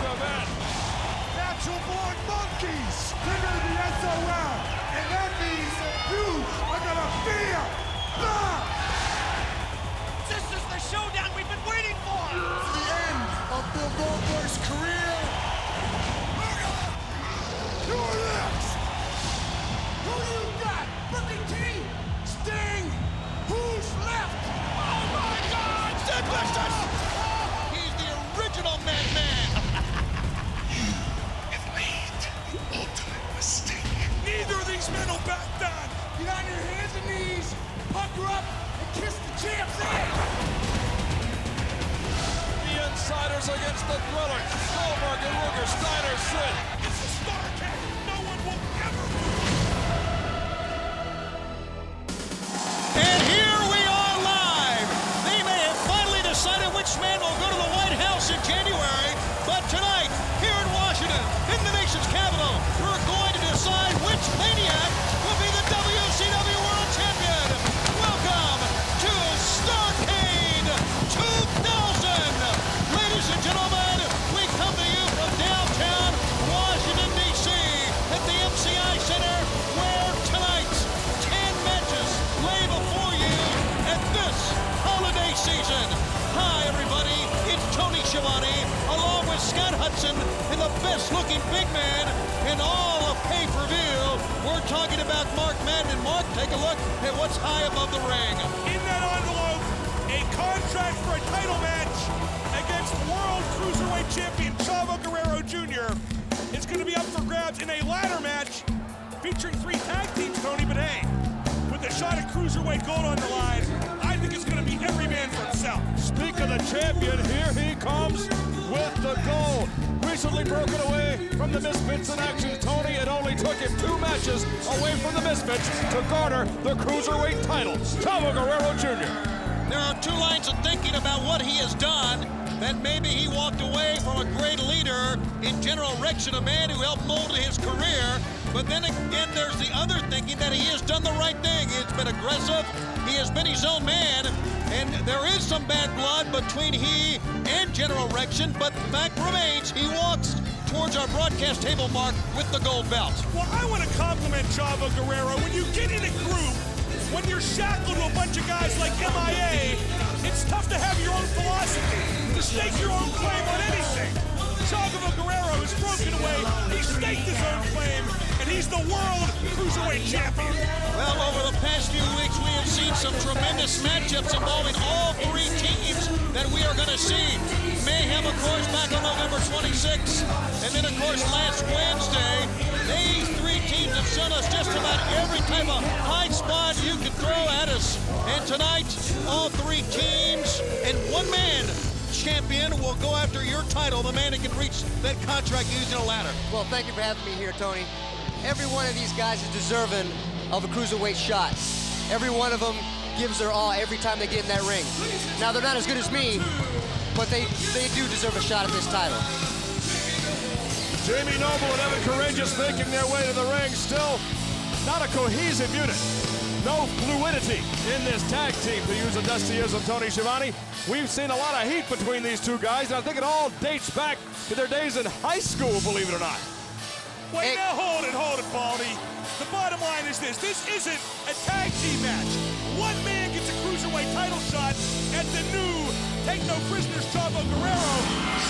event. Natural born monkeys. They're gonna be SOL. And that means you are gonna fear God. This is the showdown we've been waiting for. It's the end of Bill Goldberg's career. You're next. Who you got? Booker T. Sting. Who's left? Oh my God! Sid Vicious! He's the original Madman. You have made the ultimate mistake. Neither of these men will back down. Get on your hands and knees, pucker up, and kiss the champ's ass. The Insiders against the Thrillers. Goldberg and Luger, Steiner, Sid. It's a Starrcast. No one will ever. And here we are live. They may have finally decided which man will go to the White House in January, but tonight, here in Washington, in the nation's capital, we're going to decide which maniac will be the WCW World Champion. Welcome to Starrcade 2000. Ladies and gentlemen, we come to you from downtown Washington, D.C. at the MCI Center, where tonight, 10 matches lay before you at this holiday season. Hi, everybody. It's Tony Schiavone, along with Scott Hudson, and the best-looking big man in all of pay-per-view. We're talking about Mark Madden. And Mark, take a look at what's high above the ring. In that envelope, a contract for a title match against World Cruiserweight Champion Chavo Guerrero Jr. It's going to be up for grabs in a ladder match featuring 3 tag teams, Tony. But hey, with a shot at Cruiserweight Gold on the line, I think it's going to be every man for himself. Speak of the champion, here he comes with the gold. Recently broken away from the Misfits in action, Tony. It only took him 2 matches away from the Misfits to garner the Cruiserweight title. Chavo Guerrero Jr. There are 2 lines of thinking about what he has done. That maybe he walked away from a great leader in General Rection, a man who helped mold his career. But then again, there's the other thinking that he has done the right thing. He's been aggressive. He has been his own man. And there is some bad blood between he and General Rection. But the fact remains, he walks towards our broadcast table, Mark, with the gold belt. Well, I want to compliment Chavo Guerrero. When you get in a group, when you're shackled to a bunch of guys like MIA, it's tough to have your own philosophy, to stake your own claim on anything. Chavo Guerrero has broken away, he staked his own claim, and he's the World Cruiserweight Champion. Well, over the past few weeks, we have seen some tremendous matchups involving all 3 teams that we are going to see. Mayhem, of course, back on November 26th. And then, of course, last Wednesday, these 3 teams have shown us just about every type of high spot you can throw at us. And tonight, all 3 teams and 1 man champion will go after your title, the man that can reach that contract using a ladder. Well, thank you for having me here, Tony. Every one of these guys is deserving of a cruiserweight shot. Every one of them gives their all every time they get in that ring. Now, they're not as good as me, but they do deserve a shot at this title. Jamie Noble and Evan Courageous making their way to the ring. Still not a cohesive unit. No fluidity in this tag team, to use a Dusty-ism, Tony Schiavone. We've seen a lot of heat between these 2 guys, and I think it all dates back to their days in high school, believe it or not. Wait, now hold it, Baldy. The bottom line is this isn't a tag team match. 1 man gets a Cruiserweight title shot at the new Take No Prisoners Chavo Guerrero.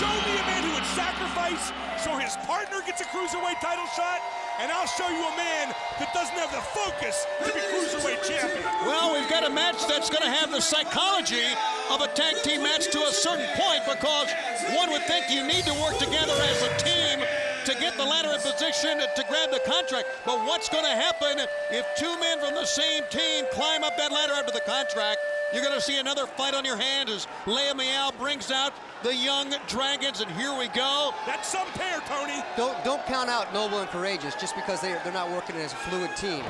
Show me a man who would sacrifice so his partner gets a Cruiserweight title shot, and I'll show you a man that doesn't have the focus to be Cruiserweight champion. Well, we've got a match that's going to have the psychology of a tag team match to a certain point, because one would think you need to work together as a team to get the ladder in position to grab the contract. But what's going to happen if 2 men from the same team climb up that ladder after the contract? You're going to see another fight on your hands as Leia Meow brings out the Young Dragons, and here we go. That's some pair, Tony. Don't count out Noble and Courageous just because they're not working as a fluid team.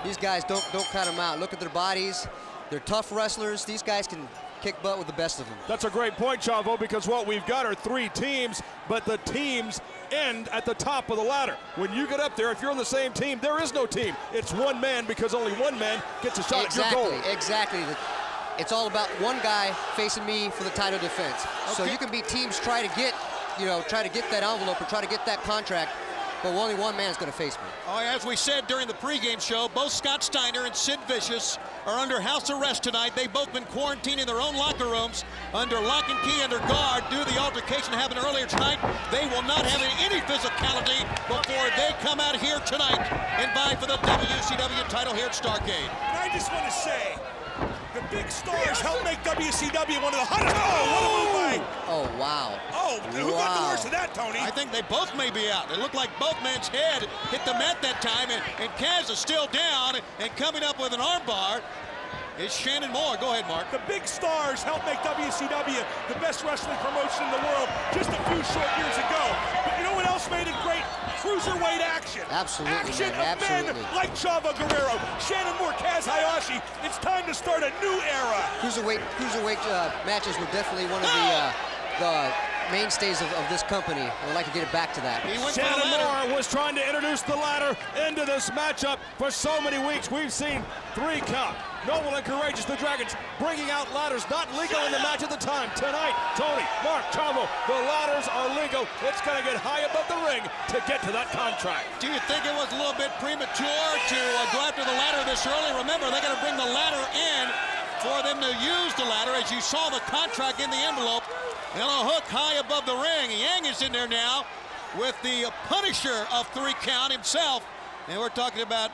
These guys, don't count them out. Look at their bodies. They're tough wrestlers. These guys can kick butt with the best of them. That's a great point, Chavo, because what we've got are 3 teams, but the teams end at the top of the ladder. When you get up there, if you're on the same team, there is no team. It's 1 man, because only 1 man gets a shot at your goal. Exactly. It's all about 1 guy facing me for the title defense. Okay. So you can be teams try to get you know, try to get that envelope or try to get that contract, but only one man's going to face me. Oh, as we said during the pregame show, both Scott Steiner and Sid Vicious are under house arrest tonight. They've both been quarantined in their own locker rooms under lock and key, under guard, due to the altercation that happened earlier tonight. They will not have any physicality before they come out here tonight and vie for the WCW title here at Starrcade. And I just want to say, the big stars help make WCW one of the hottest. Oh, what a move by. Oh, wow. Oh, who got the worst of that, Tony? I think they both may be out. It looked like both men's head hit the mat that time, and Kaz is still down, and coming up with an armbar is Shannon Moore. Go ahead, Mark. The big stars helped make WCW the best wrestling promotion in the world just a few short years ago. But you know what else made it great? Cruiserweight action. Absolutely, action man, of absolutely. men like Chavo Guerrero, Shannon Moore, Kaz Hayashi. It's time to start a new era. Cruiserweight matches were definitely one of the mainstays of this company. I'd like to get it back to that. He went for the Shannon ladder. Moore was trying to introduce the ladder into this matchup for so many weeks. We've seen 3 count. Noble and Courageous, the Dragons, bringing out ladders not legal in the match at the time. Tonight, Tony, Mark, Chavo, the ladders are legal. It's going to get high above the ring to get to that contract. Do you think it was a little bit premature to go after the ladder this early? Remember, they're going to bring the ladder in for them to use the ladder. As you saw the contract in the envelope, and a hook high above the ring. Yang is in there now with the Punisher of 3 count himself. And we're talking about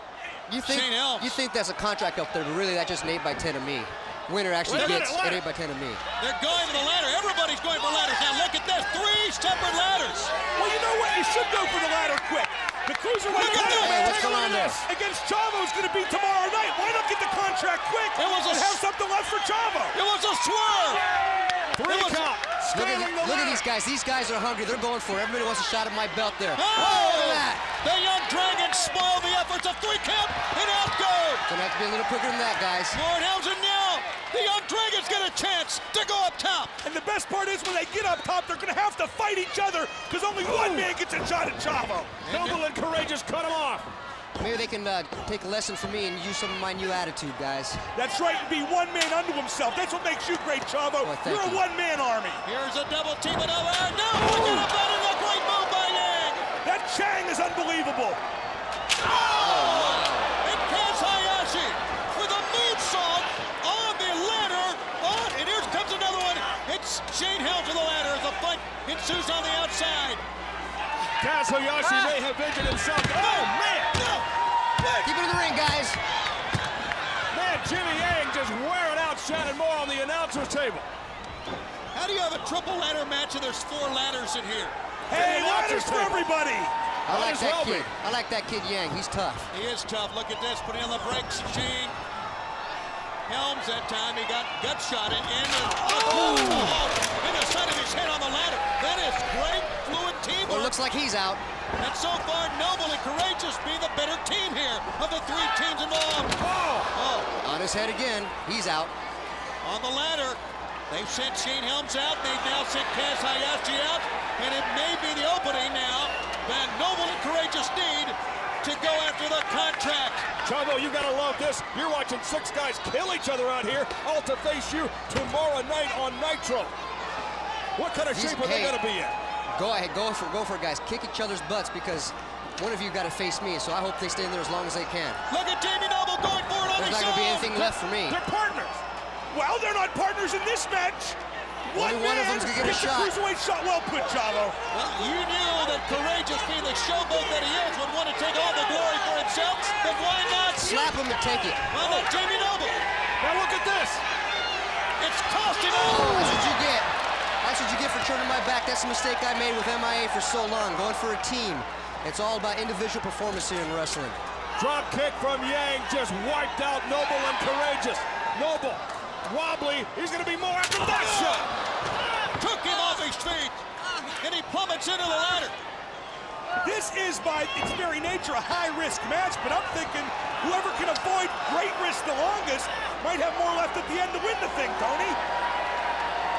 Shane Helms. You think that's a contract up there, but really that's just an 8x10 of me. Winner actually Wait a gets minute, an 8x10 of me. They're going for the ladder. Everybody's going for ladders. Now look at this. 3 separate ladders. Well, you know what? You should go for the ladder quick. The Cruiserweight Look at title that. Hey, match what's going on there? against Chavo is going to be tomorrow night. Why not get the contract quick It was a and have something left for Chavo? It was a swerve. 3 count. Look Scaling the at ladder. these guys. These guys are hungry. They're going for it. Everybody wants a shot at my belt there. Oh! Look at that. The Young Dragons spoil the efforts of 3 count, and out goes. Gonna have to be a little quicker than that, guys. Lord Helms, and now the Young Dragons get a chance to go up top. And the best part is when they get up top, they're going to have to fight each other because only one man gets a shot at Chavo. Noble and Courageous cut him off. Maybe they can take a lesson from me and use some of my new attitude, guys. That's right, and be one man unto himself. That's what makes you great, Chavo. Well, thank You're a you. one-man army. Here's a double team and over. No, forget about it. A great move by Yang. That Chang is unbelievable. And Kaz Hayashi with a moonsault on the ladder. And here comes another one. It's Shane Helms with the ladder as a fight ensues on the outside. Kaz Hayashi may have injured himself. Oh, man! Keep it in the ring, guys. Man, Jimmy Yang just wearing out Shannon Moore on the announcer's table. How do you have a triple ladder match and there's 4 ladders in here? Hey, the ladders announcer's for table. everybody. I like as that well kid. be. I like that kid Yang. He's tough. He is tough. Look at this, putting on the brakes. Shane Helms that time, he got gut shot in the side of his head on the ladder. That is great fluid Well, teamwork. it looks like he's out. And so far, Noble and Courageous be the better team here of the 3 teams involved. On his head again. He's out. On the ladder, they've sent Shane Helms out. They've now sent Kaz Hayashi out. And it may be the opening now that Noble and Courageous need to go after the contract. Chavo, you gotta love this. You're watching 6 guys kill each other out here, all to face you tomorrow night on Nitro. What kind of shape are they gonna be in? Go ahead, go for it, guys. Kick each other's butts because one of you got to face me. So I hope they stay in there as long as they can. Look at Jamie Noble going for it on There's his not going to be own. anything left for me. They're partners. Well, they're not partners in this match. Only one of them's gonna get a gets shot. Cruiserweight shot. Well put, Chavo. Well, you knew that Courageous, being the showboat that he is, would want to take all the glory for himself, but why not? Slap him and take it. Why not Jamie Noble? Now look at this. It's costing him. Oh, that's what you get. That's what you get for turning my back. That's a mistake I made with MIA for so long, going for a team. It's all about individual performance here in wrestling. Drop kick from Yang just wiped out Noble and Courageous. Noble, wobbly, he's gonna be more after that shot. Took him off his feet, and he plummets into the ladder. This is by its very nature a high-risk match, but I'm thinking whoever can avoid great risk the longest might have more left at the end to win the thing, Tony.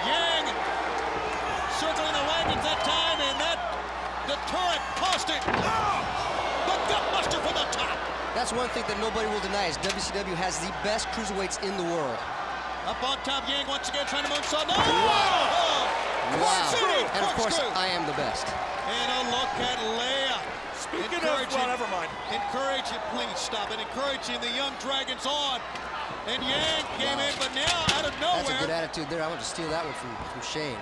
Yang circling the wagons that time, and that deterrent cost it. Oh, the gutbuster from the top. That's one thing that nobody will deny is WCW has the best cruiserweights in the world. Up on top, Yang once again trying to moonsault. No! Wow. City, And of course, corkscrew. I am the best. And a look at Leia. Speaking of, well, never mind. Encouraging, please stop it. Encouraging the young Dragons on. And Yang came in, but now out of nowhere. That's a good attitude there. I want to steal that one from Shane.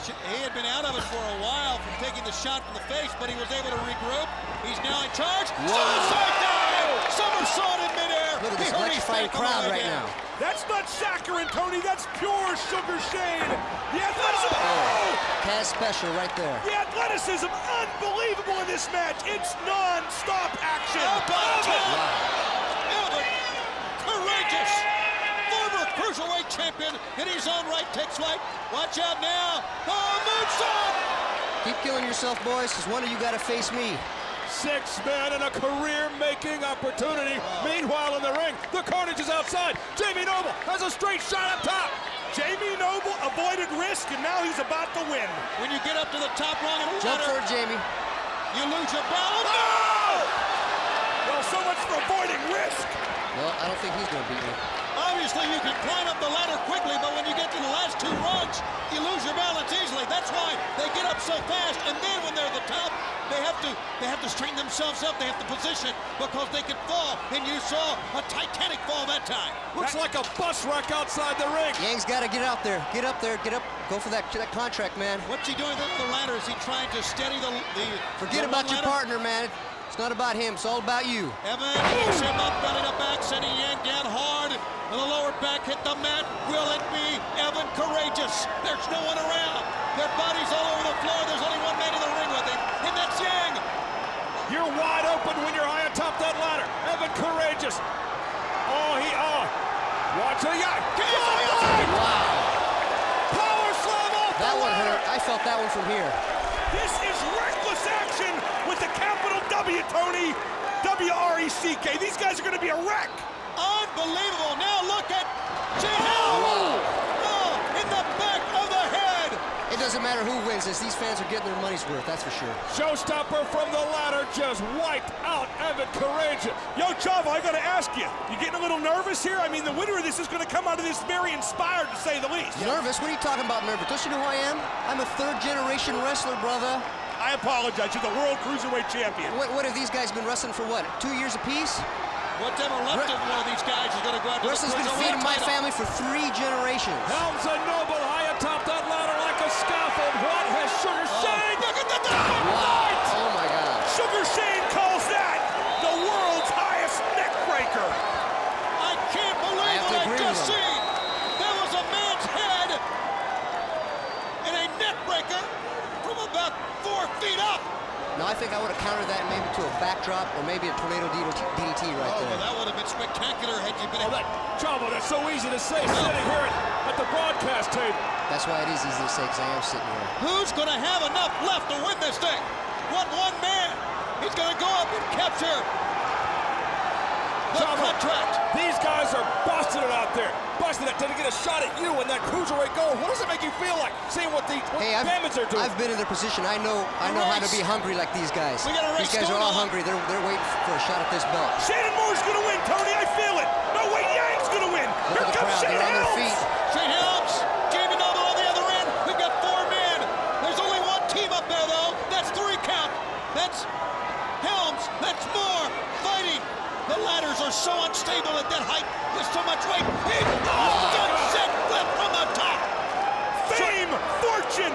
He had been out of it for a while from taking the shot from the face, but he was able to regroup. He's now in charge. Suicide dive! Somersault in midair. Look at this He hurt his electrifying back on the crowd way right down. now. That's not saccharin, Tony. That's pure Sugar Shane. The athleticism. Oh! Kaz special right there. The athleticism, unbelievable in this match. It's non-stop action. Elvin, courageous, former cruiserweight champion in his own right, takes flight. Watch out now. Oh, moonsault! Keep killing yourself, boys, because one of you got to face me. 6 men in a career-making opportunity. Meanwhile, in the ring, the carnage is outside. Jamie Noble has a straight shot up top. Jamie Noble avoided risk, and now he's about to win. When you get up to the top rung of the Jump for ladder, it, Jamie. you lose your balance. Oh! Well, so much for avoiding risk. No, I don't think he's going to beat me. Obviously, you can climb up the ladder quickly, but when you get to the last 2 rungs, you lose your balance easily. That's why they get up so fast, and then when they're at the top, they have to straighten themselves up. They have to position because they can fall, and you saw a Titanic fall that time. Looks like a bus wreck outside the ring. Yang's got to get out there. Get up there. Get up. Go for that contract, man. What's he doing with the ladder? Is he trying to steady the Forget the about one your ladder? partner, man. It's not about him. It's all about you. Evan picks him up, belly to back, sending Yang down hard. And the lower back hit the mat. Will it be Evan Courageous? There's no one around. Their bodies all over the floor. There's only one man in the ring with him, and that's Yang. You're wide open when you're high atop that ladder. Evan Courageous. Watch a Yang. Wow. Power slam off That the one ladder. hurt. I felt that one from here. This is reckless action with the capital W, Tony. W-R-E-C-K. These guys are going to be a wreck. Unbelievable. Now look at Jihel. Oh, in the back of the head. It doesn't matter who wins this. These fans are getting their money's worth, that's for sure. Showstopper from the ladder just wiped out Evan Courageous. Yo, Chavo, I got to ask you. You getting a little nervous here? I mean, the winner of this is going to come out of this very inspired, to say the least. Nervous? What are you talking about, nervous? Don't you know who I am? I'm a 3rd-generation wrestler, brother. I apologize. You're the World Cruiserweight Champion. What have these guys been wrestling for, what, 2 years apiece? Whatever left of one of these guys is going to go out to the Wrestling's been cruiserweight feeding my title. family for 3 generations. Helms and Noble high atop that ladder like a scaffold. What has Sugar Shane? Look at the top. Wow. Oh, my God. Sugar Shane calls that the world's highest neck breaker. I can't believe have to what I agree just with him. seen. There was a man's head in a neck breaker from about 4 feet up. Now, I think I would have countered that maybe to a backdrop or maybe a tornado DDT right Oh, there. well, that would have been spectacular had you been. Chavo, that's so easy to say sitting here at the broadcast table. That's why it is easy to say, because I am sitting here. Who's going to have enough left to win this thing? What one man? He's going to go up and capture the contract. These guys are busting it out there. Busting it to get a shot at you in that cruiserweight gold. What does it make you feel like seeing what damage they're doing? I've been in their position. I know how to be hungry like these guys. We got a race These guys are going all on. hungry. They're waiting for a shot at this belt. Shannon Moore's going to win, Tony. I feel it. No way, Yang's going to win. Look at the crowd. They're on their feet. Shane Helms, Jamie Noble on the other end. We've got 4 men. There's only one team up there, though. That's 3 count. That's Helms. That's Moore fighting. The ladders are so unstable at that height with so much weight. He set flip from the top. Fame, fortune,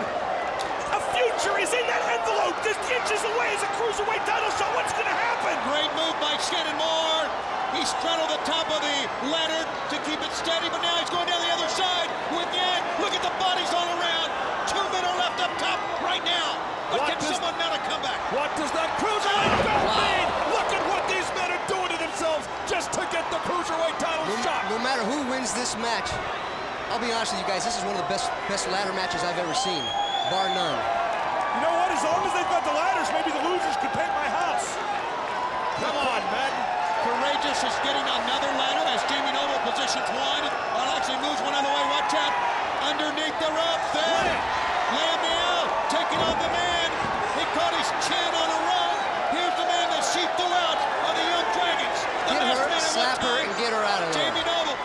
a future is in that envelope. Just inches away as a cruiserweight title shot. What's going to happen? Great move by Shannon Moore. He straddled the top of the ladder to keep it steady, but now he's going down the other side with Yang. Look at the bodies all around. 2 men are left up top right now. But can someone mount a comeback? What does that cruiserweight belt mean? Look at what these men are doing to themselves just to get the cruiserweight title shot. No matter who wins this match, I'll be honest with you guys, this is one of the best ladder matches I've ever seen, bar none. You know what? As long as they've got the ladders, maybe the losers could paint my house. Come on, man. Courageous is getting another ladder as Jamie Noble positions one. Well, actually moves one other way. Watch out. Underneath the rope there. Lambiel taking on the man. He caught his chin on a rung. Here's the man that she threw out of the Young Dragons. The Get last her, man in slap one her, time. and get her out of there. Jamie Noble.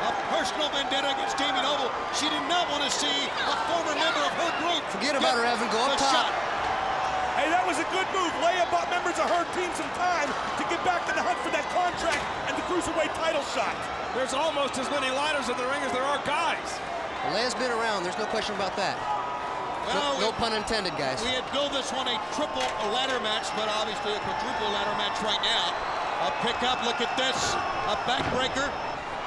A personal vendetta against Jamie Noble. She did not want to see a former member of her group. Forget about her, Evan. Go up the top. shot. Hey, that was a good move. Leia bought members of her team some time to get back in the hunt for that contract and the Cruiserweight title shot. There's almost as many ladders in the ring as there are guys. Leia's been around. There's no question about that. Well, No pun intended, guys. we had billed this one a triple ladder match, but obviously a quadruple ladder match right now. A pickup, look at this, a backbreaker.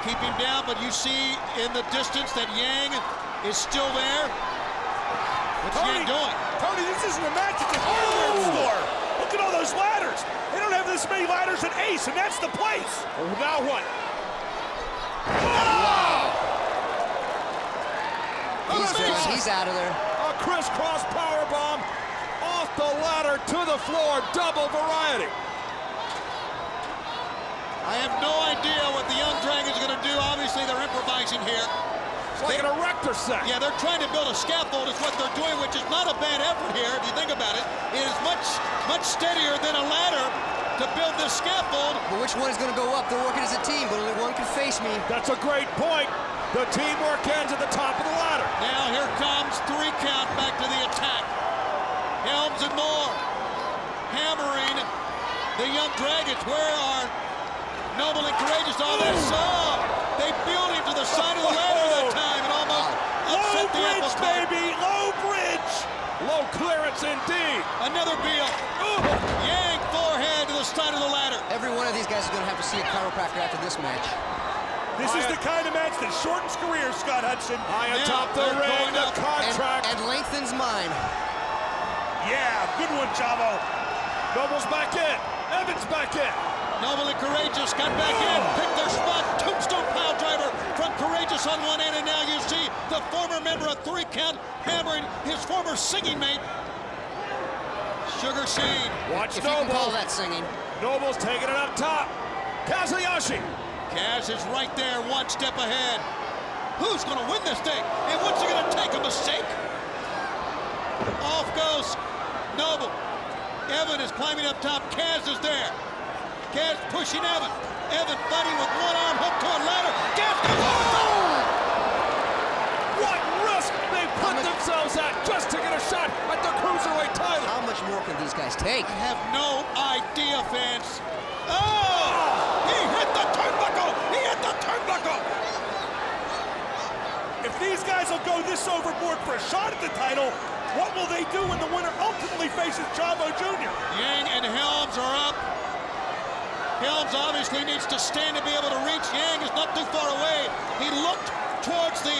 Keep him down, but you see in the distance that Yang is still there. What's Yang doing? Tony, this isn't a match, it's a hardware store. Look at all those ladders. They don't have this many ladders at Ace, and that's the place. Well, now what? He's out of there. A crisscross powerbomb off the ladder to the floor. Double variety. I have no idea what the Young Dragons are going to do. Obviously, they're improvising here. It's like an erector set. Yeah, they're trying to build a scaffold is what they're doing, which is not a bad effort here, if you think about it. It is much steadier than a ladder to build this scaffold. But which one is going to go up? They're working as a team, but only one can face me. That's a great point. The teamwork ends at the top of the ladder. Now here comes 3 count back to the attack. Helms and Moore hammering the Young Dragons. Where are Noble and Courageous? All this. They built him to the side of the ladder that time and almost upset the apple cart. Baby, low bridge. Low clearance indeed. Another Beal. Yang forehead to the side of the ladder. Every one of these guys is going to have to see a chiropractor after this match. This is the kind of match that shortens careers, Scott Hudson. High atop the they're ring, going the up. contract. And lengthens mine. Yeah, good one, Chavo. Noble's back in. Evans back in. Noble and Courageous got back in, picked their spot. Tombstone pile driver from Courageous on one end, and now you see the former member of 3 count hammering his former singing mate, Sugar Shane. Watch If you can Noble. call that singing. Noble's taking it up top. Kazuyoshi. Kaz is right there, one step ahead. Who's going to win this thing? And what's it going to take? A mistake? Off goes Noble. Evan is climbing up top. Kaz is there. Kaz pushing Evan. Evan fighting with one arm hooked to a ladder. Kaz goes over the top. What risk they put themselves at just to get a shot at the Cruiserweight title. How much more can these guys take? I have no idea, fans. Oh! He hit the turnbuckle! He hit the turnbuckle! If these guys will go this overboard for a shot at the title, what will they do when the winner ultimately faces Chavo Jr.? Yang and Helms are up. Helms obviously needs to stand to be able to reach. Yang is not too far away. He looked towards the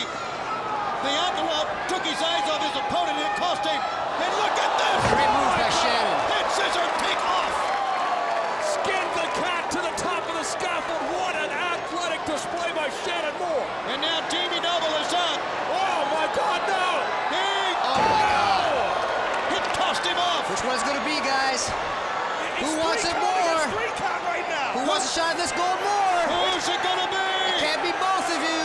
envelope, took his eyes off his opponent, and it cost him. And look at this! Great move by Shannon. Head scissor, take off! Skinned the cat to the top of the scaffold. What an athletic display by Shannon Moore. And now Jamie Noble is up. Oh my God, no! It tossed him off. Which one's going to be, guys? It's Who wants it 3 count more? against 3 count right now. Who wants a shot at this gold more? Who's it gonna be? Can't be both of you.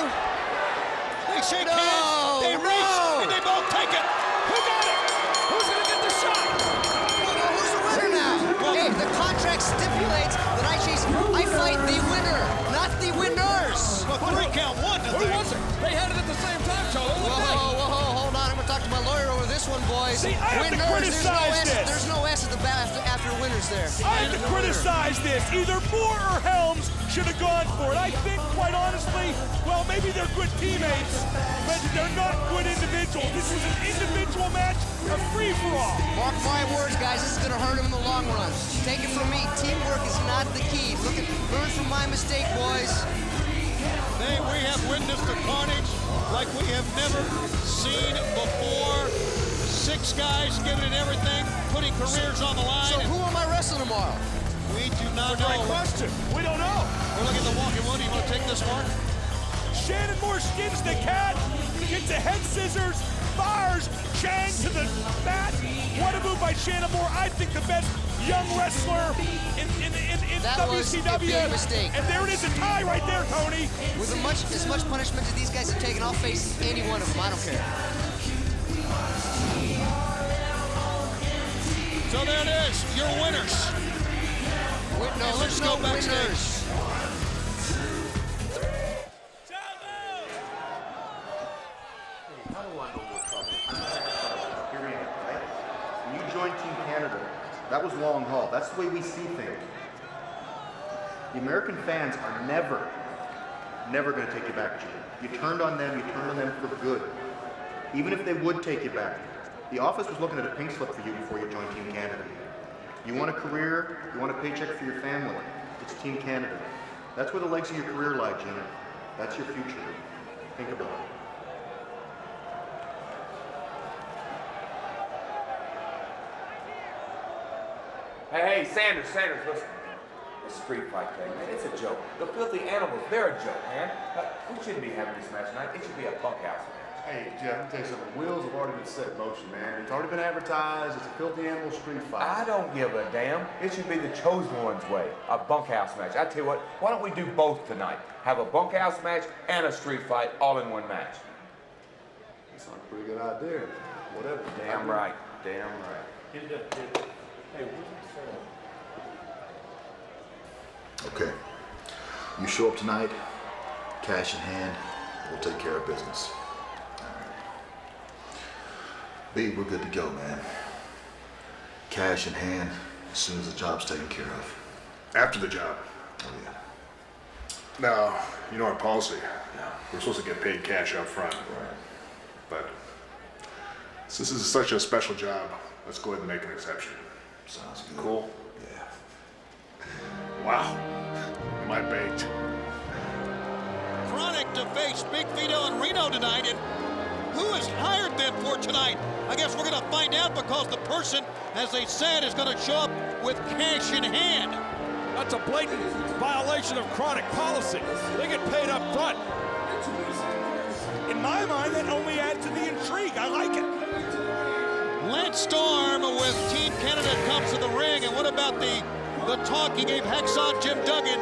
They shake No, hands, they reach, no. and they both take it. Who got it? Who's gonna get the shot? Who's the winner now? Hey, the contract stipulates that I fight the winner, not the winners. Well, 3 count one, I Who think. was it? They had it at the same time, Chavo. Look at that. Whoa, hold on. I'm going to talk to my lawyer over this one, boys. See, I have to criticize this. There's no S at the back after winners there. I have to criticize this. Either Moore or Helms should have gone for it. I think, quite honestly, well, maybe they're good teammates, but they're not good individuals. This was an individual match, a free-for-all. Mark my words, guys. This is going to hurt him in the long run. Take it from me. Teamwork is not the key. Learn from my mistake, boys. We have witnessed the carnage like we have never seen before. 6 guys giving it everything, putting careers on the line. So who am I wrestling tomorrow? We do not Great know. question. We don't know. We're looking at the walking wood. Do you want to take this one? Shannon Moore skins the cat, gets a head scissors, fires Chang to the mat. What a move by Shannon Moore. I think the best young wrestler in That was a WCW. big mistake. And there it is, a tie right there, Tony. With as much punishment as these guys have taken, I'll face any one of them. I don't care. So there it is, your winners. No, let's there's go no backstage. winners. That was long haul. That's the way we see things. The American fans are never going to take you back, Gene. You turned on them for good. Even if they would take you back. The office was looking at a pink slip for you before you joined Team Canada. You want a career, you want a paycheck for your family. It's Team Canada. That's where the legs of your career lie, Gene. That's your future. Think about it. Hey, Sanders, listen. This street fight thing, man, it's a joke. The filthy animals, they're a joke, man. We shouldn't be having this match tonight. It should be a bunkhouse match. Hey, Jeff, let me tell you something. Wheels have already been set in motion, man. It's already been advertised. It's a filthy animal street fight. I don't give a damn. It should be the chosen one's way, a bunkhouse match. I tell you what, why don't we do both tonight? Have a bunkhouse match and a street fight all in one match. That's not a pretty good idea. Whatever. Damn right. Damn right. Okay. You show up tonight, cash in hand, we'll take care of business. All right. B, we're good to go, man. Cash in hand as soon as the job's taken care of. After the job. Oh, yeah. Now, you know our policy. Yeah. We're supposed to get paid cash up front. Right. But since this is such a special job, let's go ahead and make an exception. Sounds good. Cool? Yeah. Wow. Am I baked? Chronic to face Big Vito and Reno tonight, and who has hired them for tonight? I guess we're going to find out, because the person, as they said, is going to show up with cash in hand. That's a blatant violation of Chronic policy. They get paid up front. In my mind, that only adds to the intrigue. I like it. Lance Storm with Team Canada comes to the ring, and what about the talk he gave Hacksaw Jim Duggan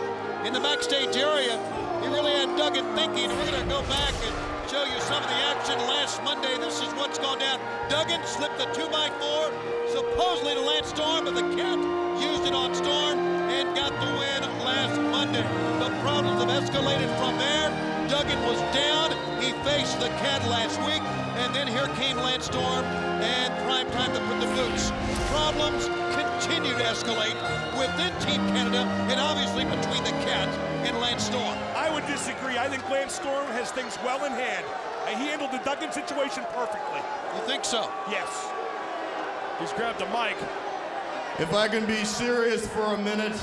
in the backstage area? He really had Duggan thinking. We're going to go back and show you some of the action last Monday. This is what's gone down. Duggan slipped the 2x4 supposedly to Lance Storm, but the Cat used it on Storm and got the win last Monday. The problems have escalated from there. Duggan was down. He faced the Cat last week, and then here came Lance Storm, and prime time to put the boots. Problems continue to escalate within Team Canada, and obviously between the Cat and Lance Storm. I would disagree. I think Lance Storm has things well in hand. And he handled the Duggan situation perfectly. You think so? Yes. He's grabbed a mic. If I can be serious for a minute,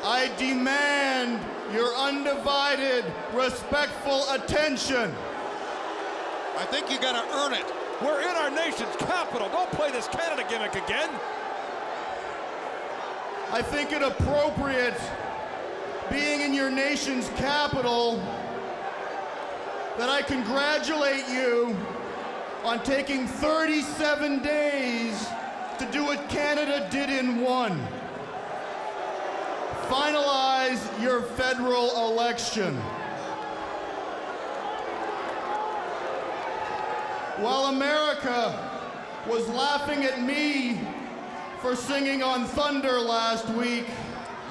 I demand your undivided, respectful attention. I think you got to earn it. We're in our nation's capital. Don't play this Canada gimmick again. I think it appropriate, being in your nation's capital, that I congratulate you on taking 37 days to do what Canada did in one. Finalize your federal election. While America was laughing at me for singing on Thunder last week,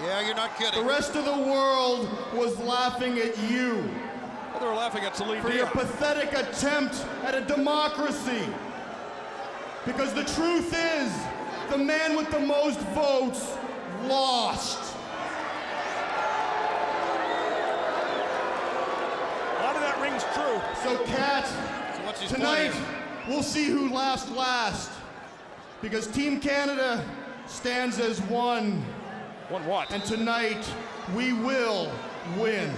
Yeah, you're not kidding. the rest of the world was laughing at you Well, they're laughing at Celine for your Dion. pathetic attempt at a democracy. Because the truth is, the man with the most votes lost. A lot of that rings true. So, Kat, So what's his point tonight here? we'll see who laughs last. Because Team Canada stands as one. One what? And tonight, we will win.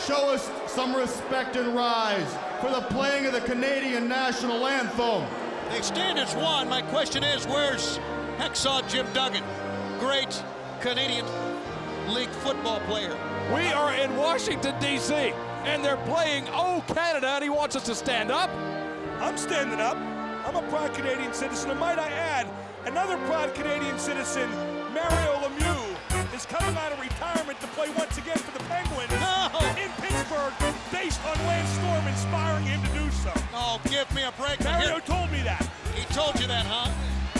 Show us some respect and rise for the playing of the Canadian national anthem. They stand as one. My question is, where's Hacksaw Jim Duggan? Great Canadian League football player. We are in Washington, D.C., and they're playing Oh Canada, and he wants us to stand up. I'm standing up. I'm a proud Canadian citizen, and might I add, another proud Canadian citizen, Mario Lemieux, is coming out of retirement to play once again for the Penguins in Pittsburgh, based on Lance Storm inspiring him to do so. Oh, give me a break. Mario Here- told me that. He told you that, huh?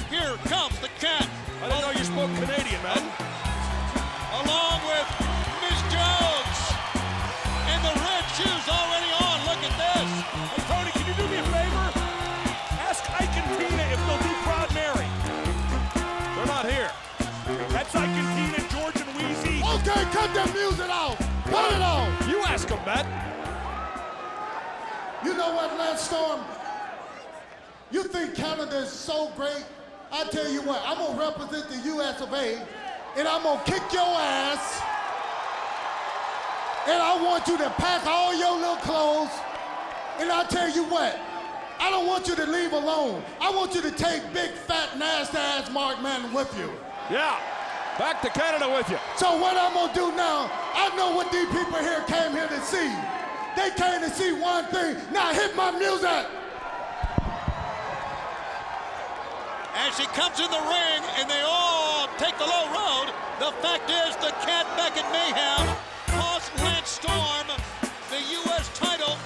Here comes the Cat. I didn't know you spoke Canadian, man. Along with Miss Jones. And the red shoes already on. Look at this. Hey, Tony, can you do me a favor? Cut that music off. Cut it off. You ask him, Matt. You know what, Lance Storm? You think Canada is so great? I tell you what, I'm gonna represent the US of A, and I'm gonna kick your ass. And I want you to pack all your little clothes. And I tell you what, I don't want you to leave alone. I want you to take big, fat, nasty ass Mark Madden with you. Yeah, back to Canada with you. So what I'm gonna do now, I know what these people here came here to see. They came to see one thing. Now hit my music. As he comes in the ring and they all take the low road, the fact is the Cat Beckett Mayhem cost Lance Storm the U.S. title,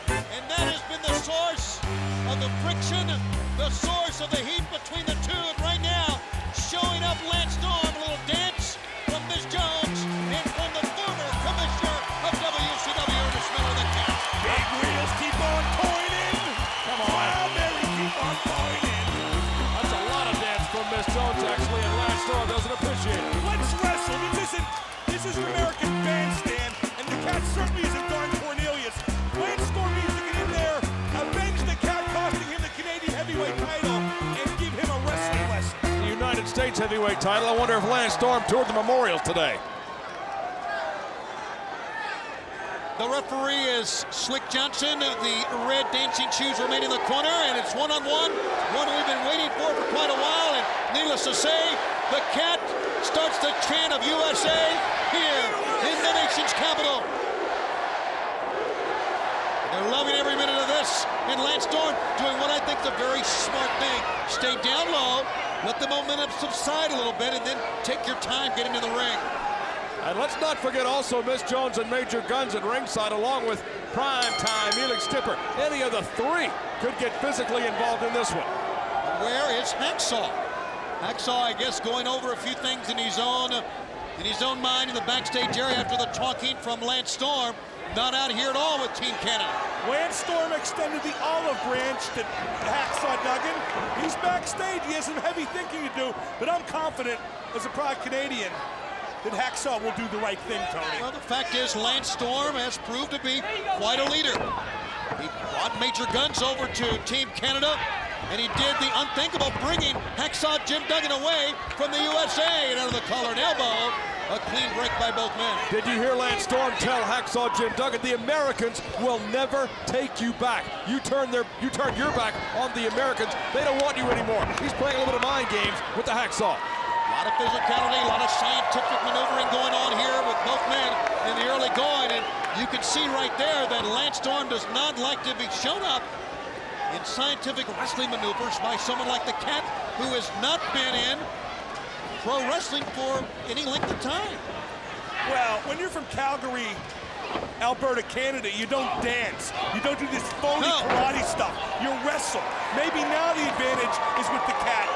and that has been the source of the friction, the source of the heat between the two. And right now, showing up Lance Storm, a little dance from Miss Jones and from the former commissioner of WCW, Ernest Miller, the Cat. Big wheels keep on pointing. Come on. Strawberry keep on pointing. That's a lot of dance from Miss Jones, actually, and Lance Storm doesn't appreciate it. Let's wrestle. This is an American bandstand, and the Cat certainly isn't Don Cornelius. Lance Storm needs to get in there, avenge the Cat, costing him the Canadian heavyweight title, and give him a wrestling lesson. The United States heavyweight title. I wonder if Lance Storm toured the memorials today. The referee is Slick Johnson. The red dancing shoes remain in the corner, and it's one-on-one. One we've been waiting for quite a while, and needless to say, the Cat starts the chant of USA here in the nation's capital. They're loving every minute of this, and Lance Storm doing what I think is a very smart thing. Stay down low, let the momentum subside a little bit, and then take your time getting to the ring. And let's not forget also Miss Jones and Major Guns at ringside, along with Prime Time, Elix Tipper. Any of the three could get physically involved in this one. Where is Hacksaw? Hacksaw, I guess, going over a few things in his own mind in the backstage area after the talking from Lance Storm. Not out here at all with Team Canada. Lance Storm extended the olive branch to Hacksaw Duggan. He's backstage. He has some heavy thinking to do, but I'm confident, as a proud Canadian, that Hacksaw will do the right thing, Tony. Well, the fact is, Lance Storm has proved to be quite a leader. He brought Major Guns over to Team Canada, and he did the unthinkable, bringing Hacksaw Jim Duggan away from the USA, and out of the collar and elbow, a clean break by both men. Did you hear Lance Storm tell Hacksaw Jim Duggan, the Americans will never take you back. You turn your back on the Americans. They don't want you anymore. He's playing a little bit of mind games with the Hacksaw. A lot of physicality, a lot of scientific maneuvering going on here with both men in the early going, and you can see right there that Lance Storm does not like to be shown up in scientific wrestling maneuvers by someone like the Cat, who has not been in pro wrestling for any length of time. Well, when you're from Calgary, Alberta, Canada, you don't dance. You don't do this phony karate stuff. You wrestle. Maybe now the advantage is with the Cat.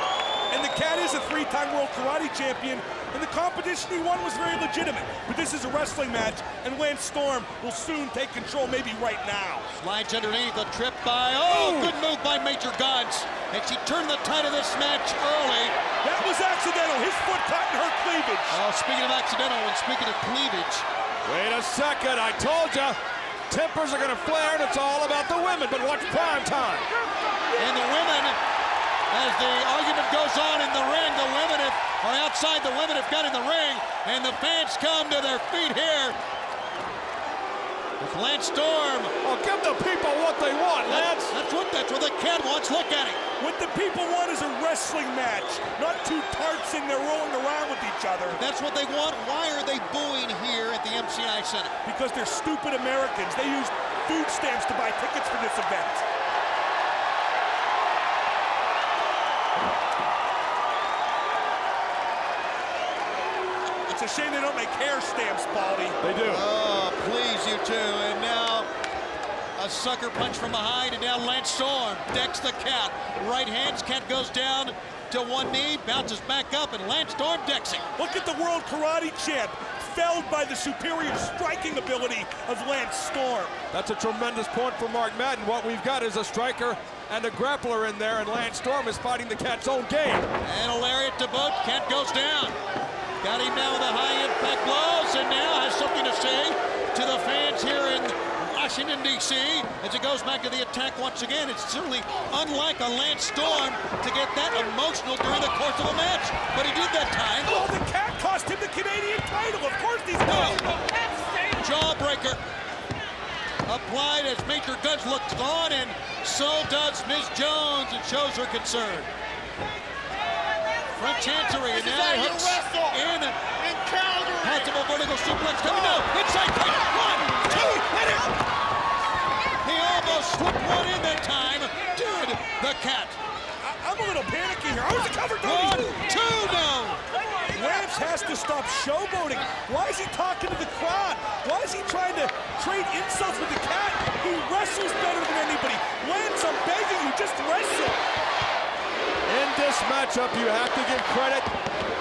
And the Cat is a three-time world karate champion, and the competition he won was very legitimate. But this is a wrestling match, and Lance Storm will soon take control, maybe right now. Slides underneath, a trip by, good move by Major Guns. And she turned the tide of this match early. That was accidental. His foot caught in her cleavage. Oh, speaking of accidental, and speaking of cleavage. Wait a second, I told you. Tempers are gonna flare, and it's all about the women, but watch Prime Time. And the women, as the argument goes on in the ring, the women are outside, the women have got in the ring, and the fans come to their feet here. With Lance Storm. Oh, give the people what they want, Lance. That's what the Cat wants. Look at him. What the people want is a wrestling match, not two tarts in there rolling around with each other. That's what they want. Why are they booing here at the MCI Center? Because they're stupid Americans. They use food stamps to buy tickets for this event. It's a shame they don't make hair stamps, Baldy. They do. Oh, please, you two. And now a sucker punch from behind, and now Lance Storm decks the Cat. Right hands, Cat goes down to one knee, bounces back up, and Lance Storm decks him. Look at the world karate champ, felled by the superior striking ability of Lance Storm. That's a tremendous point for Mark Madden. What we've got is a striker and a grappler in there, and Lance Storm is fighting the Cat's own game. And a lariat to boot. Cat goes down. Got him now with the high impact blows, and Washington, D.C. as it goes back to the attack once again. It's certainly unlike a Lance Storm to get that emotional during the course of a match, but he did that time. Well, the cat cost him the Canadian title. Of course he's Jawbreaker applied as Major Gunns looks on, and so does Ms. Jones, and shows her concern. Front chancery, and now hooks in. Possible vertical suplex coming down. Inside kick. 1, 2, hit it. He almost slipped one in that time. Did the cat. I'm a little panicky here. I was a cover, 1, 2, no. Lance has to stop showboating. Why is he talking to the crowd? Why is he trying to trade insults with the cat? He wrestles better than anybody. Lance, I'm begging you, just wrestle. In this matchup, you have to give credit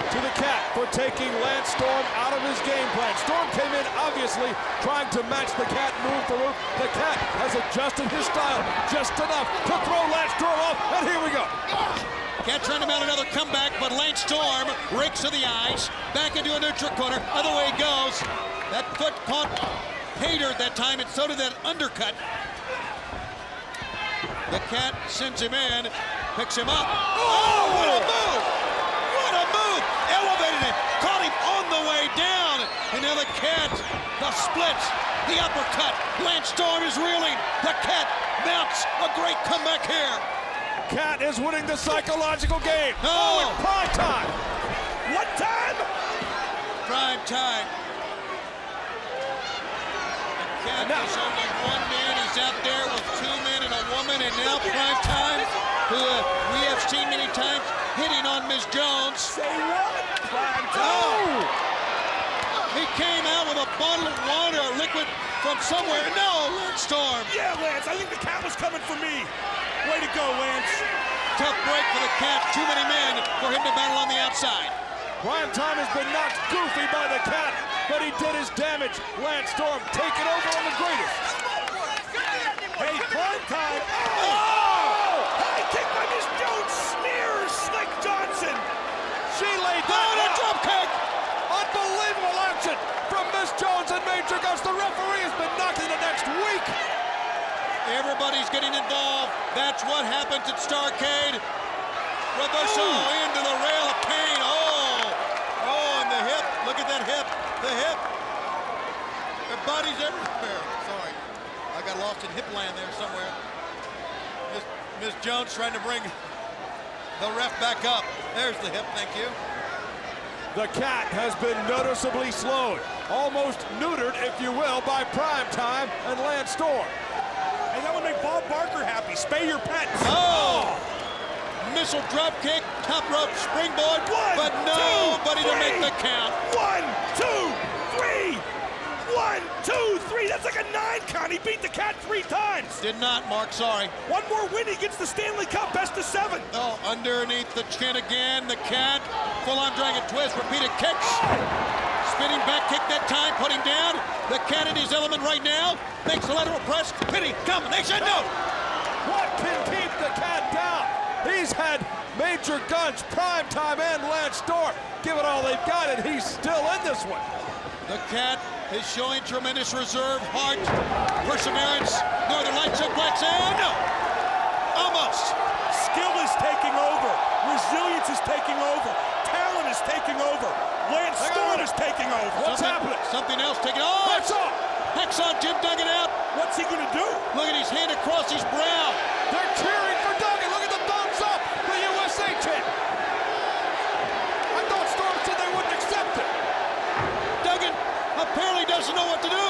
to the cat for taking Lance Storm out of his game plan. Storm came in, obviously, trying to match the cat move for move. The cat has adjusted his style just enough to throw Lance Storm off, and here we go. Cat trying to mount another comeback, but Lance Storm rakes to the eyes, back into a neutral corner. Other way he goes. That foot caught Hayter that time, and so did that undercut. The cat sends him in, picks him up. Oh, what a move! What a move! Elevated it, caught him on the way down. And now the cat, the split, the uppercut. Lance Storm is reeling. The cat mounts a great comeback here. Cat is winning the psychological game. Oh, prime time. What time? Prime time. The cat is only one man. He's out there with 2 men and a woman, and now prime time, who we have seen many times hitting on Ms. Jones. Say what? Prime time. Oh! He came out with a bottle of water, liquid from somewhere. No, Lance Storm. Yeah, Lance, I think the cat was coming for me. Way to go, Lance. Tough break for the cat. Too many men for him to battle on the outside. Prime time has been knocked goofy by the cat, but he did his damage. Lance Storm taking over on the greatest. Hey, prime time. Oh! High kick by Miss Jones. Smears Slick Johnson. She laid down a drop kick. Unbelievable action from Miss Jones and Major Gunns. The referee has been knocked into next week. Everybody's getting involved. That's what happens at Starrcade. Reverso into the rail of pain. Oh, and the hip. Look at that hip. The hip. Their bodies everywhere. Sorry. I got lost in hip land there somewhere. Miss Jones trying to bring the ref back up. There's the hip. Thank you. The cat has been noticeably slowed. Almost neutered, if you will, by Prime Time and Lance Storm. And that would make Bob Barker happy. Spay your pets. Oh! Missile drop kick, top rope springboard, but nobody to make the count. 1, 2, 3. 1, 2, 3. That's like a 9 count. He beat the cat 3 times. Did not, Mark. Sorry. One more win, he gets the Stanley Cup, best of 7. Oh, underneath the chin again. The cat, full-on dragon twist, repeated kicks. Spinning back kick that time, put him down. The cat in his element right now. Makes the lateral press. Pinning combination. No. What can keep the cat down? He's had Major Gunns, Prime Time, and Lance Storm give it all they've got, and he's still in this one. The cat is showing tremendous reserve, heart, perseverance. Northern Lights suplex, and no. Almost. Skill is taking over. Resilience is taking over. Talent is taking over. Lance Storm is taking over. What's happening? Something else taking over. Hacksaw! Hacksaw Jim Duggan out. What's he going to do? Look at his hand across his brow. They're cheering for Duggan. Look at the thumbs up. The USA champ. I thought Storm said they wouldn't accept it. Duggan apparently doesn't know what to do.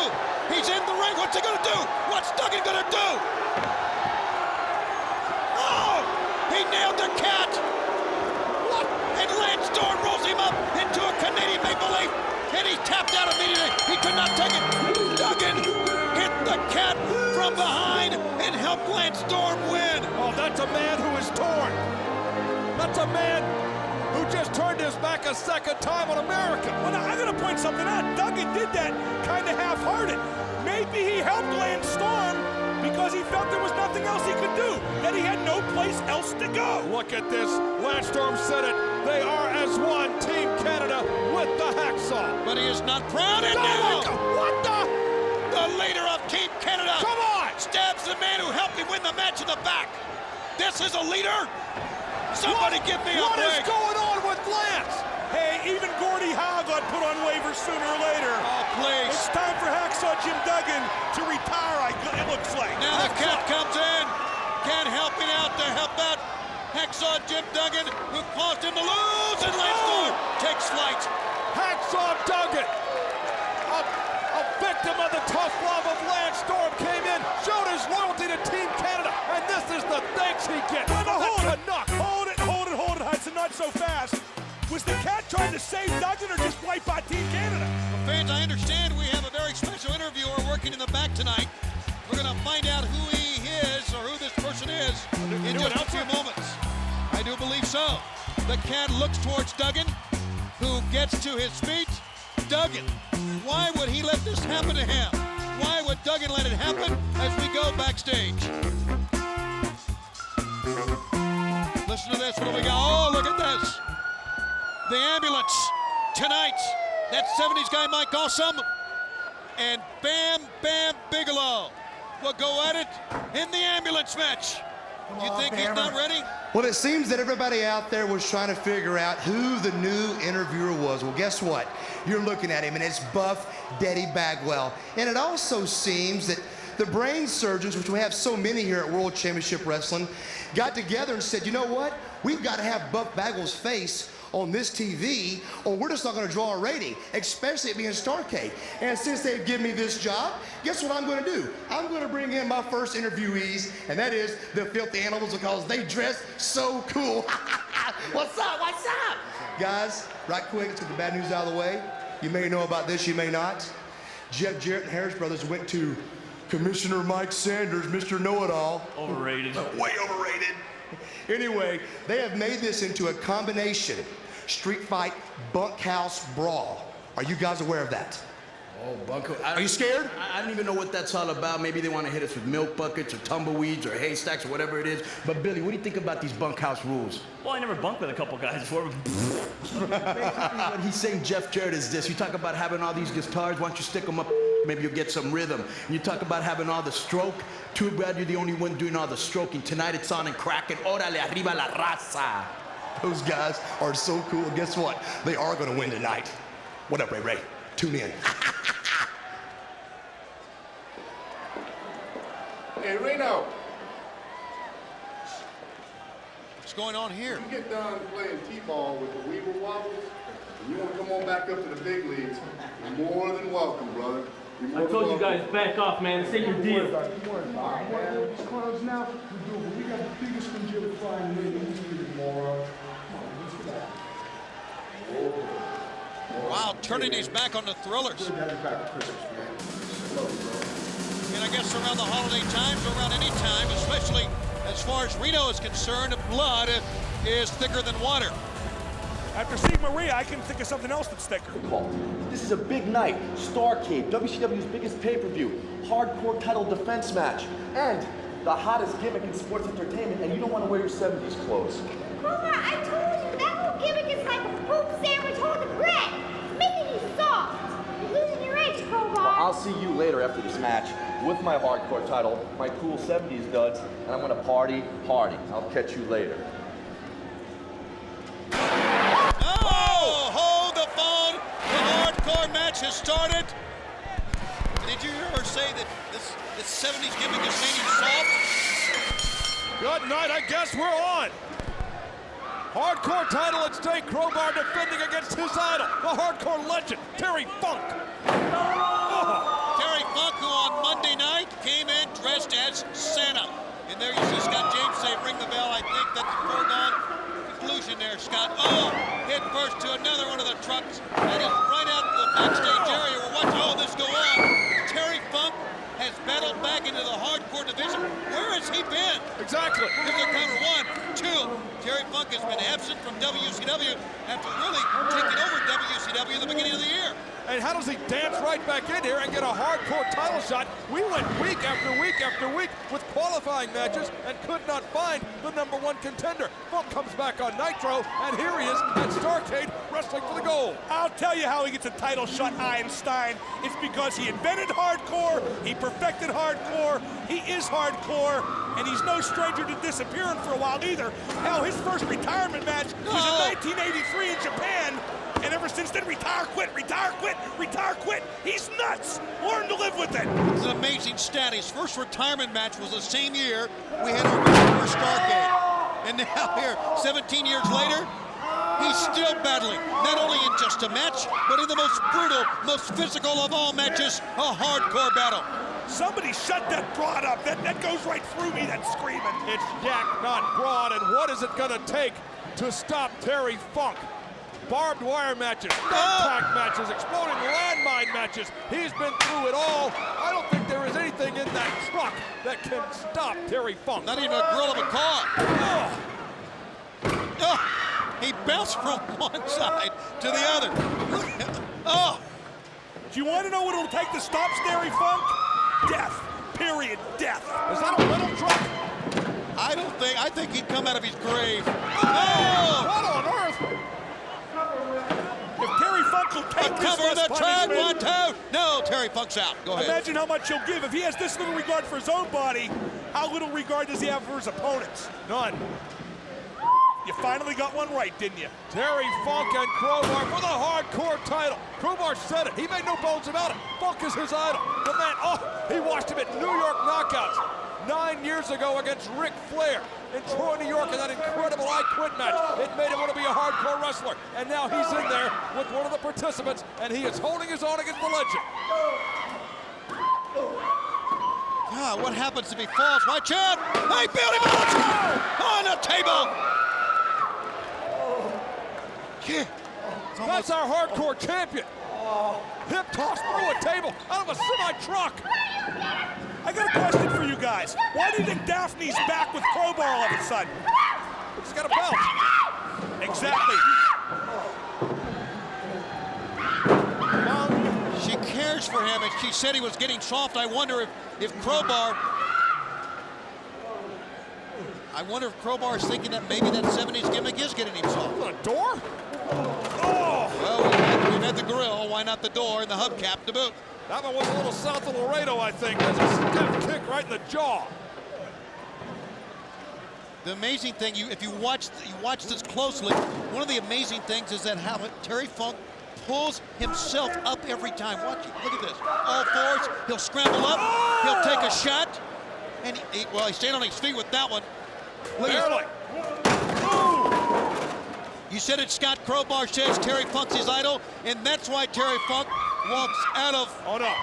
He's in the ring. What's he going to do? What's Duggan going to do? Oh! He nailed the cat. What? And Lance Storm rolls him up into a Canadian Maple Leaf. And he tapped out immediately. He could not take it. Duggan hit the cat from behind and helped Lance Storm win. Oh, that's a man who is torn. That's a man who just turned his back a second time on America. Well, now, I'm going to point something out. Duggan did that kind of half-hearted. Maybe he helped Lance Storm because he felt there was nothing else he could do, that he had no place else to go. Look at this. Lance Storm said it. They are as one, Team Canada, with the hacksaw. But he is not proud. And now, What the? the leader of Team Canada, stabs the man who helped him win the match in the back. This is a leader. Somebody give me a break. What is going on with Lance? Hey, even Gordy Howe got put on waivers sooner or later. Oh, please. It's time for Hacksaw Jim Duggan to retire, it looks like. Now the Cat comes in. Cat helping out to help out Hacksaw Jim Duggan, who caused him to lose, and Lance Storm takes flight. Hacksaw Duggan, a victim of the tough love of Lance Storm, came in, showed his loyalty to Team Canada, and this is the thanks he gets. Hold it, Hudson, not so fast. Was the Cat trying to save Duggan or just wipe out Team Canada? Well, fans, I understand we have a very special interviewer working in the back tonight. We're going to find out who he is or who this person is in just a few moments. I do believe so. The Cat looks towards Duggan, who gets to his feet. Duggan, why would he let this happen to him? Why would Duggan let it happen as we go backstage? Listen to this. What do we got? Oh, look at this. The ambulance tonight. That 70s guy, Mike Awesome, and Bam Bam Bigelow will go at it in the ambulance match. You think he's not ready? Well, it seems that everybody out there was trying to figure out who the new interviewer was. Well, guess what? You're looking at him, and it's Buff Daddy Bagwell. And it also seems that the brain surgeons, which we have so many here at World Championship Wrestling, got together and said, you know what? We've got to have Buff Bagwell's face on this TV, or we're just not going to draw a rating, especially it being Starrcade. And since they've given me this job, guess what I'm going to do? I'm going to bring in my first interviewees, and that is the Filthy Animals, because they dress so cool. What's up? What's up? Guys, right quick, let's get the bad news out of the way. You may know about this, you may not. Jeff Jarrett and Harris Brothers went to Commissioner Mike Sanders, Mr. Know-It-All. Overrated. Way overrated. Anyway, they have made this into a combination street fight bunkhouse brawl. Are you guys aware of that? Oh, bunkhouse. Are you scared? I don't even know what that's all about. Maybe they want to hit us with milk buckets or tumbleweeds or haystacks or whatever it is. But Billy, what do you think about these bunkhouse rules? Well, I never bunked with a couple guys before. Basically, what he's saying, Jeff Jarrett, is this. You talk about having all these guitars. Why don't you stick them up? Maybe you'll get some rhythm. And you talk about having all the stroke. Too bad you're the only one doing all the stroking. Tonight it's on and cracking. Órale, arriba la raza. Those guys are so cool. Guess what? They are going to win tonight. What up, Ray Ray? Tune in. Hey, Reno. What's going on here? You get done playing T-ball with the Weeble Wobbles, and you want to come on back up to the big leagues, you're more than welcome, brother. I told you guys, back off, man. This ain't your deal. These clowns now, we got the biggest congealed flying in the industry, moron. Wow, turning his back on the Thrillers. And I guess around the holiday times, or around any time, especially as far as Reno is concerned, blood is thicker than water. After seeing Maria, I can think of something else that's thicker. This is a big night. Starrcade, WCW's biggest pay-per-view, hardcore title defense match, and the hottest gimmick in sports entertainment, and you don't want to wear your 70s clothes. Crowbar, I told you, that whole gimmick is like a poop sandwich holding bread. It's making you soft. You're losing your edge, Crowbar. I'll see you later after this match with my hardcore title, my cool 70s duds, and I'm going to party hardy. I'll catch you later. Oh, hold the phone. The hardcore match has started. Did you hear her say that this 70s gimmick is making you soft? Good night, I guess we're on. Hardcore title at stake, Crowbar defending against his idol, the hardcore legend, Terry Funk. Terry Funk, who on Monday night came in dressed as Santa. And there you see Scott James say, ring the bell. I think that's a foregone conclusion there, Scott. Oh, hit first to another one of the trucks. That is right out the backstage area. We're watching all this go on. Terry Funk has battled back into the hardcore division. Where has he been? Exactly. Here's the counter. 1, 2. Terry Funk has been absent from WCW after really taking over WCW at the beginning of the year. And mean, how does he dance right back in here and get a hardcore title shot? We went week after week after week with qualifying matches and could not find the #1 contender. Funk comes back on Nitro, and here he is at Starrcade wrestling for the gold. I'll tell you how he gets a title shot, Einstein. It's because he invented hardcore, he perfected hardcore, he is hardcore, and he's no stranger to disappearing for a while either. Hell, his first retirement match was in 1983 in Japan, and ever since then, retire, quit, retire, quit, retire, quit. He's nuts. Learn to live with it. It's an amazing stat. His first retirement match was the same year we had our very first Starrcade. And now here, 17 years later, he's still battling, not only in just a match, but in the most brutal, most physical of all matches, a hardcore battle. Somebody shut that broad up. That goes right through me, that screaming. It's Yak, not Broad, and what is it going to take to stop Terry Funk? Barbed wire matches, impact matches, exploding landmine matches. He's been through it all. I don't think there is anything in that truck that can stop Terry Funk. Not even a grill of a car. Oh, he bounced from one side to the other. Oh. Do you want to know what it'll take to stop Terry Funk? Death. Period. Death. Is that a little truck? I think he'd come out of his grave. Oh! What on earth? If Terry Funk will take this cover the track, punishment, 1, 2. No, Terry Funk's out. Go ahead. Imagine how much he'll give. If he has this little regard for his own body, how little regard does he have for his opponents? None. You finally got one right, didn't you? Terry Funk and Crowbar for the hardcore title. Crowbar said it. He made no bones about it. Funk is his idol. The man, he watched him at New York Knockouts 9 years ago against Ric Flair in Troy, New York, in that incredible I Quit match. It made him want to be a hardcore wrestler. And now he's in there with one of the participants, and he is holding his own against the legend. God, what happens if he falls? Watch out! Hey, build him up! On the table! Yeah. That's our hardcore champion. Hip toss through a table out of a semi-truck. I got a question for you guys. Why do you think Daphne's back with Crowbar all of a sudden? She's got a belt. Exactly. Well, she cares for him, and she said he was getting soft. I wonder if Crowbar is thinking that maybe that 70s gimmick is getting him soft. A door? Oh! Well, we've had the grill. Why not the door and the hubcap to boot? That one was a little south of Laredo, I think. There's a stiff kick right in the jaw. The amazing thing, if you watch this closely, one of the amazing things is that how Terry Funk pulls himself up every time. Watch it. Look at this. All fours. He'll scramble up. He'll take a shot. And he stayed on his feet with that one. Look Barely. You said it, Scott. Crowbar says Terry Funk's his idol, and that's why Terry Funk walks out of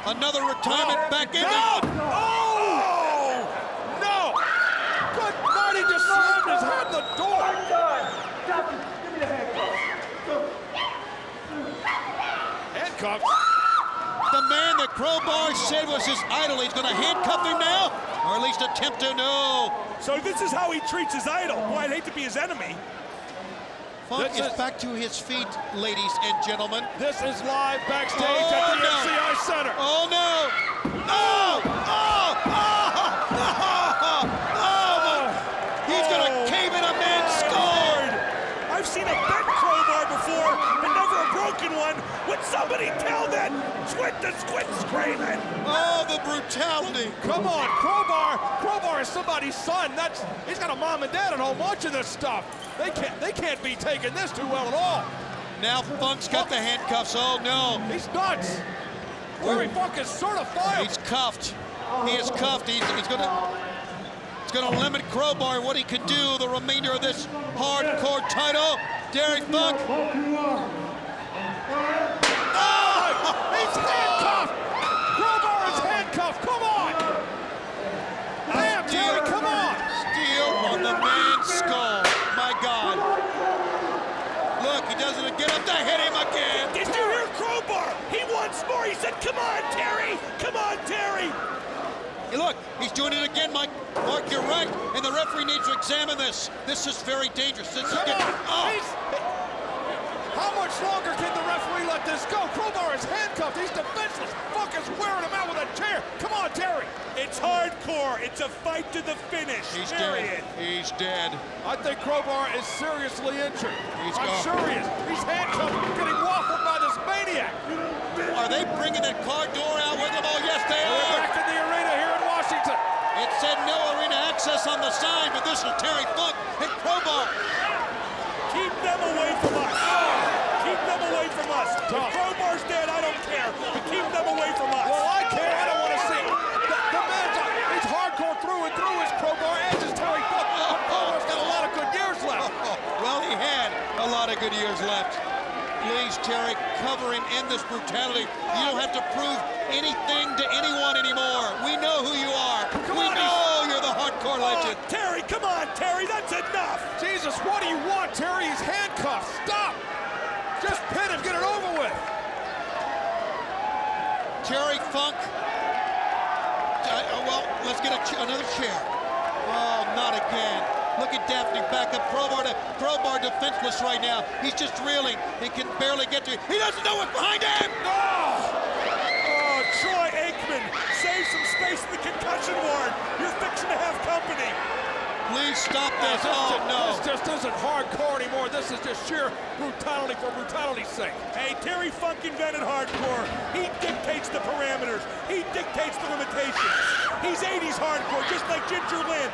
another retirement back in. No! Oh! No! Good night, he just slammed his head in the door. Doctor, give me the handcuffs. Handcuffs? The man that Crowbar said was his idol, he's going to handcuff him now, or at least attempt to. No. So this is how he treats his idol. Boy, I'd hate to be his enemy. Funk is back to his feet, ladies and gentlemen. This is live backstage at the MCI Center. Oh, no. Oh! Oh! Oh! He's going to cave in a man's skull. I've seen a bent crowbar before, but never a broken one. Would somebody tell that twit to quit screaming? Oh, the brutality. Come on, Crowbar is somebody's son. He's got a mom and dad at home watching this stuff. They can't be taking this too well at all. Now Funk's got the handcuffs. Oh no. He's nuts. Terry Funk is certified. He's cuffed. He is cuffed. It's gonna limit Crowbar what he can do the remainder of this hardcore title. Terry Funk. He's handcuffed! Crowbar is handcuffed! Come on! Damn, Terry, come on! Steel on the man's skull. My God. Look, he doesn't get up to hit him again. Did you hear Crowbar? He wants more. He said, come on, Terry! Come on, Terry! Hey, look, he's doing it again, Mike. Mark, you're right. And the referee needs to examine this. This is very dangerous. This is getting... Oh. How much longer can the referee let this go? Crowbar is handcuffed. He's defenseless. Funk is wearing him out with a chair. Come on, Terry. It's hardcore. It's a fight to the finish. He's Period. dead. He's dead. I think Crowbar is seriously injured. I'm gone. sure he is. He's handcuffed, getting waffled by this maniac. Are they bringing that car door out with them? Oh, yes, they We're are. back in the arena here in Washington. It said no arena access on the sign, but this is Terry Funk and Crowbar. Keep them away from us. Keep them away from us. If Crowbar's dead, I don't care. But keep them away from us. Well, I care. I don't want to see it. The man's he's hardcore through and through his Crowbar, as is Terry Funk. But Crowbar's got a lot of good years left. Well, he had a lot of good years left. Please, Terry, cover him in this brutality. You don't have to prove anything to anyone anymore. We know who you are. We know you're the hardcore legend. Terry, come on, Terry. That's enough. Jesus, what do you want, Terry? He's handcuffed. Stop. Just pin him. Get it over with. Terry Funk. Well, let's get another chair. Oh, not again. Look at Daphne back up. Crowbar defenseless right now. He's just reeling. He can barely get to it. He doesn't know what's behind him. Oh, Troy Aikman. Save some space in the concussion ward. You're fixing to have company. Please stop this. Oh, no. This just isn't hardcore anymore. This is just sheer brutality for brutality's sake. Hey, Terry Funk invented hardcore. He dictates the parameters. He dictates the limitations. He's 80s hardcore, just like Ginger Lynn.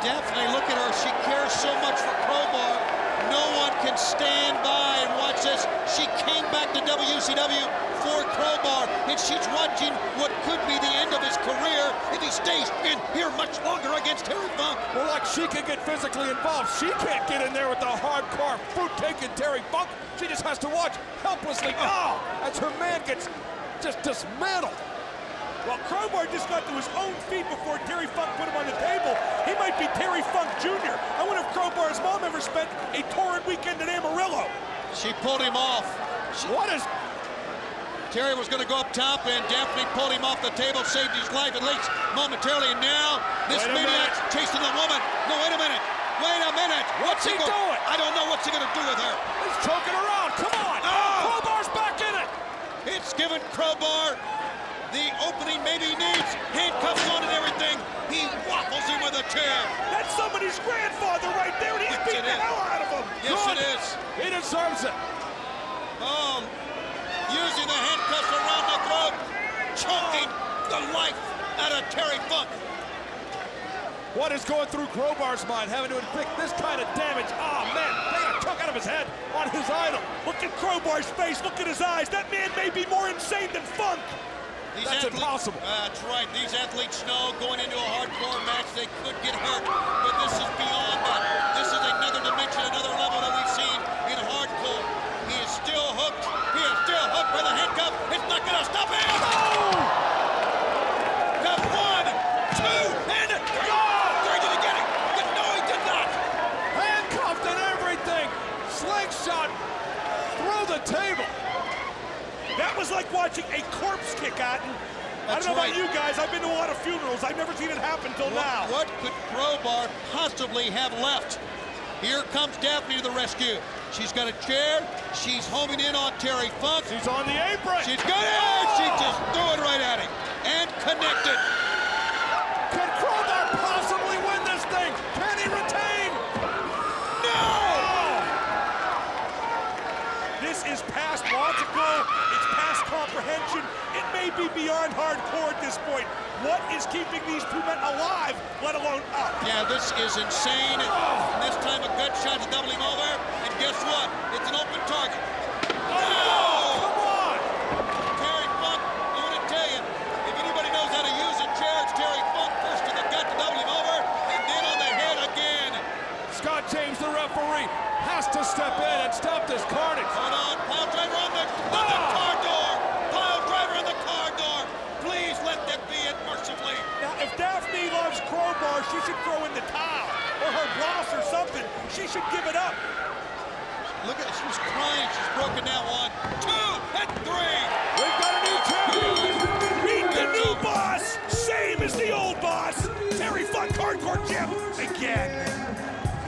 Daphne, look at her. She cares so much for Crowbar. No one can stand by and watch this. She came back to WCW for Crowbar, and she's watching what could be the end of his career if he stays in here much longer against Terry Funk. Well, like she can get physically involved. She can't get in there with the hardcore fruit-taking Terry Funk. She just has to watch helplessly. Oh, as her man gets just dismantled. Well, Crowbar just got to his own feet before Terry Funk put him on the table. He might be Terry Funk Jr. I wonder if Crowbar's mom ever spent a torrid weekend in Amarillo. She pulled him off. What is... Terry was going to go up top, and Daphne pulled him off the table, saved his life at least momentarily. And now this maniac's chasing the woman. No, wait a minute. Wait a minute. What's he doing? I don't know what's he going to do with her. He's choking her out. Come on. Oh! Crowbar's back in it. It's given Crowbar the opening maybe he needs. Handcuffs on and everything. He waffles him with a chair. That's somebody's grandfather right there, and he's beating the hell out of him. Yes, Good. it is. He deserves it. Oh, using the handcuffs around the throat, choking the life out of Terry Funk. What is going through Crowbar's mind, having to inflict this kind of damage? Oh, man, taking a chunk out of his head on his idol. Look at Crowbar's face. Look at his eyes. That man may be more insane than Funk. That's impossible. That's right. These athletes know going into a hardcore match they could get hurt, but this is beyond that. This is another dimension, another level that we've seen in hardcore. He is still hooked. He is still hooked by the handcuff. It's not going to stop him. Oh! Got 1, 2, and 3. Did he get it? No, he did not. Handcuffed and everything. Slingshot through the table. That was like watching a corpse kick out. I don't know about you guys. I've been to a lot of funerals. I've never seen it happen till now. What could Crowbar possibly have left? Here comes Daphne to the rescue. She's got a chair. She's homing in on Terry Funk. She's on the apron. She's got it. She just threw it right at him and connected. Can Crowbar possibly win this thing? Can he retain? No! This is past logical. It's past comprehension. It may be beyond hardcore at this point. What is keeping these two men alive, let alone up? Yeah, this is insane. And this time a gut shot to double him over. And guess what? It's an open target. Oh, come on! Terry Funk, I want to tell you, if anybody knows how to use a chair, it's Terry Funk. First to the gut to double him over, and then on the head again. Scott James, the referee, has to step in and stop this carnage. Hold on, pile driver on the car door. Pile driver on the car door. Please let that be it mercifully. Now, if Daphne loves Crowbar, she should throw in the towel or her blouse or something. She should give it up. Look at, she was crying. She's broken down. 1, 2, and 3. We've got a new champion. Meet the new boss. Same as the old boss. Terry Funk, hardcore champ again.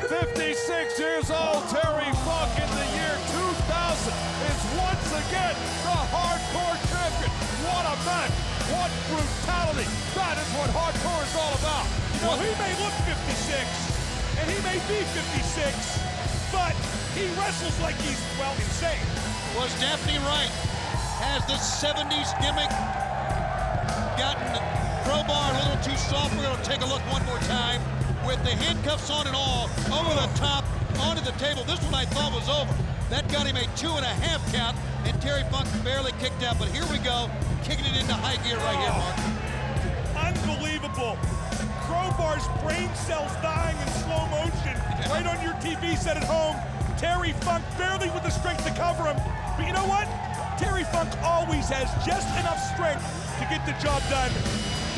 56 years old, Terry Funk in the year 2000. again, the hardcore champion. What a match. What brutality. That is what hardcore is all about. You know, he may look 56, and he may be 56, but he wrestles like he's, well, insane. Was Daphne right? Has this 70s gimmick gotten Crowbar a little too soft? We're going to take a look one more time with the handcuffs on and all, over the top, onto the table. This one I thought was over. That got him a 2.5 count, and Terry Funk barely kicked out. But here we go, kicking it into high gear right here, Mark. Unbelievable. Crowbar's brain cells dying in slow motion right on your TV set at home. Terry Funk barely with the strength to cover him. But you know what? Terry Funk always has just enough strength to get the job done.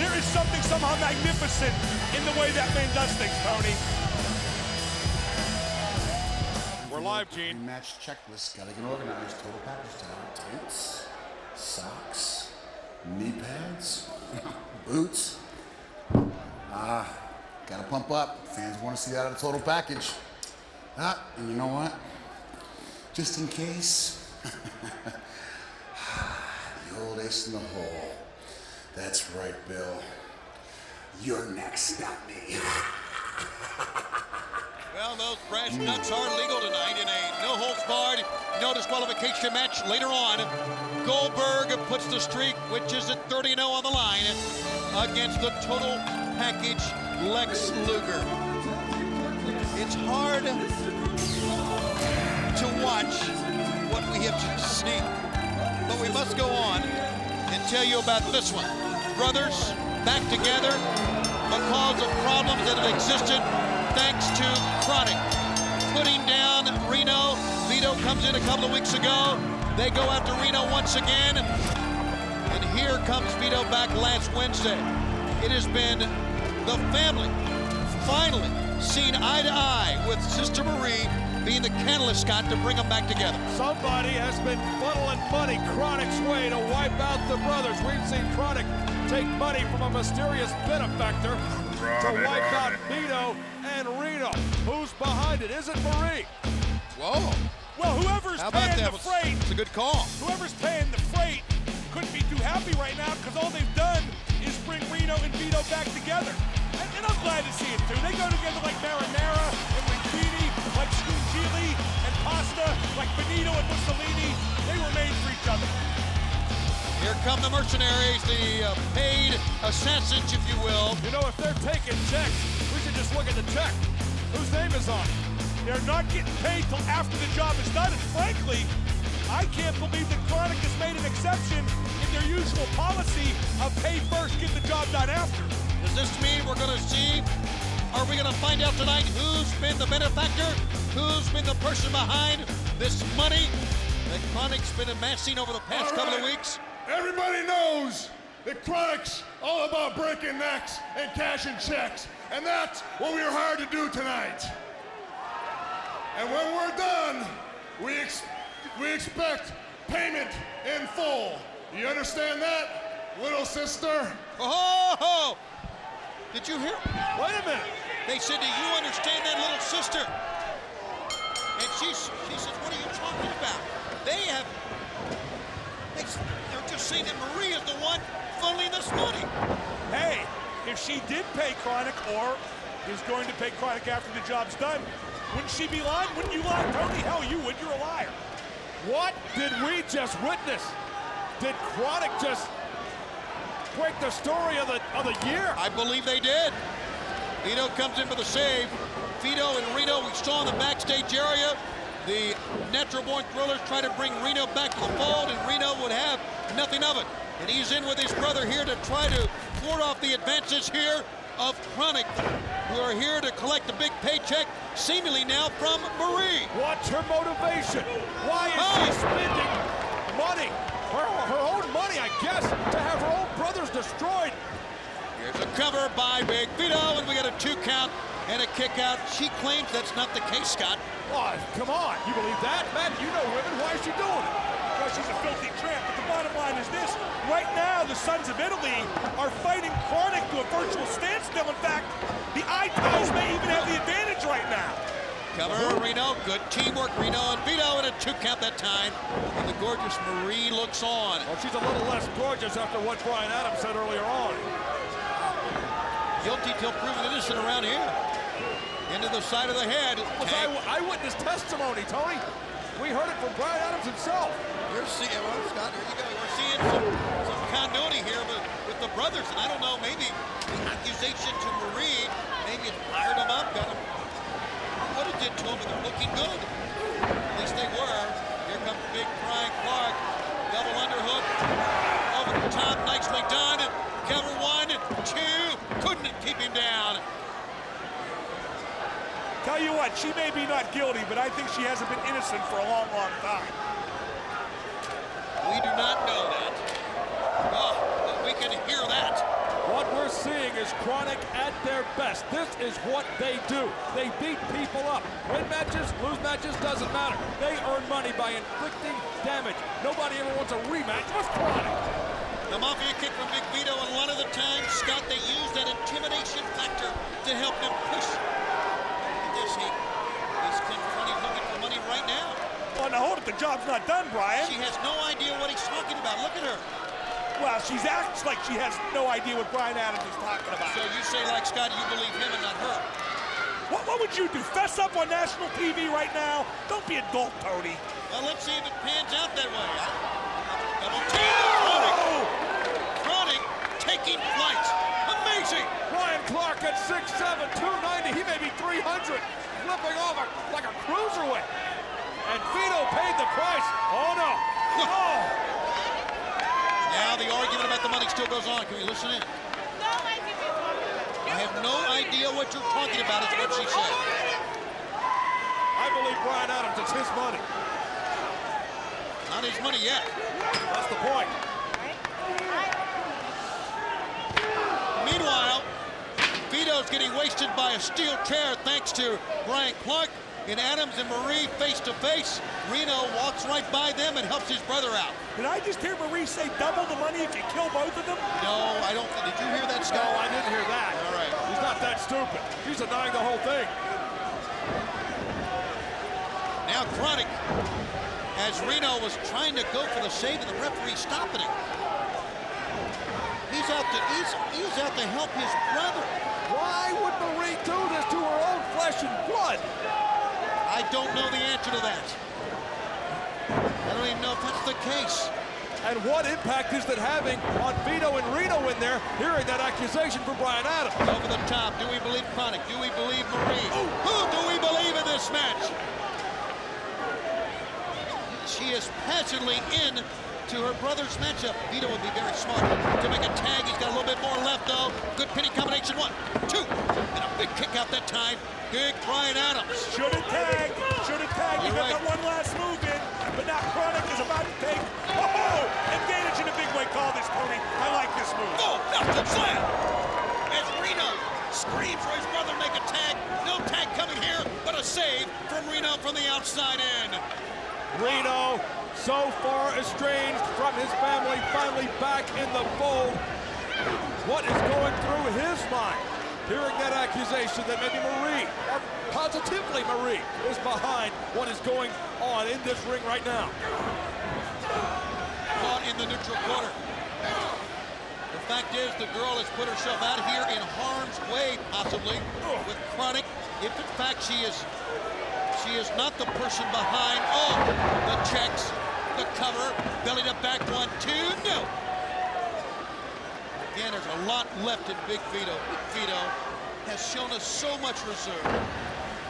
There is something somehow magnificent in the way that man does things, Tony. We're live, Gene. Match checklist, gotta get organized. Total package time. Tights, socks, knee pads, boots. Gotta pump up. Fans want to see that out of the total package. And you know what? Just in case, the old ace in the hole. That's right, Bill. You're next, not me. Well, those brass nuts are legal tonight in a no-holds-barred, no disqualification match later on. Goldberg puts the streak, which is at 30-0 on the line, against the total package Lex Luger. It's hard to watch what we have just seen, but we must go on and tell you about this one. Brothers back together because of problems that have existed thanks to Chronic putting down Reno. Vito comes in a couple of weeks ago. They go after Reno once again. And here comes Vito back last Wednesday. It has been the family finally seen eye to eye with Sister Marie being the catalyst, Scott, to bring them back together. Somebody has been funneling money Chronic's way to wipe out the brothers. We've seen Chronic take money from a mysterious benefactor to wipe out Vito and Reno. Who's behind it? Is it Marie? Whoa. Well, whoever's paying the freight. It's a good call. Whoever's paying the freight couldn't be too happy right now because all they've done is bring Reno and Vito back together. And I'm glad to see it too. They go together like marinara and linguine, like scungili and pasta, like Benito and Mussolini. They were made for each other. Here come the mercenaries, the paid assassins, if you will. You know, if they're taking checks, we should just look at the check. Whose name is on it? They're not getting paid till after the job is done. And frankly, I can't believe that Chronic has made an exception in their usual policy of pay first, get the job done after. Does this mean we're going to see, are we going to find out tonight who's been the benefactor? Who's been the person behind this money that Chronic's been amassing over the past couple of weeks? Everybody knows that Chronic's all about breaking necks and cashing checks. And that's what we are hired to do tonight. And when we're done, we expect payment in full. You understand that, little sister? Oh! Did you hear? Wait a minute. They said, do you understand that, little sister? And she says, what are you talking about? They're just saying that Marie is the one funneling this money. Hey, if she did pay Chronic or is going to pay Chronic after the job's done, wouldn't she be lying? Wouldn't you lie, Tony? Hell, you would. You're a liar. What did we just witness? Did Chronic just break the story of the year? I believe they did. Vito comes in for the save. Vito and Reno, we saw in the backstage area, the Natural Born Thrillers try to bring Reno back to the fold, and Reno would have nothing of it. And he's in with his brother here to try to ward off the advances here of Chronic, who are here to collect a big paycheck, seemingly now from Marie. What's her motivation? Why is she spending money, her own money, I guess, to have her own brothers destroyed? Here's a cover by Big Vito, and we got a 2 count and a kick out. She claims that's not the case, Scott. Oh, come on, you believe that? Matt, you know women, why is she doing it? Because she's a filthy tramp, but the bottom line is this. Right now, the Sons of Italy are fighting Chronic to a virtual standstill. In fact, the Eye Ties may even have the advantage right now. Cover, Reno, good teamwork, Reno and Vito, and a 2 count that time. And the gorgeous Marie looks on. Well, she's a little less gorgeous after what Brian Adams said earlier on. Guilty till proven innocent around here. Into the side of the head. It was eyewitness testimony, Tony. We heard it from Brian Adams himself. You're seeing, well, Scott, there you go. We're seeing some continuity here with the brothers, and I don't know, maybe the accusation to Marie, maybe it fired them up, got them. What it did to them, but they're looking good. At least they were. Here comes big Brian Clark. Double underhook. Over the top, nicely done. Cover 1, 2. Couldn't keep him down. Tell you what, she may be not guilty, but I think she hasn't been innocent for a long, long time. We do not know that. Oh, but we can hear that. What we're seeing is Chronic at their best. This is what they do. They beat people up. Win matches, lose matches, doesn't matter. They earn money by inflicting damage. Nobody ever wants a rematch with Chronic. The Mafia kick from Big Vito, and a lot of the time, Scott, they use that intimidation factor to help them push. He's confronting, looking for money right now. Well, now hold it, the job's not done, Brian. She has no idea what he's talking about. Look at her. Well, she acts like she has no idea what Brian Adams is talking about. So you say, like Scott, you believe him and not her. What would you do? Fess up on national TV right now? Don't be a dolt, Tony. Well, let's see if it pans out that way. Double team. Chronic taking flight. Amazing. Brian Clark at 6'7", 290. He may be 300. Flipping over like a cruiserweight. And Vito paid the price. Oh, no. Oh. Now the argument about the money still goes on. Can we listen in? I have no idea what you're talking about, is what she said. I believe Brian Adams, it's his money. Not his money yet. That's the point. Meanwhile, Vito's getting wasted by a steel chair thanks to Brian Clark. And Adams and Marie face to face. Reno walks right by them and helps his brother out. Did I just hear Marie say double the money if you kill both of them? No, I don't. Did you hear that, Scott? No, I didn't hear that. All right. He's not that stupid. He's denying the whole thing. Now Chronic, as Reno was trying to go for the save and the referee stopping him. He's out to help his brother. Why would Marie do this to her own flesh and blood? I don't know the answer to that. I don't even know if that's the case. And what impact is that having on Vito and Reno in there, hearing that accusation from Brian Adams? Over the top, do we believe Chronic? Do we believe Marie? Who do we believe in this match? She is passionately in to her brother's matchup. Vito would be very smart to make a tag. He's got a little bit more left, though. Good pinning combination. 1, 2, and a big kick out that time. Big Brian Adams. Should have tagged. Should have tagged. You got You're right. that one last move in, but now Chronic is about to take. Oh, advantage in a big way. Call this, Tony. I like this move. Oh, Nelson slam. As Reno screams for his brother to make a tag. No tag coming here, but a save from Reno from the outside in. Reno, so far estranged from his family, finally back in the fold. What is going through his mind? Hearing that accusation that maybe Marie, or positively Marie, is behind what is going on in this ring right now. Caught in the neutral corner. The fact is, the girl has put herself out here in harm's way, possibly, with Chronic. If in fact she is not the person behind. Oh, the checks, the cover, belly to back, 1, 2, no. Again, there's a lot left in Big Vito. Big Vito has shown us so much reserve,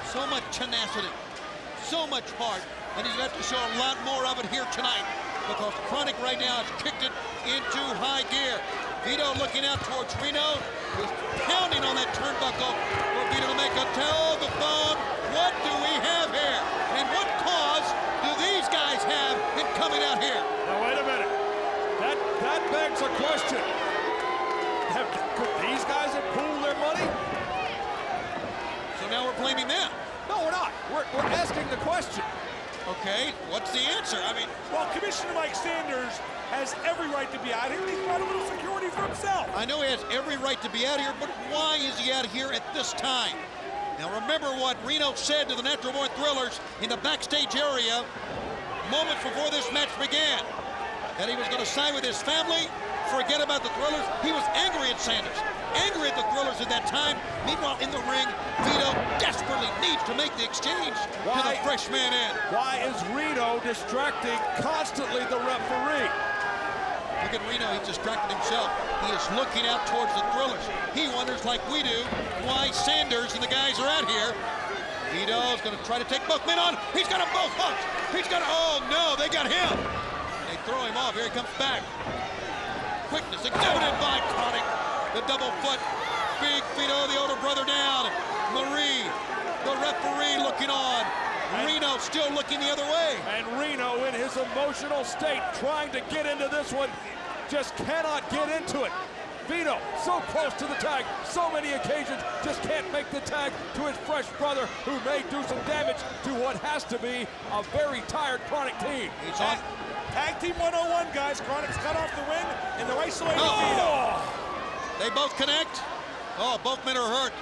so much tenacity, so much heart, and he's going to have to show a lot more of it here tonight because Chronic right now has kicked it into high gear. Vito looking out towards Reno, who's pounding on that turnbuckle for Vito to make a tell the phone. What do we have here? And what cause do these guys have in coming out here? Now, wait a minute. That begs a question. Could these guys have pooled their money? So now we're blaming them. No, we're not. We're asking the question. Okay, what's the answer? I mean, well, Commissioner Mike Sanders has every right to be out here. He's got a little security for himself. I know he has every right to be out here, but why is he out here at this time? Now remember what Reno said to the Natural Born Thrillers in the backstage area moments before this match began. That he was going to sign with his family, forget about the Thrillers. He was angry at Sanders, angry at the Thrillers at that time. Meanwhile, in the ring, Vito desperately needs to make the exchange to the fresh man in. Why is Reno distracting constantly the referee? Look at Reno, he's distracted himself. He is looking out towards the Thrillers. He wonders, like we do, why Sanders and the guys are out here. Vito's going to try to take both men on. He's got them both hooked. He's got, oh no, they got him. They throw him off. Here he comes back. Quickness exhibited by Chronic. The double foot. Big Vito, the older brother, down. Marie, the referee, looking on. Reno still looking the other way. And Reno, in his emotional state, trying to get into this one, just cannot get into it. Vito, so close to the tag, so many occasions, just can't make the tag to his fresh brother, who may do some damage to what has to be a very tired Chronic team. He's on. Tag Team 101, guys. Chronic's cut off the ring, and they're isolating Vito. They both connect. Oh, both men are hurt.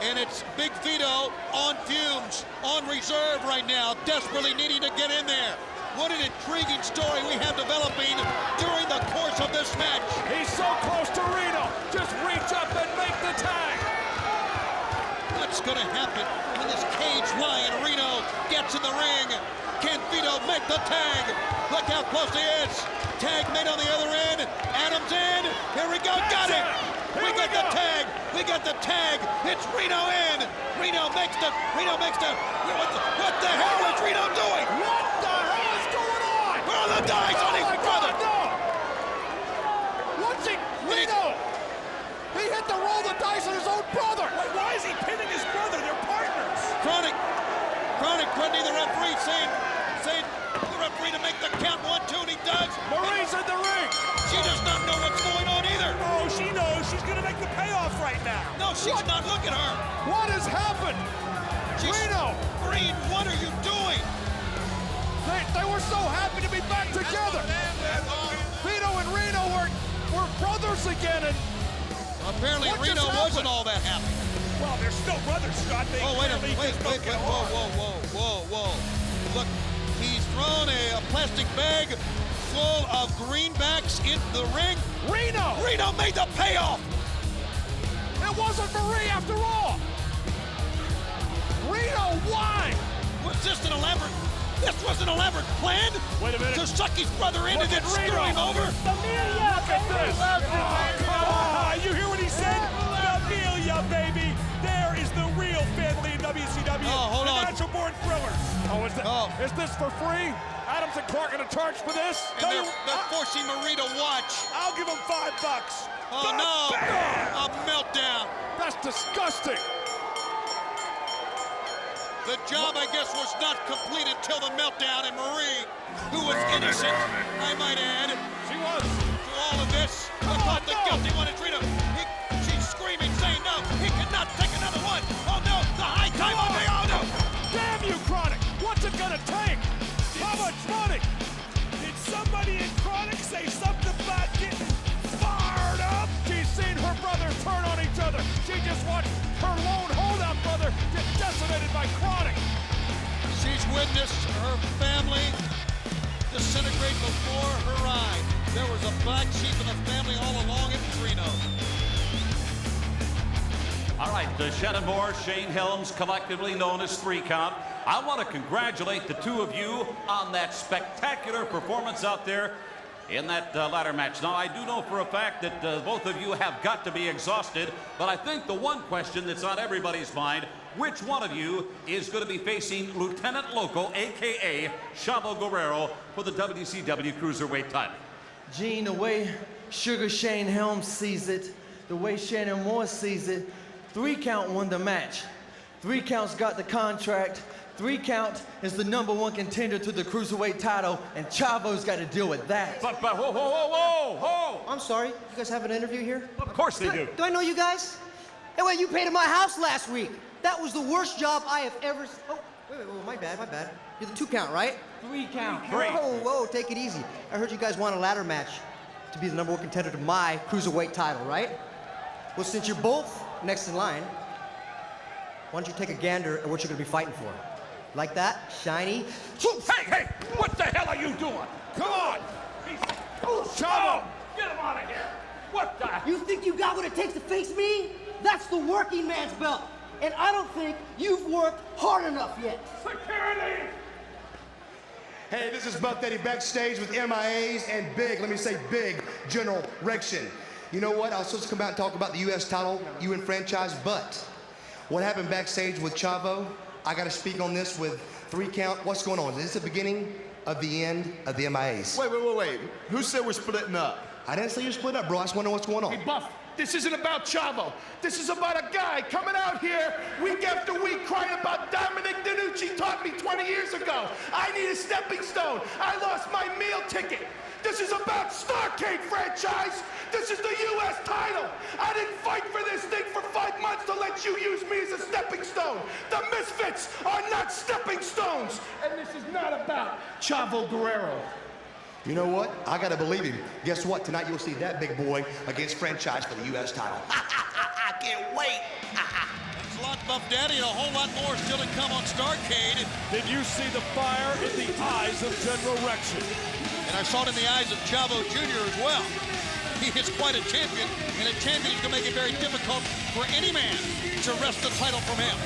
And it's Big Vito on fumes, on reserve right now, desperately needing to get in there. What an intriguing story we have developing during the course of this match. He's so close to Reno. Just reach up and make the tag. What's going to happen when this cage lion Reno gets in the ring? Can Vito make the tag? Look how close he is. Tag made on the other end. Adams in. Here we go. Got it. We got the tag. We got the tag. It's Reno in. Reno makes the. What the hell is Reno doing? What the hell is going on? Where are the dice on his brother? No. What's he? Reno. He hit the roll the dice on his own brother. Wait, why is he pinning his brother? They're partners. Chronic threatening the referee, saying the referee to make the count 1, 2, and he does. Marie's in the ring. She does not know what's going on either. Oh, she knows. She's going to make the payoff right now. No, she's not. Look at her. What has happened? Reno. Green, what are you doing? They were so happy to be back together. Vito and Reno were brothers again. And apparently Reno wasn't all that happy. Well, they're still brothers, Scott. They wait. Whoa. Look, he's thrown a plastic bag full of greenbacks into the ring. Reno made the payoff. It wasn't Marie after all. Reno, why? Was this an elaborate? This was an elaborate plan? Wait a minute. To suck his brother in and then screw him over? Amelia, look at this. You hear what he said? Amelia, baby. There is the real family in WCW. Oh, hold on. Natural Born Thrillers. Is this for free? Adams and Clark going to charge for this? And they're forcing Marie to watch. I'll give him $5. Oh, no. A meltdown. That's disgusting. The job, I guess, was not completed till the meltdown, and Marie, who was innocent, I might add, she was, to all of this, thought the guilty one is Reno. She's screaming, saying no, he cannot take another one. Oh no, the high time on me, oh no! Damn you, Chronic! What's it gonna take? How much money? Did somebody in Chronic say something about getting fired up? She's seen her brothers turn on each other. She just watched her lone holdout brother get decimated by Chronic. She's witnessed her family disintegrate before her eyes. There was a black sheep in the family all along. It was Reno. All right, the Shannon Moore, Shane Helms, collectively known as 3 Count. I want to congratulate the two of you on that spectacular performance out there in that ladder match. Now, I do know for a fact that both of you have got to be exhausted, but I think the one question that's on everybody's mind, which one of you is going to be facing Lieutenant Loco, a.k.a. Chavo Guerrero, for the WCW Cruiserweight title? Gene, the way Sugar Shane Helms sees it, the way Shannon Moore sees it, 3 Count won the match. 3 Count's got the contract. 3 Count is the #1 contender to the Cruiserweight title, and Chavo's got to deal with that. But whoa. I'm sorry, you guys have an interview here? Of course they do. Do I know you guys? Hey, wait, you paid at my house last week. That was the worst job I have ever... Oh, wait, my bad. You're the 2 Count, right? 3 Count. Whoa, take it easy. I heard you guys want a ladder match to be the #1 contender to my Cruiserweight title, right? Well, since you're both next in line, Why don't you take a gander at what you're going to be fighting for? Like that? Shiny? Hey, what the hell are you doing? Come on! Chavo! Get him out of here! What the? You think you got what it takes to face me? That's the working man's belt. And I don't think you've worked hard enough yet. Security! Hey, this is Buff Daddy backstage with MIAs and Big, let me say Big, General Rection. You know what? I was supposed to come out and talk about the U.S. title, UN franchise, but what happened backstage with Chavo, I got to speak on this with 3 count. What's going on? Is this the beginning of the end of the MIAs? Wait. Who said we're splitting up? I didn't say you're split up, bro. I just want to know what's going on. Hey, Buff, this isn't about Chavo. This is about a guy coming out here week after week crying about Dominic DeNucci taught me 20 years ago. I need a stepping stone. I lost my meal ticket. This is about Starrcade franchise. This is the U.S. title. I didn't fight for this thing for 5 months to let you use me as a stepping stone. The Misfits are not stepping stones. And this is not about Chavo Guerrero. You know what? I gotta believe him. Guess what? Tonight you'll see that big boy against franchise for the U.S. title. I can't wait. Thanks a lot, Buff Daddy, and a whole lot more still to come on Starrcade. Did you see the fire in the eyes of General Rection? And I saw it in the eyes of Chavo Jr. as well. He is quite a champion, and a champion is going to make it very difficult for any man to wrest the title from him.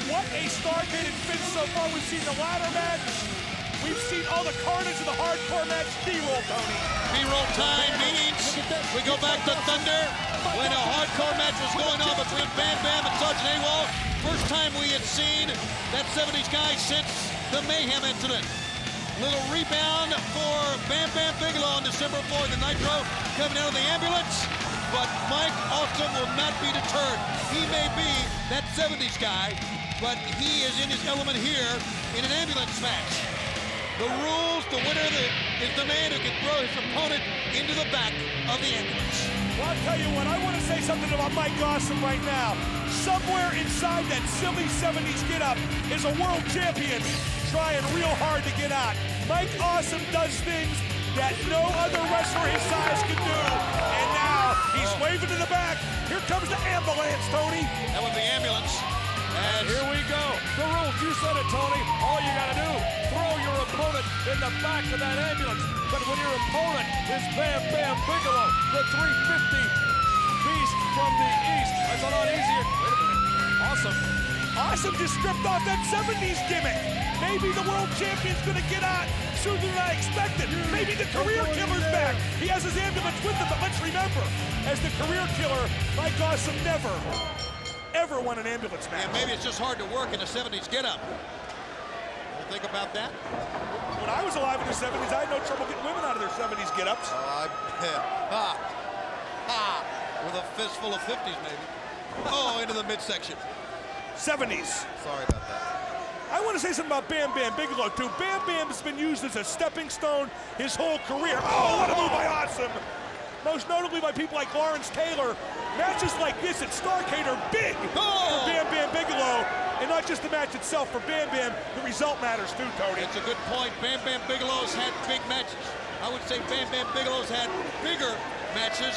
What a Starrcade it's been so far. We've seen the ladder match. We've seen all the carnage of the hardcore match. B-roll, Tony. B-roll time means we go back to Thunder when a hardcore match was going on between Bam Bam and Sergeant AWOL. First time we had seen that 70s guy since the Mayhem incident. Little rebound for Bam Bam Bigelow on December 4th, the Nitro coming out of the ambulance. But Mike Awesome will not be deterred. He may be that 70s guy, but he is in his element here in an ambulance match. The rules, the winner is the man who can throw his opponent into the back of the ambulance. Well, I'll tell you what, I want to say something about Mike Awesome right now. Somewhere inside that silly 70s get-up is a world champion trying real hard to get out. Mike Awesome does things that no other wrestler his size can do. And now he's waving to the back. Here comes the ambulance, Tony. That was the ambulance. And here we go. The rules, you said it, Tony. All you gotta do, throw your opponent in the back of that ambulance. But when your opponent is Bam Bam Bigelow, the 350 beast from the East. That's a lot easier. Wait a minute. Awesome. Awesome just stripped off that 70s gimmick. Maybe the world champion's gonna get out sooner than I expected. Maybe the career killer's back. He has his ambulance with him, but let's remember, as the career killer, Mike Awesome never, ever won an ambulance match. And maybe it's just hard to work in a 70s get-up. We'll think about that. When I was alive in the 70s, I had no trouble getting women out of their 70s get-ups. With a fistful of 50s, maybe. Oh, into the midsection. 70s. Sorry about that. I want to say something about Bam Bam Bigelow, too. Bam Bam's been used as a stepping stone his whole career. Oh, what a move by Awesome! Most notably by people like Lawrence Taylor. Matches like this at Starrcade are big for Bam Bam Bigelow. And not just the match itself for Bam Bam, the result matters too, Tony. It's a good point. Bam Bam Bigelow's had big matches. I would say Bam Bam Bigelow's had bigger matches,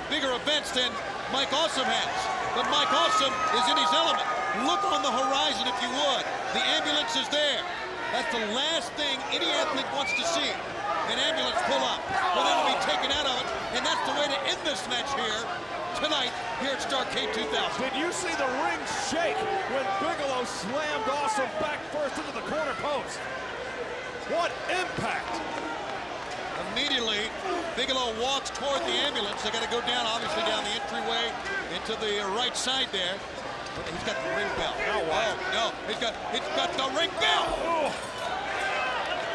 bigger events than Mike Awesome has. But Mike Awesome is in his element. Look on the horizon if you would. The ambulance is there. That's the last thing any athlete wants to see. An ambulance pull up, but it'll be taken out of it. And that's the way to end this match here tonight here at Starrcade 2000. Did you see the ring shake when Bigelow slammed Awesome back first into the corner post? What impact! Immediately, Bigelow walks toward the ambulance. They got to go down, obviously, down the entryway into the right side there. But he's got the ring bell. Now what? Oh, no, he's got the ring bell. Oh.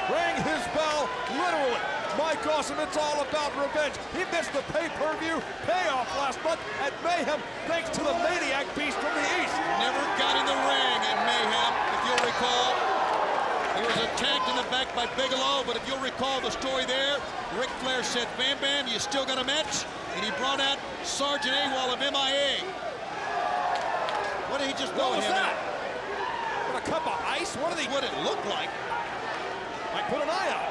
Ring his bell, literally. Mike Awesome, it's all about revenge. He missed the pay-per-view payoff last month at Mayhem thanks to the Maniac Beast from the East. Never got in the ring at Mayhem, if you'll recall. He was attacked in the back by Bigelow, but if you'll recall the story there, Ric Flair said, Bam Bam, you still got a match? And he brought out Sergeant AWOL of MIA. What did he just blow What was him that? in? What, a cup of ice? What did he... What it looked like. Might put an eye out.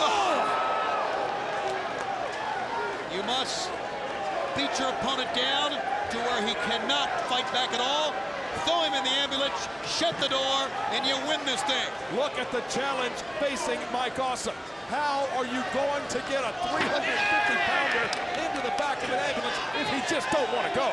Oh! You must beat your opponent down to where he cannot fight back at all. throw him in the ambulance, shut the door, and you win this thing. Look at the challenge facing Mike Awesome. How are you going to get a 350-pounder into the back of an ambulance if he just don't want to go?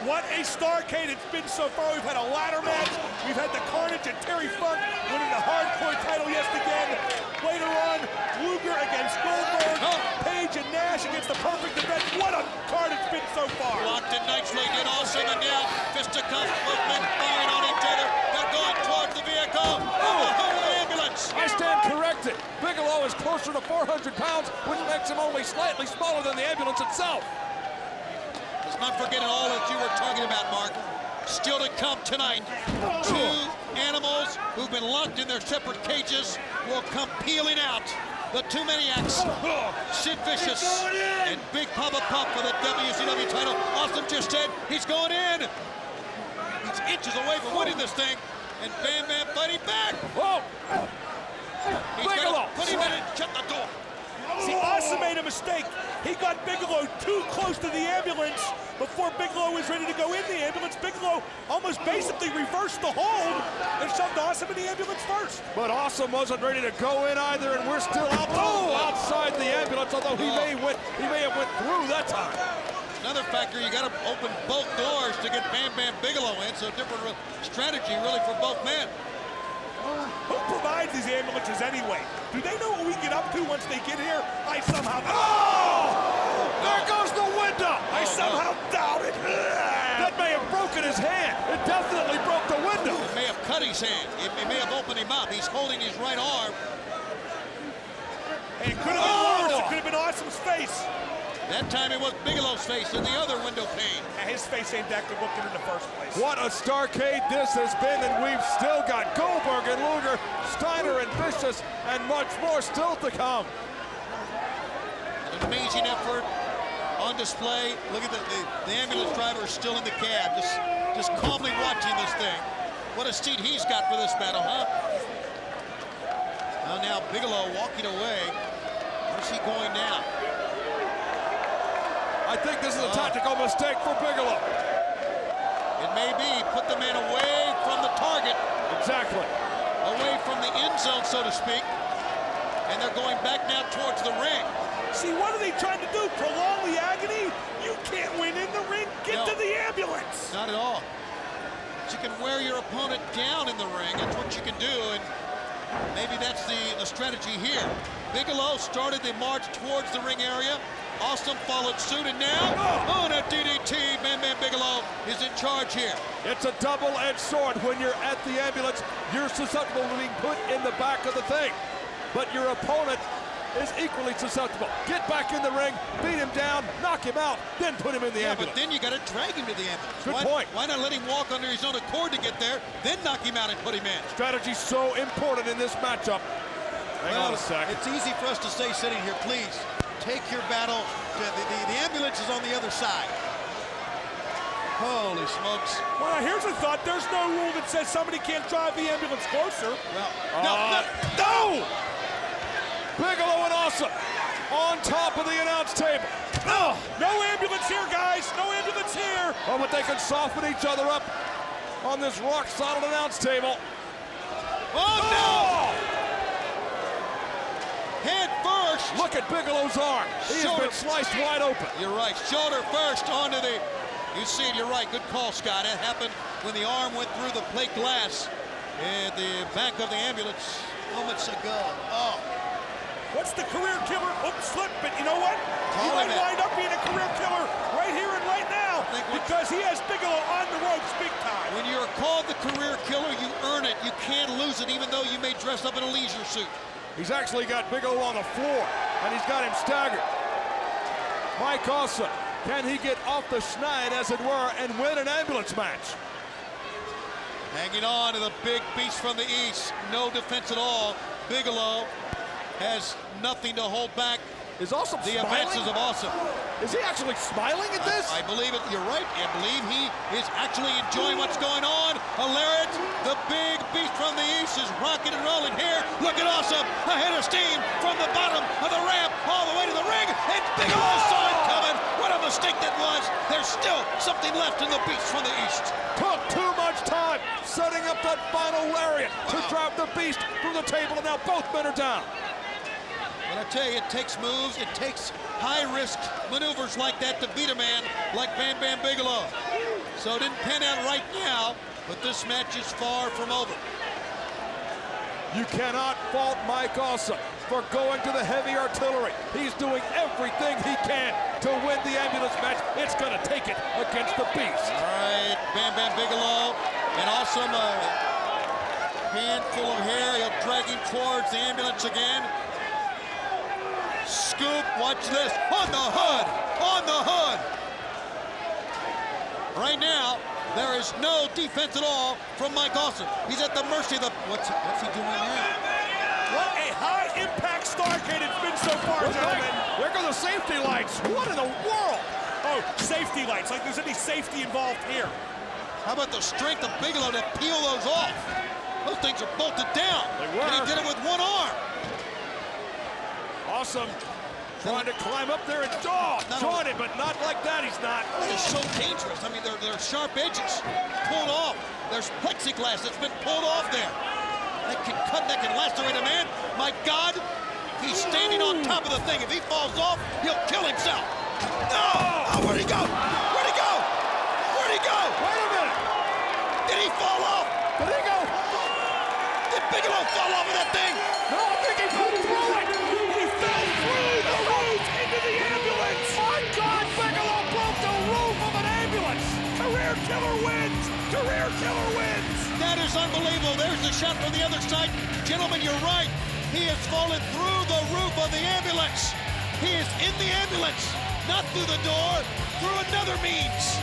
What a Starrcade it's been so far. We've had a ladder match. We've had the Carnage and Terry Funk winning the hardcore title yet again. Later on, Luger against Goldberg. Page and Nash against the Perfect Defense. What a card it's been so far. Locked in nicely, did Awesome and now fisticuffs, both men firing on each other. They're going towards the vehicle. The ambulance. I stand corrected. Bigelow is closer to 400 pounds, which makes him only slightly smaller than the ambulance itself. Let's not forget all that you were talking about, Mark. Still to come tonight. Two animals who've been locked in their separate cages will come peeling out. The two maniacs, Sid Vicious and Big Papa Pump for the WCW title. Awesome just said he's going in. He's inches away from winning this thing. And Bam Bam fighting back. Whoa! He's Bigelow! Put him in and shut the door. See, Awesome made a mistake. He got Bigelow too close to the ambulance before Bigelow was ready to go in the ambulance. Bigelow almost basically reversed the hold and shoved Awesome in the ambulance first. But Awesome wasn't ready to go in either, and we're still outside the ambulance, although he may have went through that time. Another factor, you got to open both doors to get Bam Bam Bigelow in, so different strategy really for both men. Who provides these ambulances anyway? Do they know what we get up to once they get here? I somehow... There goes the window! I somehow doubt it. That may have broken his hand. It definitely broke the window. It may have cut his hand. It may have opened him up. He's holding his right arm. It could have been worse. It could have been Awesome's face. That time it was Bigelow's face in the other window pane. His face ain't that good looking in the first place. What a Starrcade this has been, and we've still got Goldberg and Luger, Steiner and Vicious, and much more still to come. An amazing effort on display. Look at the ambulance driver is still in the cab, just calmly watching this thing. What a seat he's got for this battle, huh? Well, now Bigelow walking away. Where's he going now? I think this is a tactical mistake for Bigelow. It may be. Put the man away from the target. Exactly. Away from the end zone, so to speak. And they're going back now towards the ring. See, what are they trying to do? Prolong the agony? You can't win in the ring. Get to the ambulance. Not at all. But you can wear your opponent down in the ring. That's what you can do. And maybe that's the strategy here. Bigelow started the march towards the ring area. Awesome followed suit, and now on a DDT, Bam Bam Bigelow is in charge here. It's a double-edged sword. When you're at the ambulance, you're susceptible to being put in the back of the thing. But your opponent is equally susceptible. Get back in the ring, beat him down, knock him out, then put him in the ambulance. But then you got to drag him to the ambulance. Good point. Why not let him walk under his own accord to get there, then knock him out and put him in? Strategy's so important in this matchup. Hang on a sec. It's easy for us to say sitting here, please. Take your battle. The ambulance is on the other side. Holy smokes. Well, here's a thought. There's no rule that says somebody can't drive the ambulance closer. Well, no! Bigelow and Awesome on top of the announce table. No ambulance here, guys. No ambulance here. Oh, but they can soften each other up on this rock-solid announce table. Oh, no! Head first. Look at Bigelow's arm. He has been sliced wide open. You're right. Shoulder first onto the... You see it. You're right. Good call, Scott. That happened when the arm went through the plate glass at the back of the ambulance moments ago. Oh. What's the career killer? Oops, slip. But you know what? He might wind up being a career killer right here and right now because he has Bigelow on the ropes big time. When you're called the career killer, you earn it. You can't lose it, even though you may dress up in a leisure suit. He's actually got Bigelow on the floor, and he's got him staggered. Mike Awesome, can he get off the schneid, as it were, and win an ambulance match? Hanging on to the big beast from the east. No defense at all. Bigelow has nothing to hold back. Is Awesome the smiling? advances of Awesome. Is he actually smiling at this? I believe it. You're right. I believe he is actually enjoying what's going on. Hilarious. The big beast from the east is rocking and rolling here. Look at Awesome. A head of steam from the bottom of the ramp all the way to the ring. And Bigelow saw it coming. What a mistake that was. They're still something left in the Beast from the East. Took too much time setting up that final lariat to drop the Beast from the table, and now both men are down. But I tell you, it takes moves, it takes high-risk maneuvers like that to beat a man like Bam Bam Bigelow. So it didn't pan out right now, but this match is far from over. You cannot fault Mike Awesome for going to the heavy artillery. He's doing everything he can to win the ambulance match. It's going to take it against the Beast. All right, Bam Bam Bigelow, and Awesome, a handful of hair. He'll drag him towards the ambulance again. Scoop, watch this, on the hood, on the hood. Right now, there is no defense at all from Mike Awesome. He's at the mercy of the, what's he doing now? What a high-impact Starrcade it's been so far, gentlemen. There go the safety lights. What in the world? Oh, safety lights, like there's any safety involved here. How about the strength of Bigelow to peel those off? Those things are bolted down. They were. And he did it with one arm. Awesome. Trying to climb up there and join him, but not like that, he's not. They're so dangerous. I mean, they're sharp edges pulled off. There's plexiglass that's been pulled off there. That can cut, that can lacerate a man. My God, he's standing on top of the thing. If he falls off, he'll kill himself. No! Oh, where'd he go? Where'd he go? Where'd he go? Wait a minute. Did he fall off? Did he go? Did Bigelow fall off of that thing? No, I think he fell through it. He fell through the roof into the ambulance. My God, Bigelow broke the roof of an ambulance. Career killer wins. Career killer wins. That is unbelievable. There's the shot from the other side. Gentlemen, you're right. He has fallen through the roof of the ambulance. He is in the ambulance, not through the door, through another means.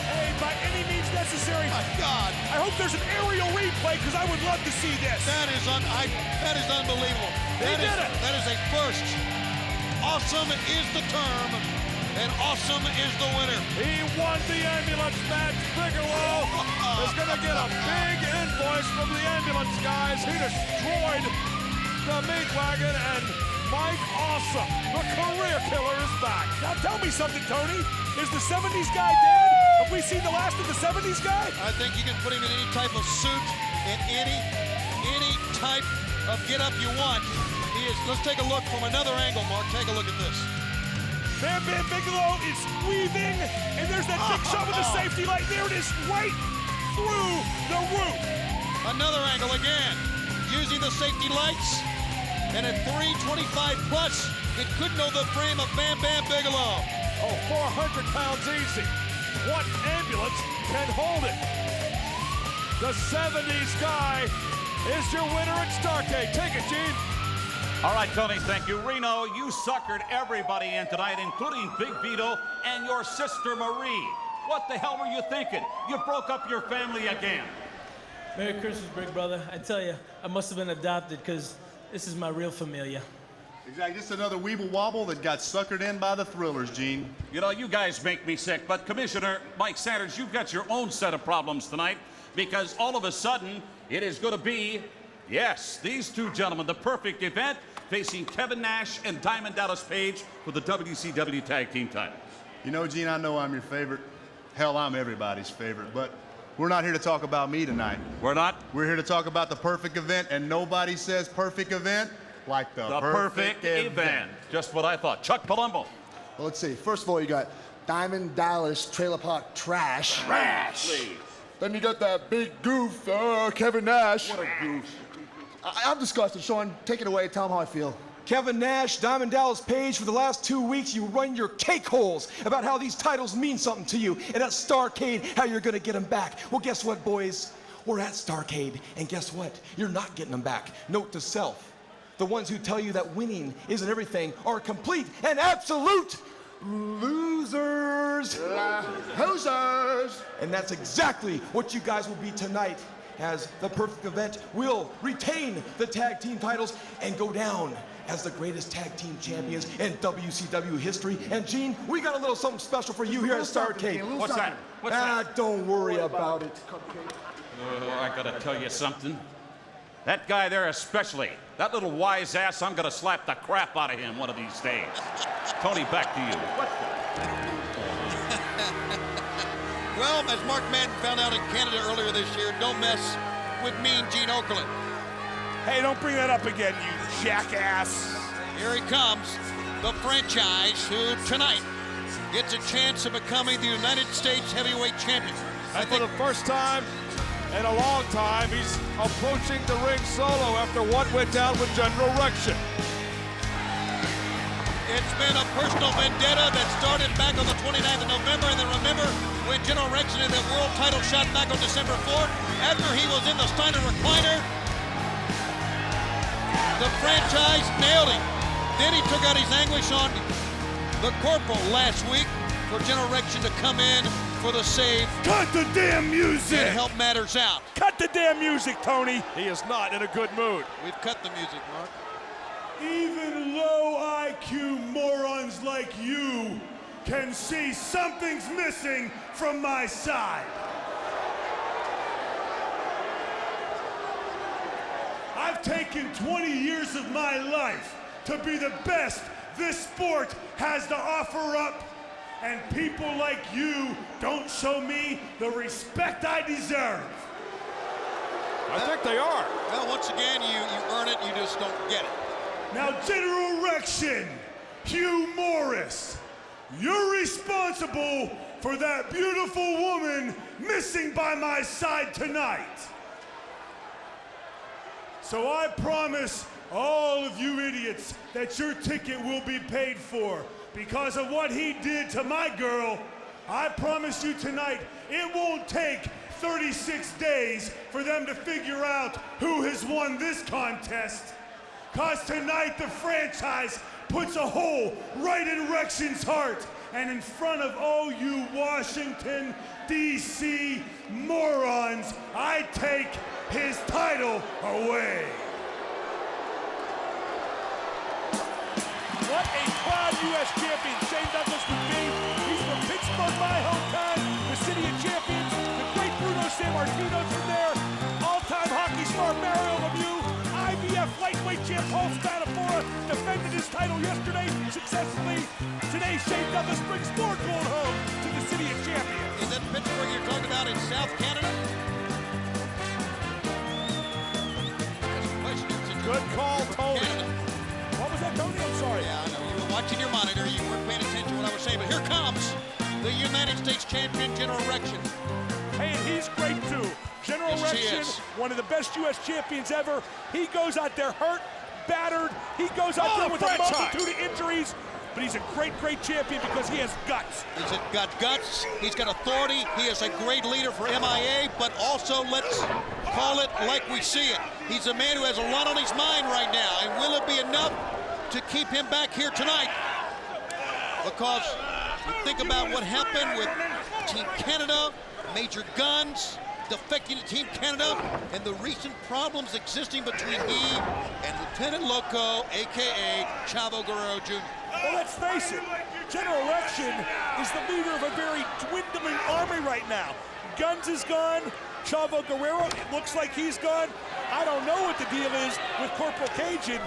Hey, by any means necessary. My God. I hope there's an aerial replay because I would love to see this. That is unbelievable. He did it. That is a first. Awesome is the term, and awesome is the winner. He won the ambulance match. Bigelow is going to get a big invoice from the ambulance guys. He destroyed the meat wagon, and Mike Awesome, the career killer, is back. Now tell me something, Tony. Is the 70s guy dead? Have we seen the last of the 70s guy? I think you can put him in any type of suit and any type of get-up you want. He is. Let's take a look from another angle, Mark. Take a look at this. Bam Bam Bigelow is weaving, and there's that big shot with the safety light. There it is, right through the roof. Another angle again, using the safety lights, and at 325 plus, it could know the frame of Bam Bam Bigelow. Oh, 400 pounds easy. What ambulance can hold it? The 70s guy is your winner at Starrcade. Take it, Gene. All right, Tony, thank you. Reno, you suckered everybody in tonight, including Big Vito and your sister Marie. What the hell were you thinking? You broke up your family again. Merry Christmas, big brother. I tell you, I must have been adopted because this is my real familia. Exactly, just another weeble wobble that got suckered in by the Thrillers, Gene. You know, you guys make me sick, but Commissioner Mike Sanders, you've got your own set of problems tonight because all of a sudden it is going to be, yes, these two gentlemen, the perfect event, facing Kevin Nash and Diamond Dallas Page for the WCW Tag Team titles. You know, Gene, I know I'm your favorite. Hell, I'm everybody's favorite, but we're not here to talk about me tonight. We're not? We're here to talk about the perfect event, and nobody says perfect event like the perfect event. Just what I thought. Chuck Palumbo. Well, let's see. First of all, you got Diamond Dallas Trailer Park Trash. Please. Then you got that big goof, Kevin Nash. What a goof. I'm disgusted. Sean, take it away. Tell him how I feel. Kevin Nash, Diamond Dallas Page, for the last 2 weeks, you run your cake holes about how these titles mean something to you, and at Starrcade, how you're gonna get them back. Well, guess what, boys? We're at Starrcade, and guess what? You're not getting them back. Note to self. The ones who tell you that winning isn't everything are complete and absolute losers. Losers. And that's exactly what you guys will be tonight, as the perfect event will retain the tag team titles and go down as the greatest tag team champions in WCW history. And Gene, we got a little something special for you here at Starrcade. What's that? What's that? Don't worry about it. I gotta tell you something. That guy there especially. That little wise ass, I'm gonna slap the crap out of him one of these days. Tony, back to you. What Well, as Mark Madden found out in Canada earlier this year, don't mess with Mean Gene Okerlund. Hey, don't bring that up again, you jackass. Here he comes, the franchise who tonight gets a chance of becoming the United States heavyweight champion. And for the first time in a long time, he's approaching the ring solo after what went down with General Rection. It's been a personal vendetta that started back on the 29th of November, and then remember when General Rection had the world title shot back on December 4th, after he was in the Steiner recliner, the franchise nailed him. Then he took out his anguish on the Corporal last week for General Rection to come in for the save. Cut the damn music! And help matters out. Cut the damn music, Tony! He is not in a good mood. We've cut the music, Mark. Even low IQ morons like you can see something's missing from my side. I've taken 20 years of my life to be the best this sport has to offer up, and people like you don't show me the respect I deserve. I think they are. Well, once again, you earn it, you just don't get it. Now, General Rection, Hugh Morris, you're responsible for that beautiful woman missing by my side tonight. So I promise all of you idiots that your ticket will be paid for because of what he did to my girl. I promise you tonight, it won't take 36 days for them to figure out who has won this contest. Cause tonight the franchise puts a hole right in Rection's heart, and in front of all you Washington, D.C. morons, I take his title away. What a proud U.S. champion Shane Douglas would be. He's from Pittsburgh, my hometown, the city of champions. The great Bruno Sammartino's from there. All-time hockey star Mario Lemieux. IBF lightweight champ Paul Spadafora defended his title yesterday successfully. Today, Shane Douglas brings more gold home to the city of champions. Is that Pittsburgh you're talking about in South Canada? Good call, Tony. What was that, Tony? I'm sorry. Yeah, I know. You were watching your monitor. You weren't paying attention to what I was saying. But here comes the United States champion, General Rection. Hey, and he's great, too. General Rection, one of the best U.S. champions ever. He goes out there hurt, battered. He goes out there with a multitude of injuries. But he's a great, great champion because he has guts. He's got guts. He's got authority. He is a great leader for MIA, but also, let's call it like we see it. He's a man who has a lot on his mind right now. And will it be enough to keep him back here tonight? Because you think about what happened with Team Canada, Major Guns, defecting to Team Canada, and the recent problems existing between he and Lieutenant Loco, a.k.a. Chavo Guerrero Jr. Well, let's face it, General Rection is the leader of a very dwindling army right now. Guns is gone. Chavo Guerrero, it looks like he's gone. I don't know what the deal is with Corporal Cajun.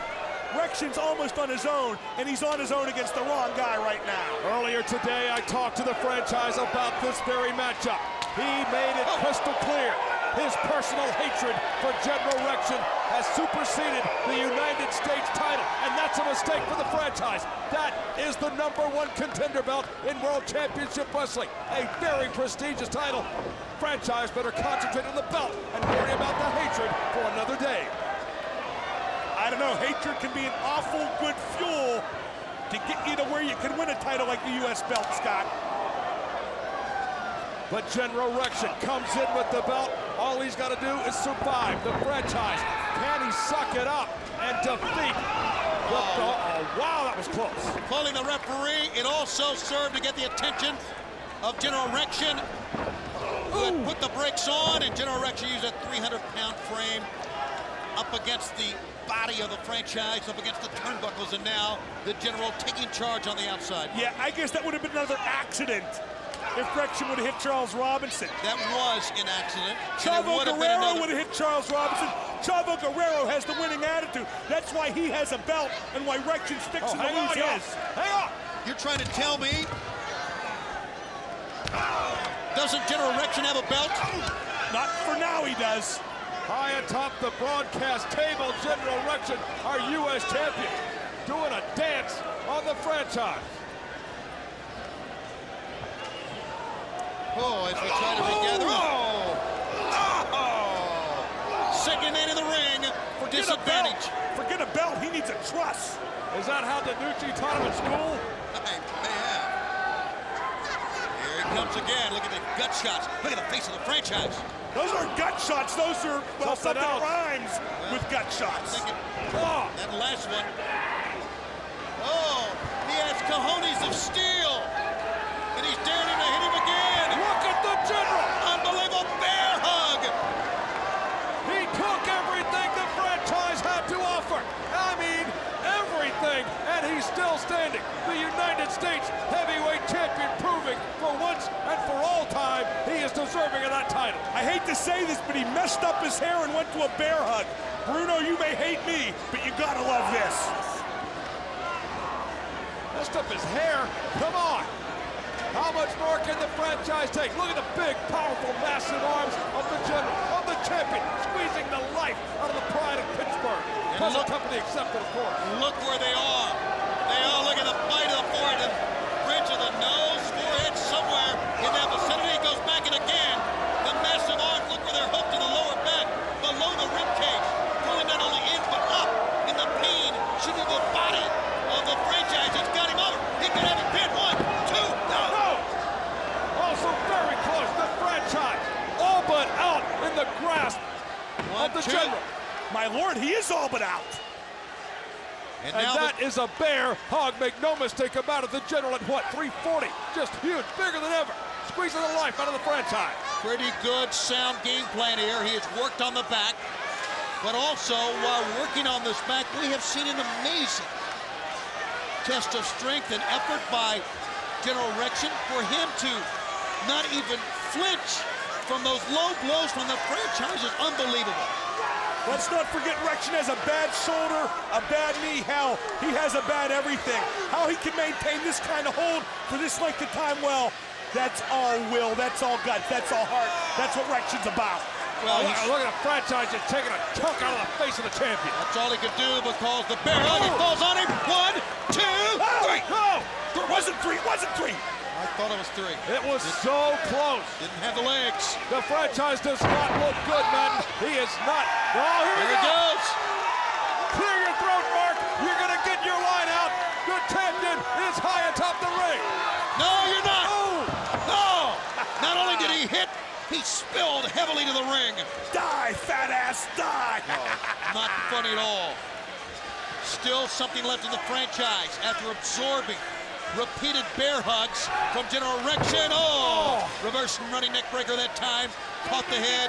Rection's almost on his own, and he's on his own against the wrong guy right now. Earlier today, I talked to the franchise about this very matchup. He made it crystal clear. His personal hatred for General Rection has superseded the United States title, and that's a mistake for the franchise. That is the #1 contender belt in World Championship Wrestling, a very prestigious title. Franchise better concentrate on the belt and worry about the hatred for another day. I don't know, hatred can be an awful good fuel to get you to where you can win a title like the U.S. belt, Scott. But General Rection comes in with the belt. All he's got to do is survive the franchise. Can he suck it up and defeat the... Oh, wow, that was close. Calling the referee, it also served to get the attention of General Rection, who had put the brakes on, and General Rection used a 300-pound frame up against the body of the franchise, up against the turnbuckles, and now the General taking charge on the outside. Yeah, I guess that would have been another accident if Rection would have hit Charles Robinson. That was an accident. Chavo Guerrero would have hit Charles Robinson. Chavo Guerrero has the winning attitude. That's why he has a belt and why Rection's fixing to lose his. Hang on. You're trying to tell me doesn't General Rection have a belt? Not for now, he does. High atop the broadcast table, General Rection, our U.S. champion, doing a dance on the franchise. Oh, as we try to regather. Second man in the ring for disadvantage. Forget a belt, he needs a truss. Is that how DiNucci taught him at school? May have. Here he comes again. Look at the gut shots. Look at the face of the franchise. Those aren't gut shots. Those are, well, something rhymes with gut shots. That last one. Oh, he has cojones of steel. And he's daring him to hit him again. Look at the General. Unbelievable bear hug. He took everything the franchise had to offer. I mean, everything, and he's still standing. The United States heavyweight champion, proving for once and for all time he is deserving of that title. I hate to say this, but he messed up his hair and went to a bear hug. Bruno, you may hate me, but you gotta love this. Messed up his hair? Come on. How much more can the franchise take? Look at the big, powerful, massive arms of the General, of the champion, squeezing the life out of the pride of Pittsburgh. Present company accepted, of course. Look where they are. They all look at the bite of the forehead, the bridge of the nose, forehead, somewhere in that vicinity. It goes back and again. The massive arms, look where they're hooked in the lower back, below the rib cage, going not only in but up in the pain, shooting the body of the franchise. It's got him over. He could have it pinned. 1, 2, no. Also very close. The franchise all but out in the grasp of the General. My lord, he is all but out. And that is a bear hug. Make no mistake about it. The General at what? 340. Just huge, bigger than ever. Squeezing the life out of the franchise. Pretty good, sound game plan here. He has worked on the back. But also, while working on this back, we have seen an amazing test of strength and effort by General Rection for him to not even flinch from those low blows from the franchise is unbelievable. Let's not forget Rection has a bad shoulder, a bad knee. Hell, he has a bad everything. How he can maintain this kind of hold for this length of time, well, that's all will, that's all guts, that's all heart. That's what Rection's about. Well, look at the franchise just taking a chunk out of the face of the champion. That's all he could do because the bear hug, he falls on him. 1, 2, 3. No! It wasn't 3, it wasn't 3. I thought it was 3. It was so close. Didn't have the legs. The franchise does not look good, man. He is not. Oh, here he goes. Clear your throat, Mark. You're going to get your line out. The champion is high atop the ring. No, you're not. Oh. No. Not only did he hit, he spilled heavily to the ring. Die, fat ass, die. No, not funny at all. Still something left in the franchise after absorbing repeated bear hugs from General Rection. Oh! Reverse running neck breaker that time. Caught the head.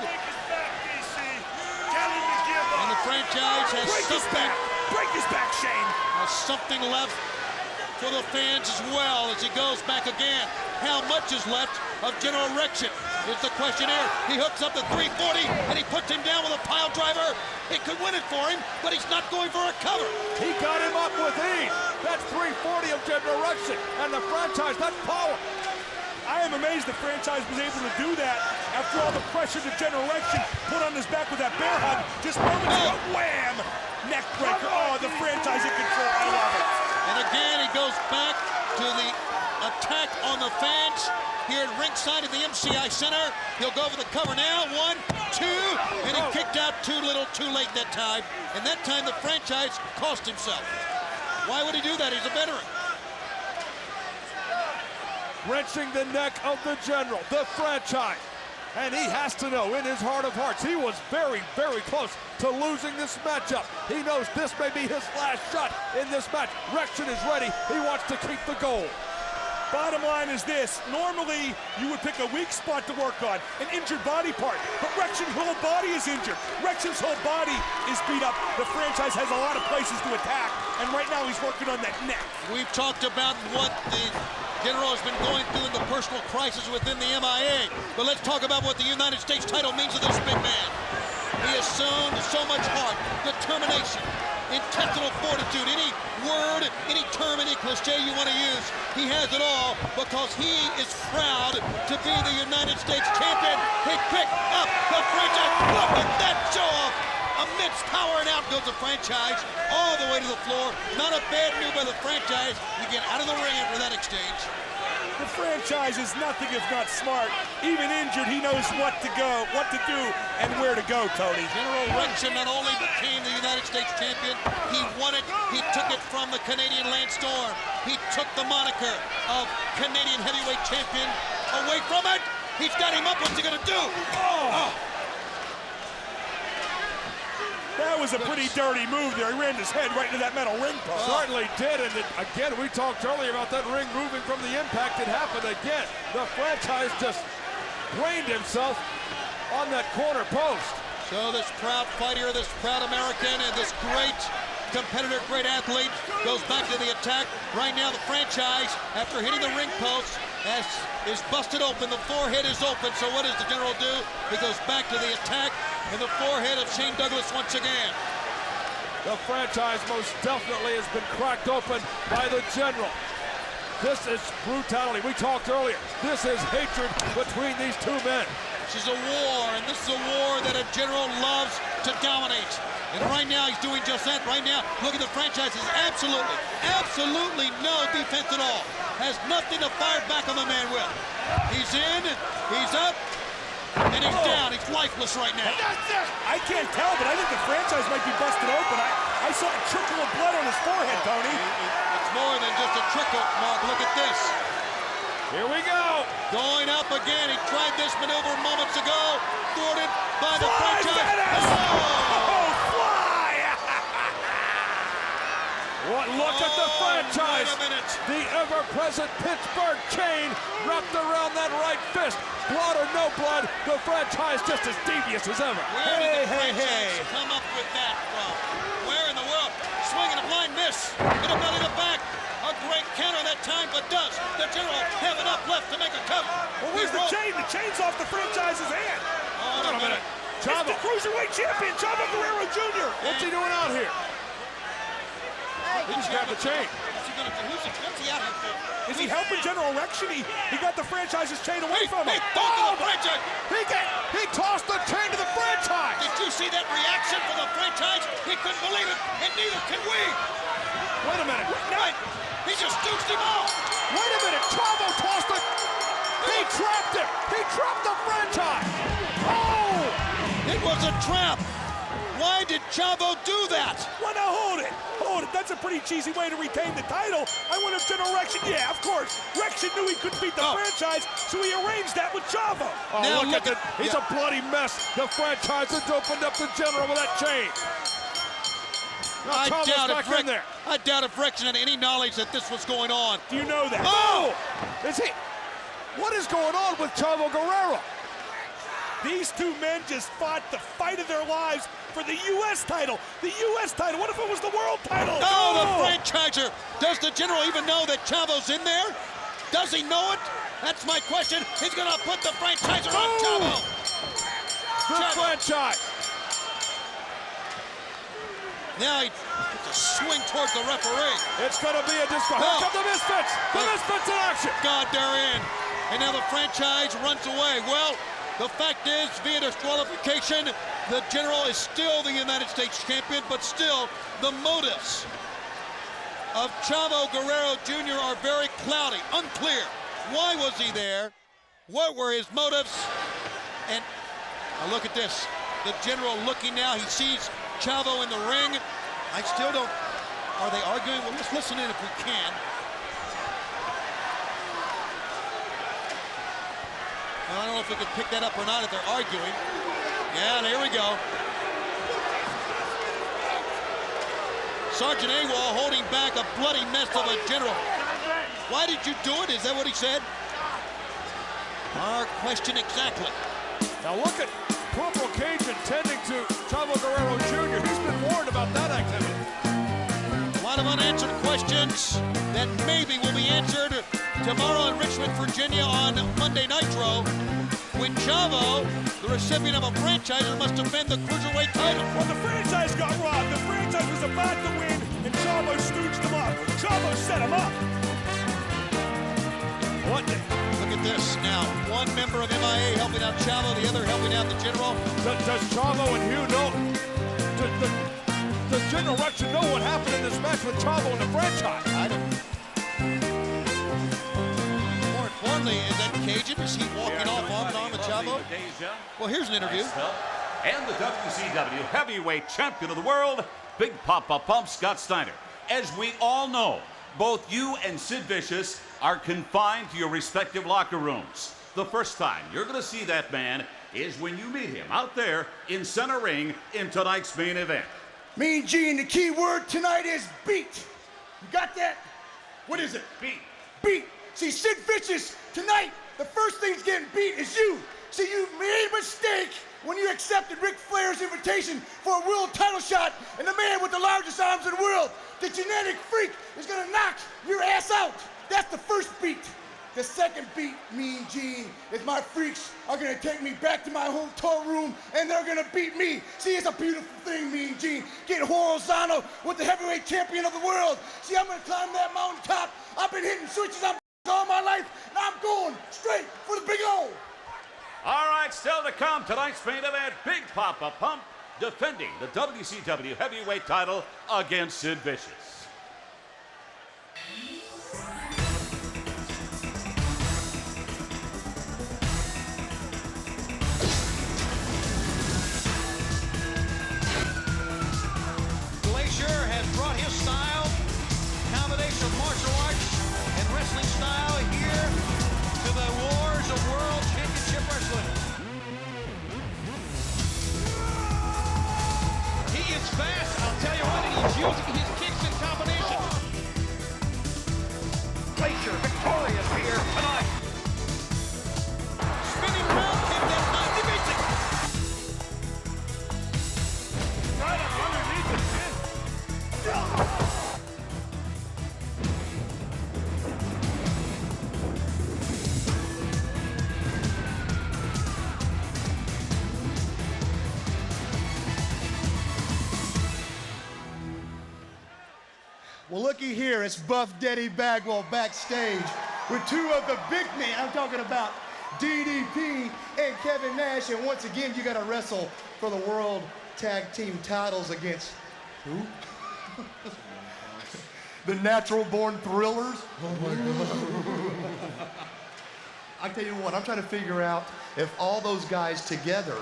And the franchise has Break his back, Shane. Has something left for the fans as well as he goes back again. How much is left of General Rection is the question here. He hooks up the 340 and he puts him down with a pile driver. It could win it for him, but he's not going for a cover. He got him up with ease. That's 340 of General Rection, and the franchise, that's power. I am amazed the franchise was able to do that after all the pressure that General Rection put on his back with that bear hug. Just moments ago, wham! Neck breaker. Oh, the franchise in control. I love it. And again, he goes back to the attack on the fans here at ringside at the MCI Center. He'll go for the cover now. 1, 2, and he kicked out too little, too late that time. And that time the franchise cost himself. Why would he do that? He's a veteran. Wrenching the neck of the General, the franchise. And he has to know in his heart of hearts, he was very, very close to losing this matchup. He knows this may be his last shot in this match. Rection is ready. He wants to keep the gold. Bottom line is this. Normally, you would pick a weak spot to work on, an injured body part. But Rection's whole body is injured. Rection's whole body is beat up. The franchise has a lot of places to attack, and right now he's working on that neck. We've talked about what the General has been going through the personal crisis within the MIA. But let's talk about what the United States title means to this big man. He has shown so much heart, determination, intestinal fortitude, any word, any term, any cliche you want to use, he has it all because he is proud to be the United States champion. He picked up the franchise. Look at that show off. Immense power, and out goes the franchise all the way to the floor. Not a bad move by the franchise. You get out of the ring after that exchange. The franchise is nothing if not smart. Even injured, he knows what to do, and where to go, Tony. General Rection not only became the United States champion, he won it. He took it from the Canadian Lance Storm. He took the moniker of Canadian heavyweight champion away from it. He's got him up. What's he gonna do? Oh. That was a pretty dirty move there. He ran his head right into that metal ring post. Certainly did, and again, we talked earlier about that ring moving from the impact. It happened again. The franchise just brained himself on that corner post. So this proud fighter, this proud American, and this great competitor, great athlete, goes back to the attack. Right now, the franchise, after hitting the ring post, is busted open. The forehead is open. So what does the General do? He goes back to the attack, and the forehead of Shane Douglas once again. The franchise most definitely has been cracked open by the General. This is brutality. We talked earlier. This is hatred between these two men. This is a war, and this is a war that a General loves to dominate. And right now, he's doing just that. Right now, look at the franchise. Is absolutely no defense at all. Has nothing to fire back on the man with. He's in, he's up, and he's down. He's lifeless right now. I can't tell, but I think the franchise might be busted open. I saw a trickle of blood on his forehead, Tony. It's more than just a trickle, Mark. Look at this. Here we go. Going up again. He tried this maneuver moments ago. Thwarted by the franchise. What look at the franchise. The ever-present Pittsburgh chain wrapped around that right fist. Blood or no blood, the franchise just as devious as ever. Where did the franchise come up with that from? Where in the world? Swinging a blind miss. Hit a belly to back. A great counter that time, but does the General have enough left to make a cover? Well, where's the chain? The chain's off the franchise's hand. Hold on a minute. It's the Cruiserweight champion, Chavo Guerrero Jr. What's he doing out here? He just grabbed the chain. What's he out here for? Is he helping General Rection? He got the franchise's chain away from him. To the franchise. He tossed the chain to the franchise. Did you see that reaction from the franchise? He couldn't believe it, and neither can we. Wait a minute. He just stooped him off. Wait a minute. Chavo tossed it. He trapped him. He trapped the franchise. Oh! It was a trap. Why did Chavo do that? Well, now hold it. That's a pretty cheesy way to retain the title. I wonder if General Rection, yeah, of course. Rection knew he couldn't beat the franchise, so he arranged that with Chavo. Oh, now look at it. He's a bloody mess. The franchise has opened up the General with that chain. I doubt if Rection had any knowledge that this was going on. Do you know that? Oh! What is going on with Chavo Guerrero? These two men just fought the fight of their lives for the U.S. title. The U.S. title. What if it was the world title? Oh, the franchiser. Does the General even know that Chavo's in there? Does he know it? That's my question. He's going to put the franchiser on Chavo. The franchise. Now he swing towards the referee. It's going to be a disqualification. Here come the Misfits. The Misfits in action. God, they're in. And now the franchise runs away. Well, the fact is, via disqualification, the General is still the United States champion, but still, the motives of Chavo Guerrero Jr. are very cloudy, unclear. Why was he there? What were his motives? And now look at this. The General looking now, he sees Chavo in the ring. I still don't, are they arguing? Well, let's listen in if we can. I don't know if we could pick that up or not if they're arguing. Yeah, there we go. Sergeant AWOL holding back a bloody mess of a General. Why did you do it? Is that what he said? Our question exactly. Now look at Corporal Cajun tending to Chavo Guerrero Jr. He's been warned about that activity. A lot of unanswered questions that maybe will be answered tomorrow in Richmond, Virginia on Monday Nitro, when Chavo, the recipient of a franchise, must defend the Cruiserweight title. Well, the franchise got robbed. The franchise was about to win, and Chavo stooged him up. Chavo set him up. What? Look at this now. One member of MIA helping out Chavo, the other helping out the General. Does Chavo and Hugh know? Does General Rection know what happened in this match with Chavo and the franchise? I don't. More importantly, is that Cajun? Is he walking off on with Chavo? Well, here's an interview. And the WCW Heavyweight Champion of the World, Big Papa Pump Scott Steiner. As we all know, both you and Sid Vicious are confined to your respective locker rooms. The first time you're going to see that man is when you meet him out there in center ring in tonight's main event. Mean Gene, the key word tonight is beat. You got that? What is it? Beat. Beat. See, Sid Vicious, tonight, the first thing's getting beat is you. See, you made a mistake when you accepted Ric Flair's invitation for a world title shot, and the man with the largest arms in the world, the genetic freak, is gonna knock your ass out. That's the first beat. The second beat, Mean Gene, is my freaks are gonna take me back to my hotel room and they're gonna beat me. See, it's a beautiful thing, Mean Gene. Getting horizontal with the heavyweight champion of the world. See, I'm gonna climb that mountaintop. I've been hitting switches all my life, and I'm going straight for the big O. All right, still to come, tonight's main event, Big Papa Pump defending the WCW Heavyweight title against Sid Vicious. Glacier has brought his style, combination of martial arts and wrestling style here to the Wars of World Championship Wrestling. He is fast, I'll tell you what, and he's using his kicks in combination. Glacier victorious here tonight. Spinning round kick that time defeats it. Right up underneath the chin. Well, looky here, it's Buff Daddy Bagwell backstage with two of the big men. I'm talking about DDP and Kevin Nash. And once again, you got to wrestle for the World Tag Team titles against who? The Natural Born Thrillers. Oh my God. I tell you what, I'm trying to figure out if all those guys together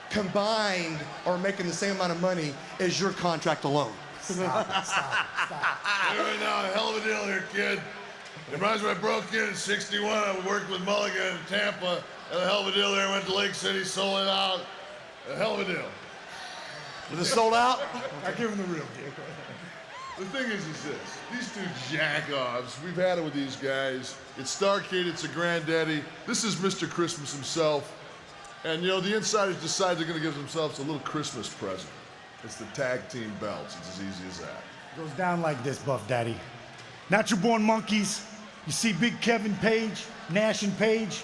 combined are making the same amount of money as your contract alone. Stop. Right now, a hell of a deal here, kid. It reminds me I broke in 61. I worked with Mulligan in Tampa. Had a hell of a deal there. Went to Lake City, sold it out. A hell of a deal. Was it sold out? I give him the real deal. The thing is this. These two jack-offs, we've had it with these guys. It's Starrcade, it's a granddaddy. This is Mr. Christmas himself. And, you know, the insiders decide they're going to give themselves a little Christmas present. It's the tag team belts. It's as easy as that. It goes down like this, Buff Daddy. Natural Born Monkeys. You see Big Kevin Page, Nash and Page?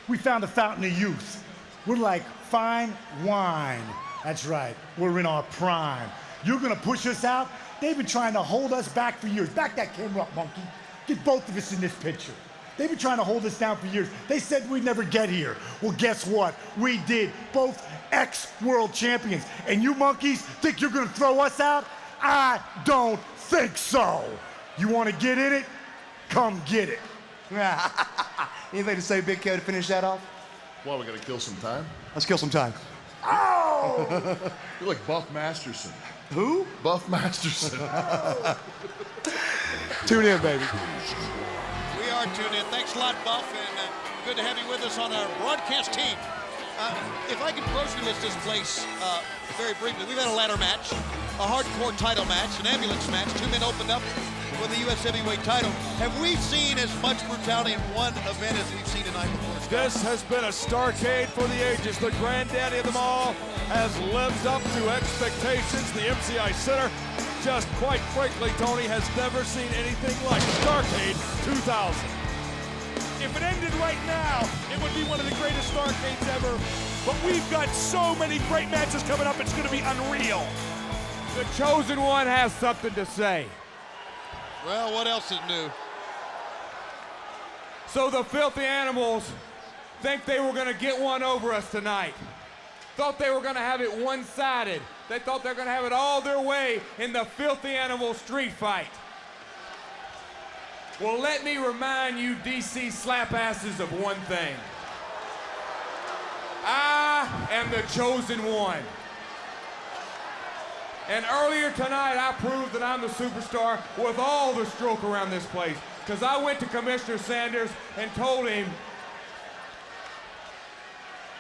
We found a fountain of youth. We're like fine wine. That's right. We're in our prime. You're gonna push us out? They've been trying to hold us back for years. Back that camera up, monkey. Get both of us in this picture. They've been trying to hold us down for years. They said we'd never get here. Well, guess what? We did. Both ex-world champions. And you monkeys think you're gonna throw us out? I don't think so. You wanna get in it? Come get it. Anything to say, Big Kev, to finish that off? Well, we gotta kill some time. Let's kill some time. Oh! You're like Buff Masterson. Who? Buff Masterson. Tune in, baby. We are tuned in. Thanks a lot, Buff, and good to have you with us on our broadcast team. If I can grocery list this place very briefly, we've had a ladder match, a hardcore title match, an ambulance match. Two men opened up for the U.S. Heavyweight title. Have we seen as much brutality in one event as we've seen tonight before? This has been a Starrcade for the ages. The granddaddy of them all has lived up to expectations. The MCI Center just, quite frankly, Tony, has never seen anything like Starrcade 2000. If it ended right now, it would be one of the greatest Starrcades ever. But we've got so many great matches coming up, it's going to be unreal. The Chosen One has something to say. Well, what else is new? So the Filthy Animals think they were going to get one over us tonight. Thought they were going to have it one-sided. They thought they were going to have it all their way in the Filthy Animal street fight. Well, let me remind you DC slap-asses of one thing. I am the Chosen One. And earlier tonight, I proved that I'm the superstar with all the stroke around this place. Because I went to Commissioner Sanders and told him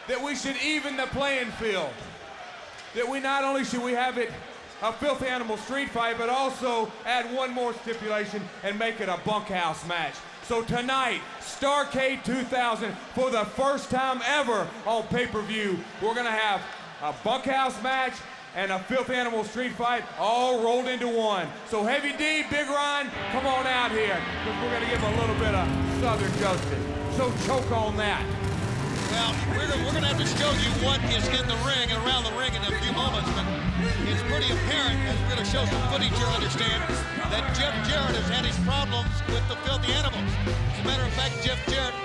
that we should even the playing field. That we not only should we have it a Filthy Animal street fight, but also add one more stipulation and make it a bunkhouse match. So tonight, Starrcade 2000, for the first time ever on pay-per-view, we're gonna have a bunkhouse match and a Filthy Animal street fight all rolled into one. So Heavy D, Big Ron, come on out here, because we're gonna give them a little bit of Southern justice. So choke on that. Well, we're gonna have to show you what is in the ring and around the ring in a few moments, but it's pretty apparent, as we're gonna show some footage here, understand, that Jeff Jarrett has had his problems with the Filthy Animals. As a matter of fact, Jeff Jarrett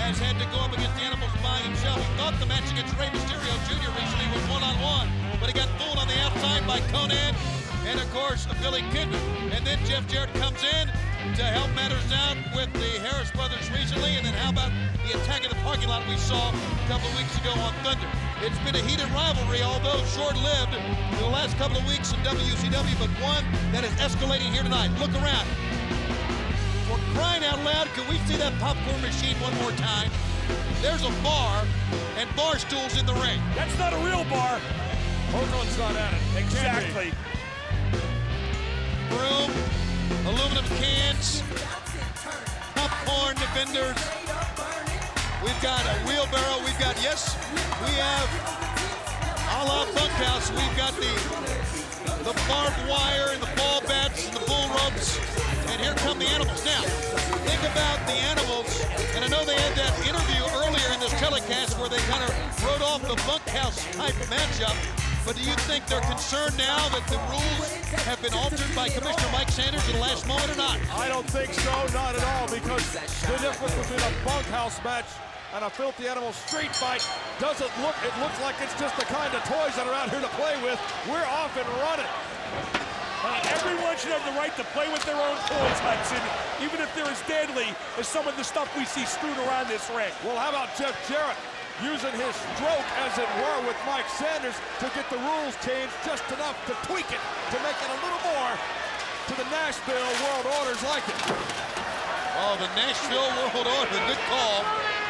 has had to go up against the Animals by himself. He thought the match against Rey Mysterio Jr. recently was one-on-one, but he got fooled on the outside by Conan and, of course, Billy Kidman. And then Jeff Jarrett comes in to help matters out with the Harris brothers recently, and then how about the attack in the parking lot we saw a couple of weeks ago on Thunder. It's been a heated rivalry, although short-lived for the last couple of weeks in WCW, but one that is escalating here tonight. Look around. For crying out loud, can we see that popcorn machine one more time? There's a bar and bar stools in the ring. That's not a real bar. Hogan's not at it. Exactly. Broom, aluminum cans, popcorn vendors. We've got a wheelbarrow. We've got, yes, we have a la bunkhouse. We've got the barbed wire and the ball bats and the bull ropes. And here come the Animals. Now, think about the Animals. And I know they had that interview earlier in this telecast where they kind of wrote off the bunkhouse type matchup. But do you think they're concerned now that the rules have been altered by Commissioner Mike Sanders at the last moment or not? I don't think so, not at all, because the difference between a bunkhouse match and a Filthy Animal street fight doesn't look, it looks like it's just the kind of toys that are out here to play with. We're off and running. Everyone should have the right to play with their own toys, Hudson, even if they're as deadly as some of the stuff we see strewn around this ring. Well, how about Jeff Jarrett using his stroke, as it were, with Mike Sanders to get the rules changed just enough to tweak it, to make it a little more to the Nashville World Orders like it. Oh, the Nashville World Order, good call.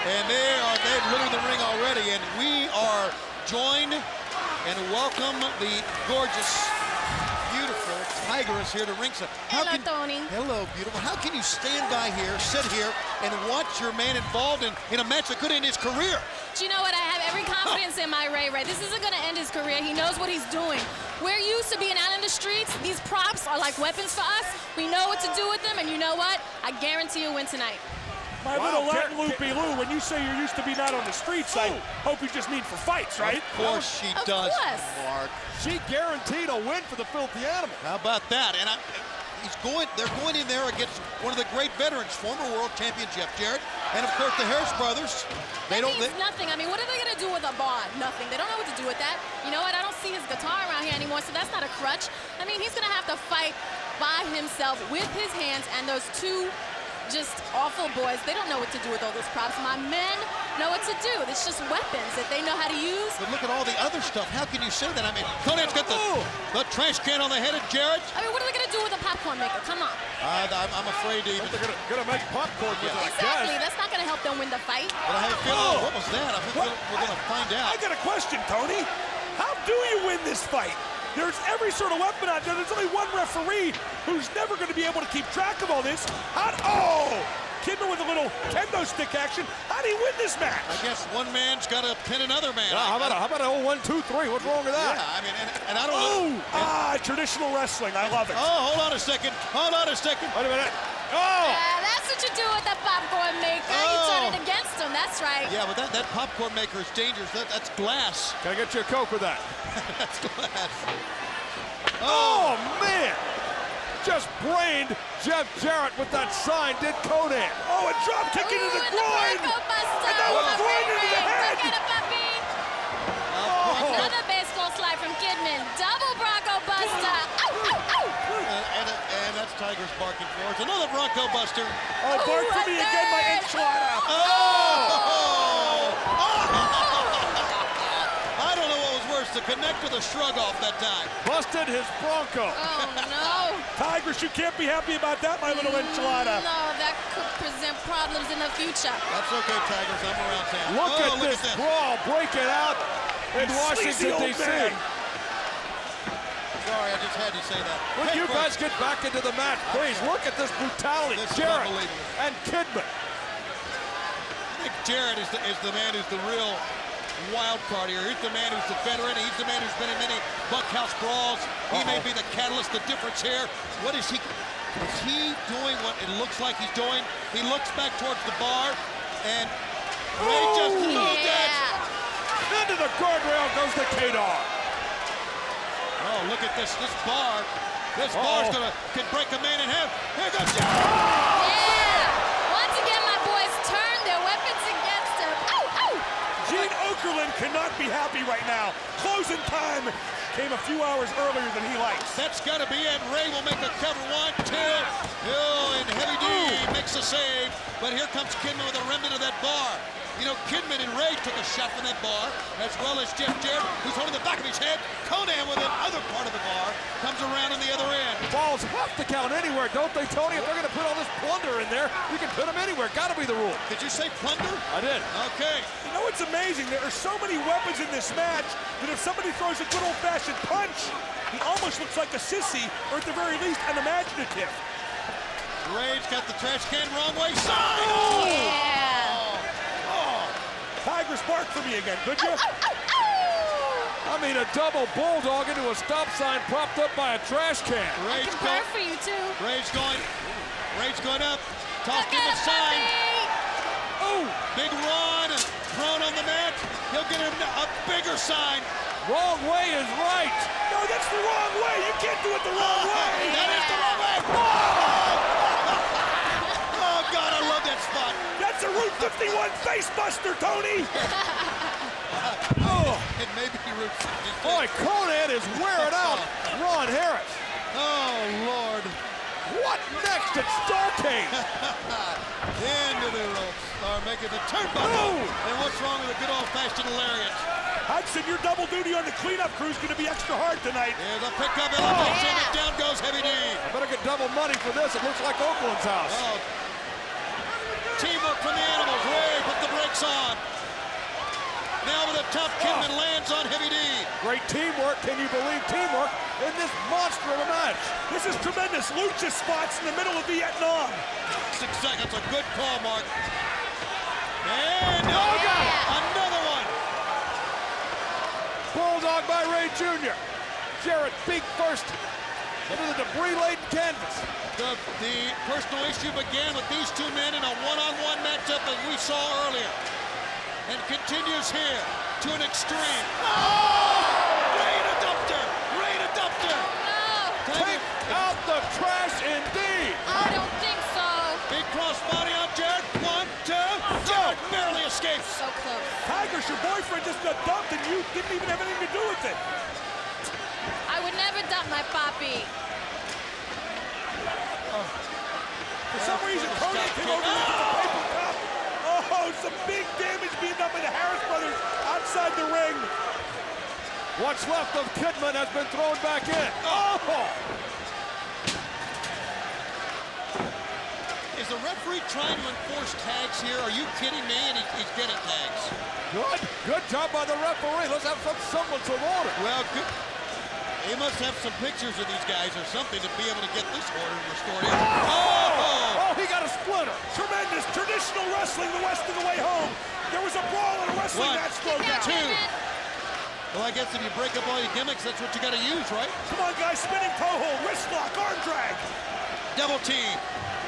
And they've littered the ring already, and we are joined and welcome the gorgeous, beautiful Tigress here to ringside. Hello, Tony. Hello, beautiful. How can you stand by here, sit here, and watch your man involved in a match that could end his career? Do you know what? I have every confidence in my Ray. This isn't going to end his career. He knows what he's doing. We're used to being out in the streets. These props are like weapons for us. We know what to do with them, and you know what? I guarantee you'll win tonight. My little Latin loopy-loo, when you say you're used to being out on the streets, I hope you just mean for fights, right? Of course she does, Mark. She guaranteed a win for the Filthy Animal. How about that? And they're going in there against one of the great veterans, former world champion Jeff Jarrett, and of course the Harris brothers. Nothing. I mean, what are they going to do with a bar? Nothing. They don't know what to do with that. You know what? I don't see his guitar around here anymore, so that's not a crutch. I mean, he's going to have to fight by himself with his hands, and those two just awful boys. They don't know what to do with all those props. My men know what to do. It's just weapons that they know how to use. But look at all the other stuff. How can you say that? I mean, Conan's got the trash can on the head of Jarrett. I mean, what are they going to do with a popcorn maker? Come on. I'm afraid to even... They're going to make popcorn with it, I guess. Exactly. That's not going to help them win the fight. But I have a feeling, what was that? I think we're going to find out. I got a question, Tony. How do you win this fight? There's every sort of weapon out there. There's only one referee who's never going to be able to keep track of all this. Kidman with a little traditional kendo stick action. How do you win this match? I guess one man's got to pin another man. How about a 1, 2, 3? What's wrong with that? Yeah, I mean, and I don't know. Traditional wrestling. I love it. Oh, hold on a second. Hold on a second. Wait a minute. Oh! Yeah, that's what you do with the popcorn maker. You turn it against him. That's right. Yeah, but that popcorn maker is dangerous. That's glass. Can I get you a Coke with that? That's glass. Oh, man! Just brained Jeff Jarrett with that sign, did Conan. Oh, a drop kick into the groin! And now a groin into the head! Get it, puppy! Another baseball slide from Kidman. Double Bronco Buster. Ow, ow, ow! And that's Tiger's barking for us. Another Bronco Buster. Oh, bark for me again, my enchilada. I don't know what was worse, the connect or the shrug off that time. Busted his Bronco. Oh, no. Tigress, you can't be happy about that, my little enchilada. No, that could present problems in the future. That's okay, Tigress. I'm around town. Look at this brawl breaking out in Washington, D.C. Sorry, I just had to say that. When you guys get back into the match, please look at this brutality. Jarrett and Kidman. I think Jarrett is the man who's the real wild card here. He's the man who's the veteran. He's the man who's been in many bunkhouse brawls. He may be the catalyst, the difference here. What is he? Is he doing what it looks like he's doing? He looks back towards the bar, and Ray just moved it. Into the guardrail goes the Kadar. Oh, look at this bar. This bar's can break a man in half. Here goes Jarrett. Yeah. Once again, my boys turn their weapons against him. Ow, ow. Gene Okerlund cannot be happy right now. Closing time came a few hours earlier than he likes. That's got to be it. Ray will make a cover. 1, 2. Oh, and Heavy D makes a save. But here comes Kidman with a remnant of that bar. You know, Kidman and Ray took a shot from that bar, as well as Jeff Jarrett, who's holding the back of his head. Conan with the other part of the bar comes around on the other end. Balls have to count anywhere, don't they, Tony? If they're going to put all this plunder in there, you can put them anywhere. Got to be the rule. Did you say plunder? I did. Okay. You know what's amazing? There are so many weapons in this match that if somebody throws a good old-fashioned punch, he almost looks like a sissy, or at the very least, unimaginative. Ray's got the trash can wrong way side. Oh, yeah. Tigress, bark for me again, could you? I mean, a double bulldog into a stop sign propped up by a trash can. I can purr for you, too. Ray's going up. Tossed him a sign. Oh, big run and thrown on the mat. He'll get a bigger sign. Wrong way is right. No, that's the wrong way. You can't do it the wrong way. That is the wrong way. Oh, God, I love that spot. That's a Route 51 face buster, Tony. It may be Route 52. Boy, Conan is wearing out Ron Harris. Oh, Lord. What next at Starrcade? Into the ropes. Making the turnbuckle. And what's wrong with a good old-fashioned lariat? Hudson, your double duty on the cleanup crew is going to be extra hard tonight. Here's a pickup elevation, and down goes Heavy D. I better get double money for this. It looks like Oakland's house. Oh. Teamwork from the Animals. Ray put the brakes on. Now with a tough Kidman lands on Heavy D. Great teamwork. Can you believe teamwork in this monster of a match? This is tremendous. Lucha spots in the middle of Vietnam. 6 seconds. A good call, Mark. And another one. Bulldog by Ray Jr. Jarrett beak first into the debris-laden canvas. The personal issue began with these two men in a one-on-one matchup as we saw earlier. And continues here to an extreme. Oh! Ray to Dupter! Ray to Dupter! No! Take out the trash indeed! I don't think so. Big crossbody on Jarrett. 1, 2. Jarrett barely escapes. So close. Tigress, your boyfriend just got dumped and you didn't even have anything to do with it. I would never dump my poppy. For some reason, Conan came over with the paper cup. Oh, some big damage being done by the Harris brothers outside the ring. What's left of Kidman has been thrown back in. Oh! Is the referee trying to enforce tags here? Are you kidding me? And he's getting tags. Good job by the referee. Let's have some semblance of order. Well, good. He must have some pictures of these guys or something to be able to get this order restored. Oh, he got a splitter. Tremendous traditional wrestling the rest of the way home. There was a brawl in a wrestling match broke out. 2. Well, I guess if you break up all your gimmicks, that's what you got to use, right? Come on, guys. Spinning toe hold, wrist lock, arm drag. Double team.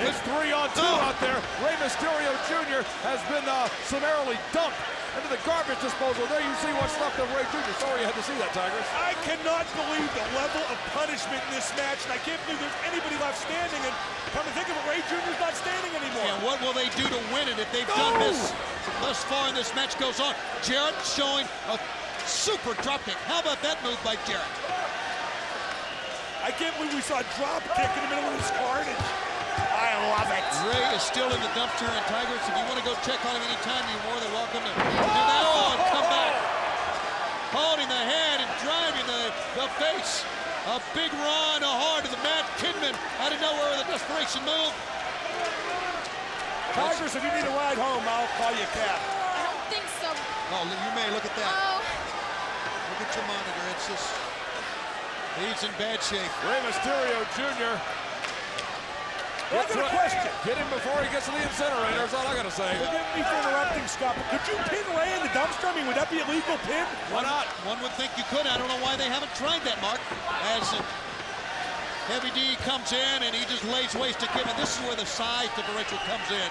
It's 3-on-2 out there. Rey Mysterio Jr. has been summarily dumped into the garbage disposal. There you see what's left of Rey Jr. Sorry you had to see that, Tigers. I cannot believe the level of punishment in this match, and I can't believe there's anybody left standing. And come to think of it, Rey Jr.'s not standing anymore. And what will they do to win it if they've done this thus far and this match goes on? Jarrett showing a super dropkick. How about that move by Jarrett? I can't believe we saw a drop kick in the middle of this carnage. I love it. Ray is still in the dumpster, and Tigers, if you want to go check on him anytime, you're more than welcome to do that. Oh, and come back. Holding the head and driving the face. A big run, a hard to the mat. Kidman out of nowhere with a desperation move. Tigers, if you need a ride home, I'll call you a cab. I don't think so. Oh, you may. Look at that. Oh. Look at your monitor. It's just... He's in bad shape. Rey Mysterio Jr. I got a question. Get him before he gets to the incinerator. That's all I got to say. Forgive me for interrupting, Scott, but could you pin Rey in the dumpster? I mean, would that be a legal pin? Why not? One would think you could. I don't know why they haven't tried that, Mark. As Heavy D comes in and he just lays waste to Kidman. This is where the size differential comes in.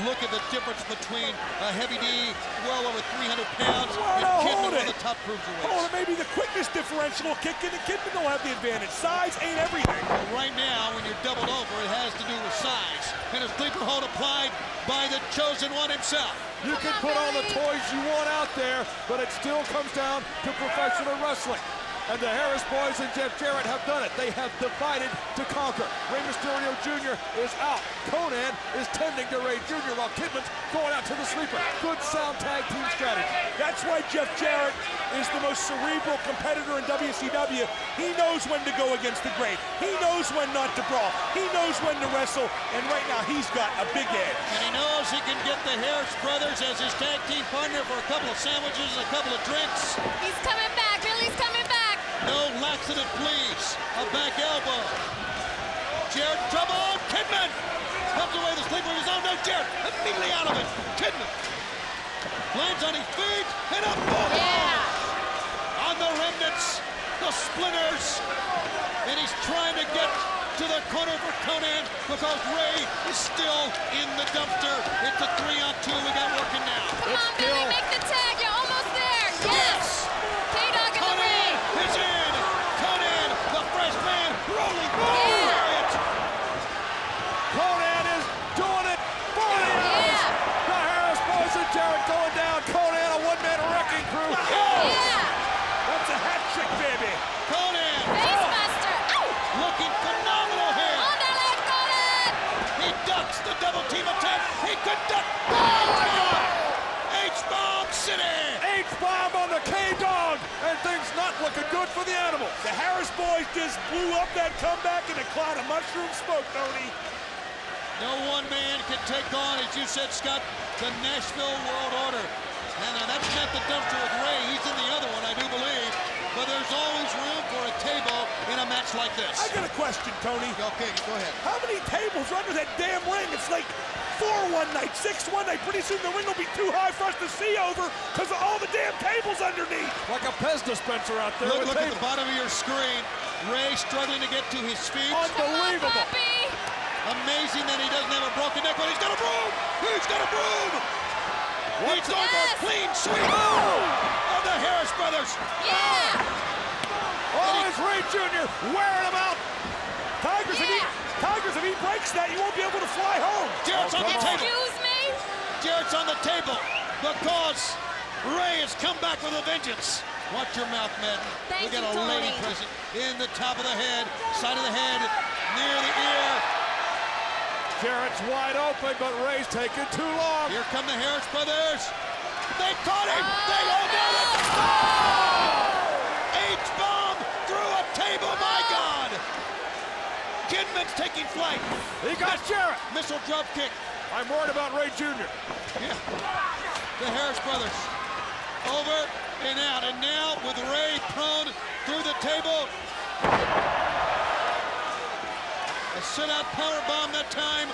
Look at the difference between Heavy D, well over 300 pounds, and Kidman, one of the top cruiserweights. Oh, maybe the quickness differential will kick in, and Kidman will have the advantage. Size ain't everything. Well, right now, when you're doubled over, it has to do with size. And a sleeper hold applied by the chosen one himself. You can put all the toys you want out there, but it still comes down to professional wrestling. And the Harris boys and Jeff Jarrett have done it. They have divided to conquer. Rey Mysterio Jr. is out. Conan is tending to Rey Jr. while Kidman's going out to the sleeper. Good sound tag team strategy. That's why Jeff Jarrett is the most cerebral competitor in WCW. He knows when to go against the grain. He knows when not to brawl. He knows when to wrestle. And right now, he's got a big edge. And he knows he can get the Harris brothers as his tag team partner for a couple of sandwiches and a couple of drinks. He's coming back. Billy's coming back. No laxative, please. A back elbow. Jarrett in trouble. Kidman comes away the sleeper of his own. No, Jarrett immediately out of it. Kidman lands on his feet and up. On the remnants, the splinters. And he's trying to get to the corner for Conan because Rey is still in the dumpster. It's a 3-on-2. We got working now. Come on, Billy, make the tag. You're almost there. Yes. K-Dog in the ring. Is in. Conan, the fresh man, rolling. Conan is doing it for the Harris. The Harris boys and Jarrett going down. Conan, a one-man wrecking crew. That's a hat trick, baby. Conan. Facebuster. Looking phenomenal here. On that leg, Conan. He ducks the double team attack. He could duck. Oh my God. H-Bomb City. H-Bomb on the K-Dog. And things not looking good for the animals. The Harris boys just blew up that comeback in a cloud of mushroom smoke, Tony. No one man can take on, as you said, Scott, the Nashville World Order. And that's not the dumpster with Rey. He's in the other one, I do believe. But there's always room for a table in a match like this. I got a question, Tony. Okay, go ahead. How many tables are under that damn ring? It's like 4 one night, 6 one night. Pretty soon the ring will be too high for us to see over because of all the damn tables underneath. Like a Pez dispenser out there. Look at the bottom of your screen. Rey struggling to get to his feet. Unbelievable. Amazing that he doesn't have a broken neck, but he's got a broom! He's got a broom! He's going for a clean sweep of the Harris brothers! Oh, it's Rey Jr. wearing him out! Tigers, if he breaks that, you won't be able to fly home! Jarrett's on the table! Excuse me? Jarrett's on the table because Rey has come back with a vengeance. Watch your mouth, Madden. We got a lady present in the top of the head, side of the head, near the ear. Jarrett's wide open, but Rey's taking too long. Here come the Harris brothers. They caught him. They hold down it. H-bomb through a table. My God. Kidman's taking flight. He got Jarrett. Missile drop kick. I'm worried about Rey Jr. Yeah. The Harris brothers over and out. And now with Rey prone through the table. A sit-out power bomb that time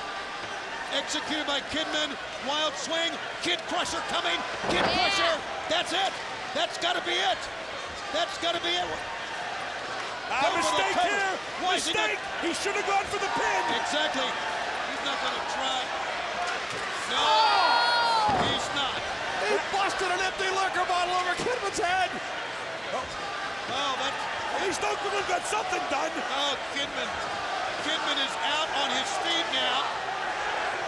executed by Kidman. Wild swing, Kid Crusher coming, Kid Crusher. That's it. That's got to be it. That's got to be it. Mistake here. Mistake. He should have gone for the pin. Exactly. He's not going to try. No, he's not. He busted an empty liquor bottle over Kidman's head. Oh, that. At least Okerlund got something done. Oh, Kidman is out on his feet now.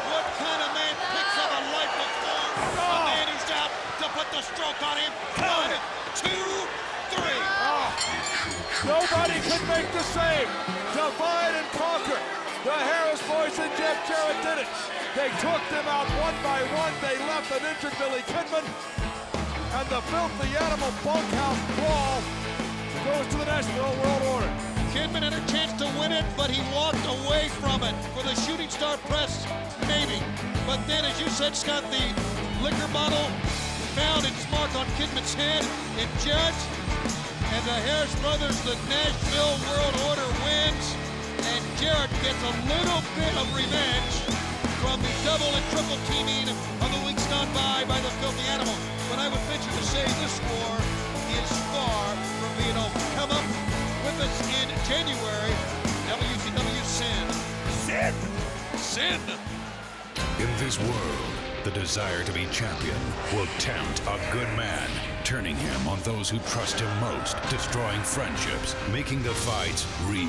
What kind of man picks up a lifeless form? A man who's out to put the stroke on him. 1, 2, 3. Nobody could make the save. Divide and conquer. The Harris boys and Jeff Jarrett did it. They took them out one by one. They left an injured Billy Kidman. And the filthy animal bunkhouse brawl goes to the Nashville World Order. Kidman had a chance to win it, but he walked away from it. For the Shooting Star Press, maybe. But then, as you said, Scott, the liquor bottle found its mark on Kidman's head and judged. And the Harris brothers, the Nashville World Order wins. And Jarrett gets a little bit of revenge from the double and triple teaming of the weeks gone by the filthy animal. But I would venture to say this war is far from being over. Come up with us in January. WCW Sin. Sin. In this world, the desire to be champion will tempt a good man, turning him on those who trust him most, destroying friendships, making the fights real.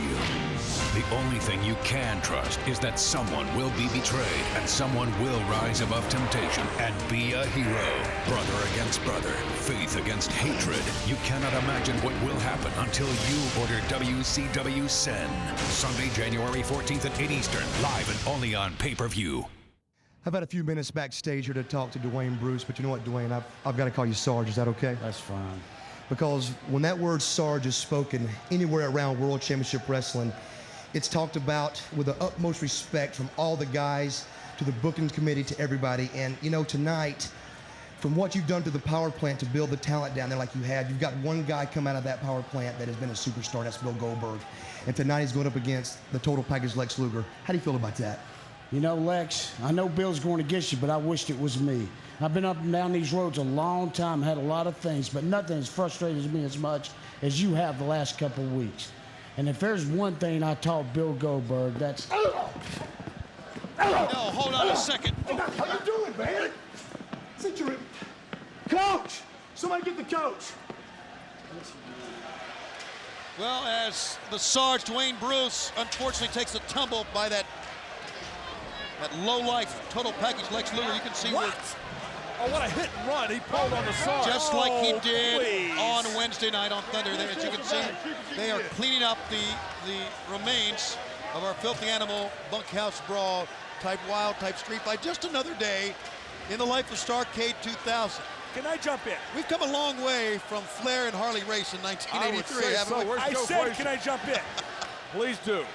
The only thing you can trust is that someone will be betrayed and someone will rise above temptation and be a hero. Brother against brother, faith against hatred. You cannot imagine what will happen until you order WCW Sin. Sunday, January 14th at 8 Eastern, live and only on pay-per-view. I've had a few minutes backstage here to talk to Dwayne Bruce, but you know what, Dwayne? I've got to call you Sarge. Is that okay? That's fine. Because when that word Sarge is spoken anywhere around World Championship Wrestling, it's talked about with the utmost respect from all the guys to the booking committee to everybody. And, you know, tonight, from what you've done to the power plant to build the talent down there like you had, you've got one guy come out of that power plant that has been a superstar. That's Bill Goldberg. And tonight he's going up against the total package Lex Luger. How do you feel about that? You know, Lex, I know Bill's going against you, but I wished it was me. I've been up and down these roads a long time, had a lot of things, but nothing has frustrated me as much as you have the last couple of weeks. And if there's one thing I taught Bill Goldberg, that's... No, hold on a second. How you doing, man? Sit your... Coach! Somebody get the coach. Well, as the Sarge, Dwayne Bruce, unfortunately takes a tumble by that low-life total package Lex Luger. You can see what? Oh, what a hit and run he pulled on the Sarge. Just like he did on Wednesday night on Thunder. There, as you can see, they are cleaning up the remains of our filthy animal bunkhouse brawl type wild type street fight. Just another day in the life of Starrcade 2000. Can I jump in? We've come a long way from Flair and Harley Race in 1983, haven't we? I said, can I jump in? Please do.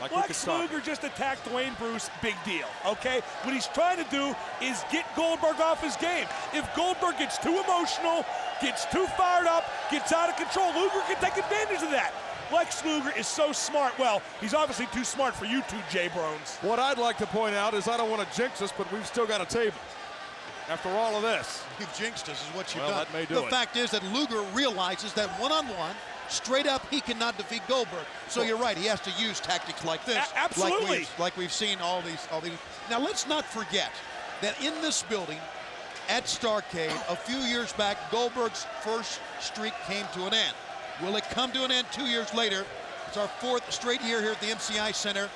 Like Lex Luger just attacked Dwayne Bruce, big deal, okay? What he's trying to do is get Goldberg off his game. If Goldberg gets too emotional, gets too fired up, gets out of control, Luger can take advantage of that. Lex Luger is so smart. Well, he's obviously too smart for you two, Jay Brones. What I'd like to point out is I don't want to jinx us, but we've still got a table. After all of this. You've jinxed us is what you've done. That may do the fact is that Luger realizes that one-on-one, straight up, he cannot defeat Goldberg. So you're right, he has to use tactics like this. Absolutely. Like we've seen all these. Now let's not forget that in this building at Starrcade, a few years back, Goldberg's first streak came to an end. Will it come to an end 2 years later? It's our fourth straight year here at the MCI Center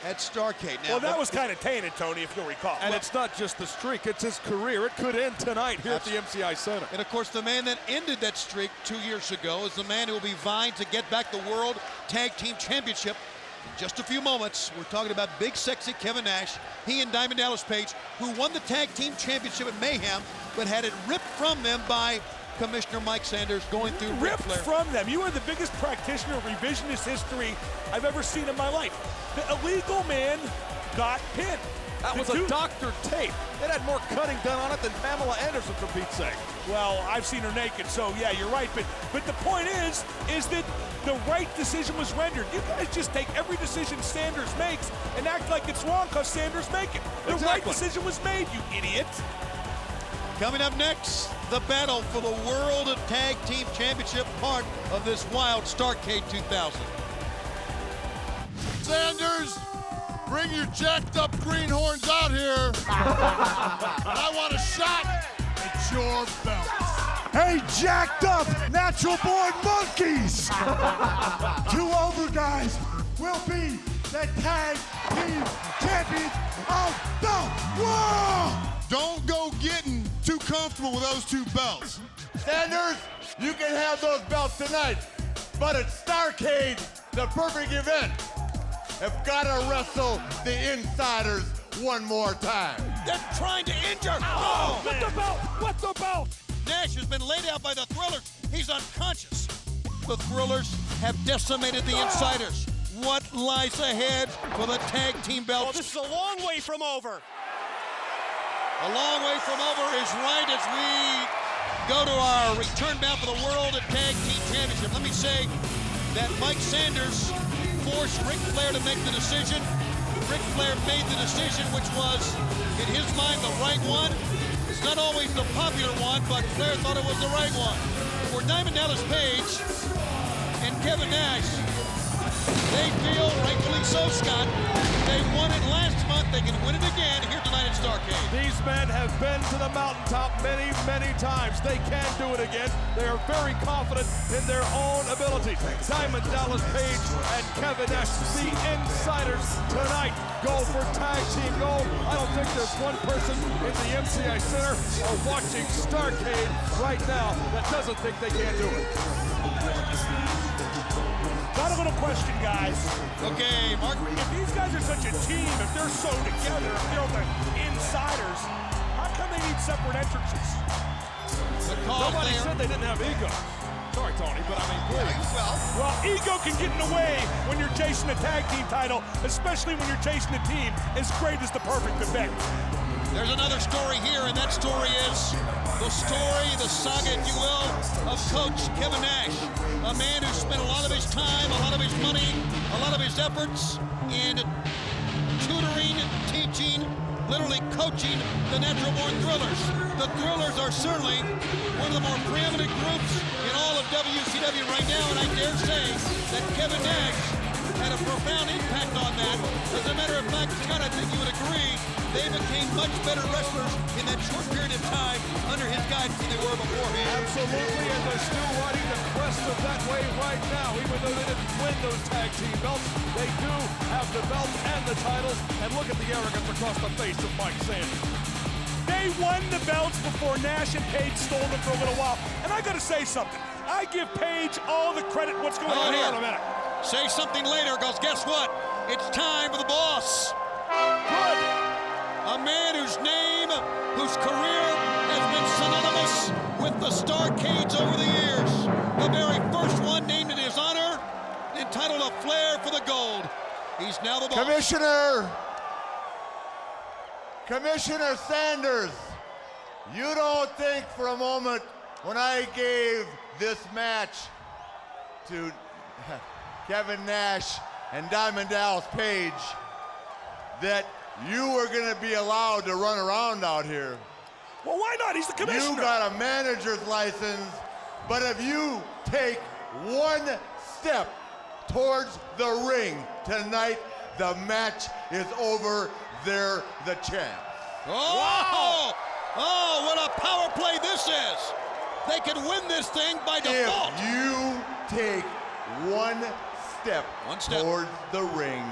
at Starrcade. Now, well, that was kind of tainted, Tony, if you'll recall. And it's not just the streak, it's his career. It could end tonight here at the MCI Center. And, of course, the man that ended that streak 2 years ago is the man who will be vying to get back the World Tag Team Championship in just a few moments. We're talking about Big Sexy Kevin Nash. He and Diamond Dallas Page, who won the Tag Team Championship at Mayhem, but had it ripped from them by Commissioner Mike Sanders going through ripped from them. You are the biggest practitioner of revisionist history I've ever seen in my life. The illegal man got pinned. That was a doctor tape. It had more cutting done on it than Pamela Anderson, for Pete's sake. Well, I've seen her naked, so yeah, you're right. But the point is that the right decision was rendered. You guys just take every decision Sanders makes and act like it's wrong because Sanders make it. The right decision was made, you idiot. Coming up next, the battle for the World Tag Team Championship, part of this wild Starrcade 2000. Sanders, bring your jacked up greenhorns out here. I want a shot at your belt. Hey, jacked up, natural born monkeys! 2 over guys will be the tag team champions of the world! Don't go getting too comfortable with those 2 belts. Sanders, you can have those belts tonight, but at Starrcade, the perfect event, have gotta wrestle the insiders one more time. They're trying to injure. Oh, what the belt? What the belt? Nash has been laid out by the Thrillers. He's unconscious. The Thrillers have decimated the Insiders. What lies ahead for the tag team belts? Oh, this is a long way from over. A long way from over is right as we go to our return bout for the World Tag Team Championship. Let me say that Mike Sanders forced Ric Flair to make the decision. Ric Flair made the decision, which was, in his mind, the right one. It's not always the popular one, but Flair thought it was the right one. For Diamond Dallas Page and Kevin Nash, they feel, rightfully so, Scott, they won it last month. They can win it again here tonight at Starrcade. These men have been to the mountaintop many, many times. They can do it again. They are very confident in their own abilities. Diamond Dallas Page and Kevin Nash, the Insiders, tonight go for tag team gold. I don't think there's one person in the MCI Center or watching Starrcade right now that doesn't think they can do it. Got a little question, guys. Okay, Mark. If these guys are such a team, if they're so together, if they're the Insiders, how come they need separate entrances? Nobody said they didn't have ego. Sorry, Tony, but I mean, please. Well, ego can get in the way when you're chasing a tag team title, especially when you're chasing a team as great as the Perfect Event. There's another story here, and that story is the story, the saga, if you will, of Coach Kevin Nash, a man who spent a lot of his time, a lot of his money, a lot of his efforts in tutoring, teaching, literally coaching the Natural Born Thrillers. The Thrillers are certainly one of the more preeminent groups in all of WCW right now, and I dare say that Kevin Nash had a profound impact on that. As a matter of fact, Scott, I think you would agree, they became much better wrestlers in that short period of time under his guidance than they were beforehand. Absolutely, and they're still riding the crest of that way right now. Even though they didn't win those tag team belts, they do have the belts and the titles. And look at the arrogance across the face of Mike Sanders. They won the belts before Nash and Page stole them for a little while. And I gotta say something. I give Page all the credit. What's going on here in a minute? Say something later, because guess what? It's time for the boss. Good. A man whose name, whose career has been synonymous with the Starrcades over the years. The very first one named in his honor, entitled A Flair for the Gold. He's now the boss. Commissioner Sanders, you don't think for a moment when I gave this match to Kevin Nash and Diamond Dallas Page that you were going to be allowed to run around out here. Well, why not? He's the commissioner. You got a manager's license, but if you take one step towards the ring tonight, the match is over. They're the champs. Oh! Wow. Oh, what a power play this is. They can win this thing by default. If you take one step towards the ring,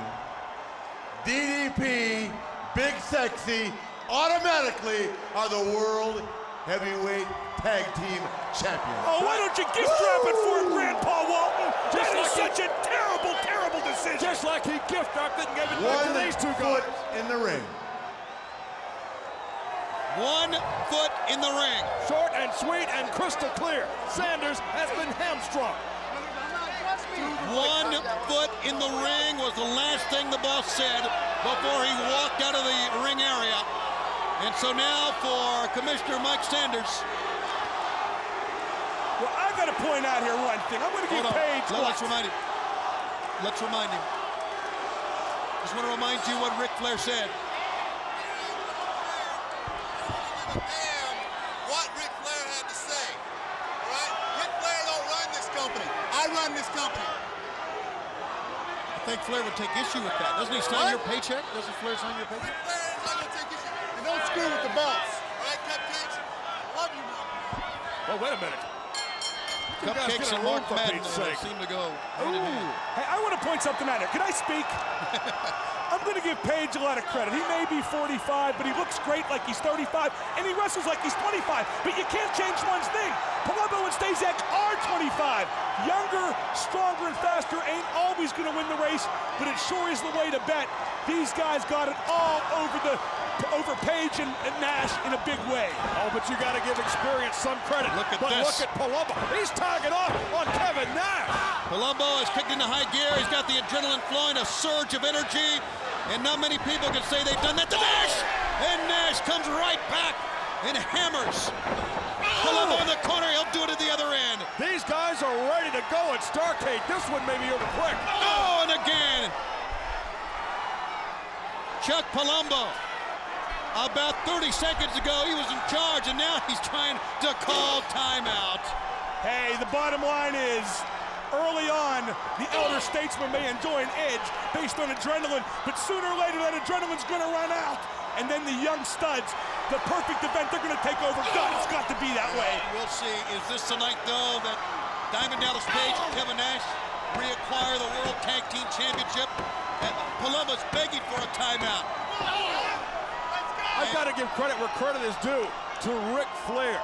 DDP, Big Sexy, automatically are the World Heavyweight Tag Team Champions. Oh, why don't you gift wrap it for him, Grandpa Walton? That is such a terrible, terrible decision. Just like he gift wrapped it and gave it back to these two guys. 1 foot in the ring. 1 foot in the ring. Short and sweet and crystal clear. Sanders has been hamstrung. 1 foot in the ring was the last thing the boss said before he walked out of the ring area. And so now for Commissioner Mike Sanders. Well, I got to point out here one thing. I'm going to give Paige. Let's remind him. Let's remind him. Just want to remind you what Ric Flair said. What Ric Flair had to say. All right? Ric Flair don't run this company. I run this company. I think Flair would take issue with that. Doesn't he sign your paycheck? Doesn't Flair sign your paycheck? Ric Flair is not going to take issue. And don't screw with the boss. All right, Cupcakes? I love you, man. Oh, wait a minute. Cupcakes and Mark Madden seem to go hand in hand. Hey, I want to point something out here. Can I speak? I'm going to give Paige a lot of credit. He may be 45, but he looks great like he's 35, and he wrestles like he's 25. But you can't change one thing. Palumbo and Stasiak are 25. Younger, stronger, and faster ain't always going to win the race, but it sure is the way to bet. These guys got it all over Paige and Nash in a big way. Oh, but you got to give experience some credit. Look at but this. Look at Palumbo. He's tagging off on Kevin Nash. Palumbo has kicked into high gear. He's got the adrenaline flowing, a surge of energy, and not many people can say they've done that to Nash. And Nash comes right back and hammers Palumbo in the corner. He'll do it at the other end. These guys are ready to go at Starrcade. This one may be over quick. Oh, and again. Chuck Palumbo. About 30 seconds ago, he was in charge, and now he's trying to call timeout. Hey, the bottom line is, early on, the elder statesman may enjoy an edge based on adrenaline, but sooner or later that adrenaline's going to run out. And then the young studs, the perfect event, they're going to take over. God, it's got to be that way. We'll see. Is this tonight, though, that Diamond Dallas Page and Kevin Nash reacquire the World Tag Team Championship? And Palumbo's begging for a timeout. I've got to give credit where credit is due to Ric Flair.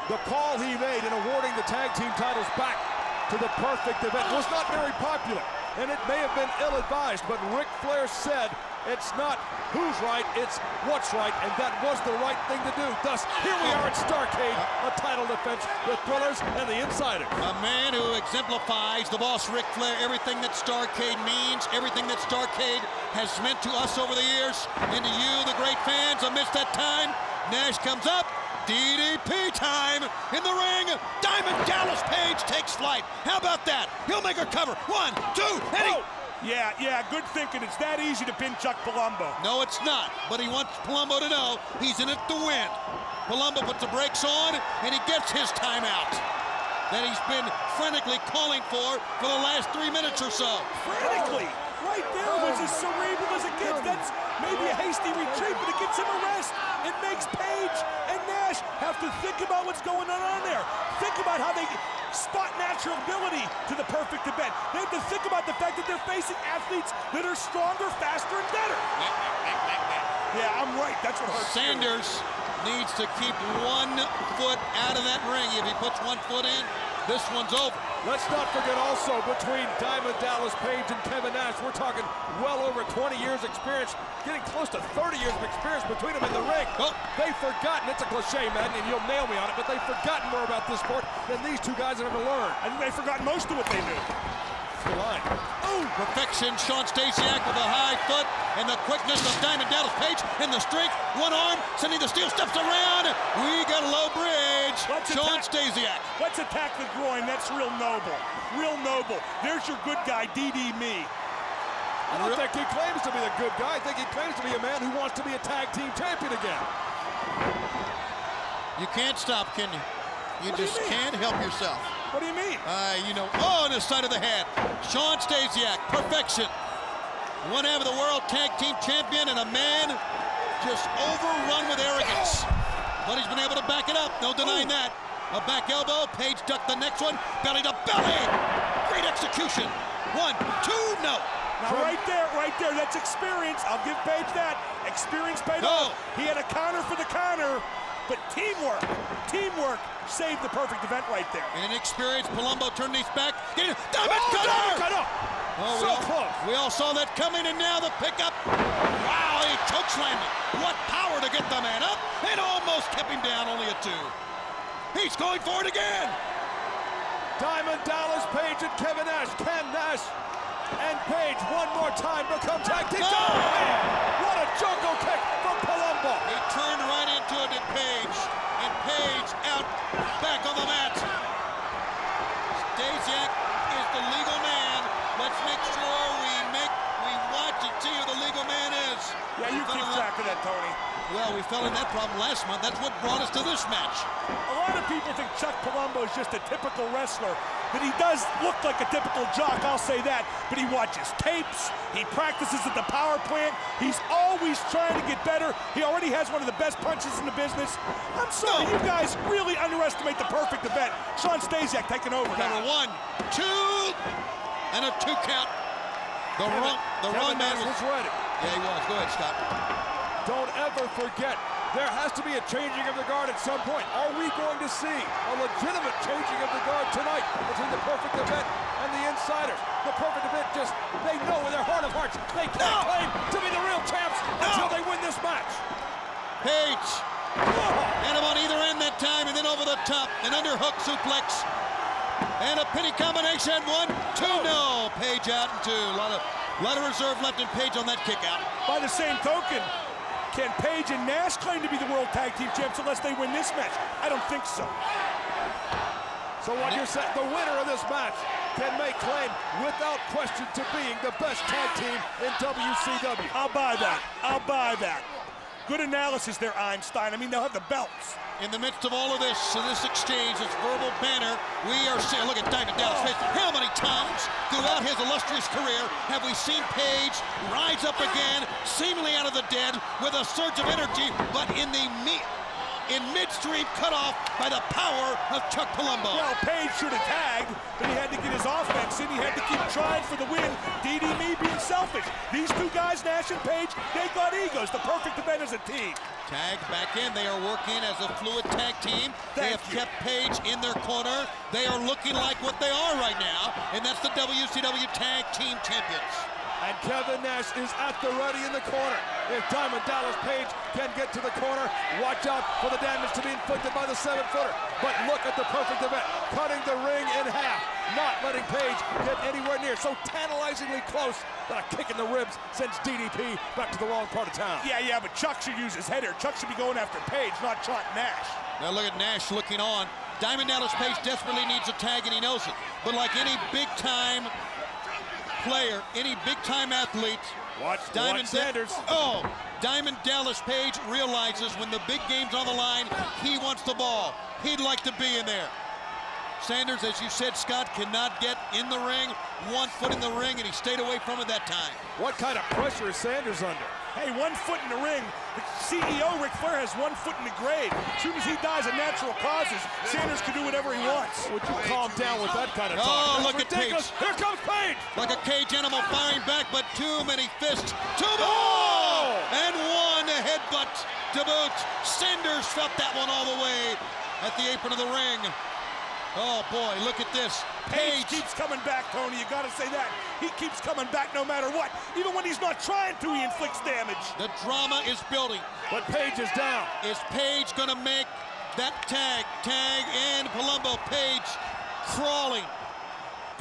The call he made in awarding the tag team titles back to the perfect event was not very popular, and it may have been ill-advised, but Ric Flair said it's not who's right, it's what's right, and that was the right thing to do. Thus, here we are at Starrcade, a title defense with Thrillers and the Insiders. A man who exemplifies the boss Ric Flair, everything that Starrcade means, everything that Starrcade has meant to us over the years, and to you, the great fans, amidst that time. Nash comes up, DDP time in the ring. Diamond Dallas Page takes flight. How about that? He'll make a cover. 1, 2, and he... Yeah, good thinking. It's that easy to pin Chuck Palumbo. No, it's not, but he wants Palumbo to know he's in it to win. Palumbo puts the brakes on, and he gets his timeout that he's been frantically calling for the last 3 minutes or so. Frantically? Right there was as cerebral as it gets. That's maybe a hasty retreat, but it gets him a rest. It makes Page and Nash have to think about what's going on there. Think about how they spot natural ability to the perfect event. They have to think about the fact that they're facing athletes that are stronger, faster, and better. Yeah, I'm right. That's what hurts. Sanders needs to keep 1 foot out of that ring. If he puts 1 foot in, this one's over. Let's not forget also, between Diamond Dallas Page and Kevin Nash, we're talking well over 20 years experience, getting close to 30 years of experience between them in the ring. Oh. They've forgotten, it's a cliche, man, and you'll nail me on it, but they've forgotten more about this sport than these two guys have ever learned. I think they've forgotten most of what they knew. The line. Oh, perfection. Shawn Stasiak with a high foot, and the quickness of Diamond Dallas Page, and the strength. One arm, sending the steel steps around. We got a low bridge. Shawn Stasiak. Let's attack the groin. That's real noble. Real noble. There's your good guy, DD Me. I don't think he claims to be the good guy. I think he claims to be a man who wants to be a tag team champion again. You can't stop, can you? You just can't help yourself. What do you mean? On the side of the head. Shawn Stasiak, perfection. One half of the world tag team champion, and a man just overrun with arrogance. But he's been able to back it up. No denying that. A back elbow. Page ducked the next one. Belly to belly. Great execution. 1, 2, no. Now right there, that's experience. I'll give Page that. Experience paid off. He had a counter for the counter, but teamwork saved the perfect event right there. And an experienced Palumbo turned his back. Diamond cutter! Oh, so close. We all saw that coming, and now the pickup. Wow, he chokeslammed him. What power to get the man up, and almost kept him down, only a 2. He's going for it again. Diamond Dallas Page and Kevin Nash. Can Nash and Page one more time become tag team? No! Oh, man! What a jungle kick from Palumbo. He turned right into it at Page, and Page out back on the mat. Stasiak is the legal man. Let's make sure we watch and see who the legal man is. Yeah, you keep track of that, Tony. Well, we fell in that problem last month. That's what brought us to this match. A lot of people think Chuck Palumbo is just a typical wrestler, but he does look like a typical jock, I'll say that, but he watches tapes, he practices at the power plant, he's always trying to get better. He already has one of the best punches in the business. I'm sorry, you guys really underestimate the perfect event. Shawn Stasiak taking over now. Number 1, 2, and a 2 count. The wrong man was ready. Yeah, he was. Go ahead, Scott. Don't ever forget, there has to be a changing of the guard at some point. Are we going to see a legitimate changing of the guard tonight between the Perfect Event and the Insiders? The Perfect Event they know in their heart of hearts, they can't claim to be the real champs until they win this match. Page. And him on either end that time, and then over the top, an underhook suplex. And a pinning combination, 1, 2, no. Page out and 2. A lot of reserve left in Page on that kick out. By the same token, can Page and Nash claim to be the World Tag Team Champs unless they win this match? I don't think so. So what you're saying, the winner of this match can make claim without question to being the best tag team in WCW. I'll buy that. I'll buy that. Good analysis there, Einstein. I mean, they'll have the belts. In the midst of all of this exchange, this verbal banner, we are seeing, look at Diamond Dallas Page. How many times throughout his illustrious career have we seen Page rise up again, seemingly out of the dead, with a surge of energy, but in midstream cut off by the power of Chuck Palumbo. Well, Page should have tagged, but he had to get his offense in. He had to keep trying for the win. DD me being selfish. These two guys, Nash and Page, they got egos. The Perfect Event as a team. Tag back in. They are working as a fluid tag team. They have kept Page in their corner. They are looking like what they are right now, and that's the WCW Tag Team Champions. And Kevin Nash is at the ready in the corner. If Diamond Dallas Page can get to the corner, watch out for the damage to be inflicted by the 7-footer. But look at the Perfect Event, cutting the ring in half, not letting Page get anywhere near. So tantalizingly close that a kick in the ribs sends DDP back to the wrong part of town. Yeah, but Chuck should use his head here. Chuck should be going after Page, not Chuck Nash. Now look at Nash looking on. Diamond Dallas Page desperately needs a tag, and he knows it. But like any big-time player, any big-time athlete, watch Sanders. Diamond Dallas Page realizes when the big game's on the line, he wants the ball. He'd like to be in there. Sanders, as you said, Scott, cannot get in the ring, 1 foot in the ring, and he stayed away from it that time. What kind of pressure is Sanders under? Hey, 1 foot in the ring. The CEO, Ric Flair, has 1 foot in the grave. As soon as he dies of natural causes, Sanders can do whatever he wants. Would you calm down with that kind of talk? Oh, That's look ridiculous. at Page. Here comes Page. Like a cage animal firing back, but too many fists. And 1 headbutt to boot. Sanders felt that one all the way at the apron of the ring. Oh boy, look at this. Page keeps coming back, Tony. You gotta say that. He keeps coming back no matter what. Even when he's not trying to, he inflicts damage. The drama is building. But Page is down. Is Page gonna make that tag? Tag and Palumbo. Page crawling,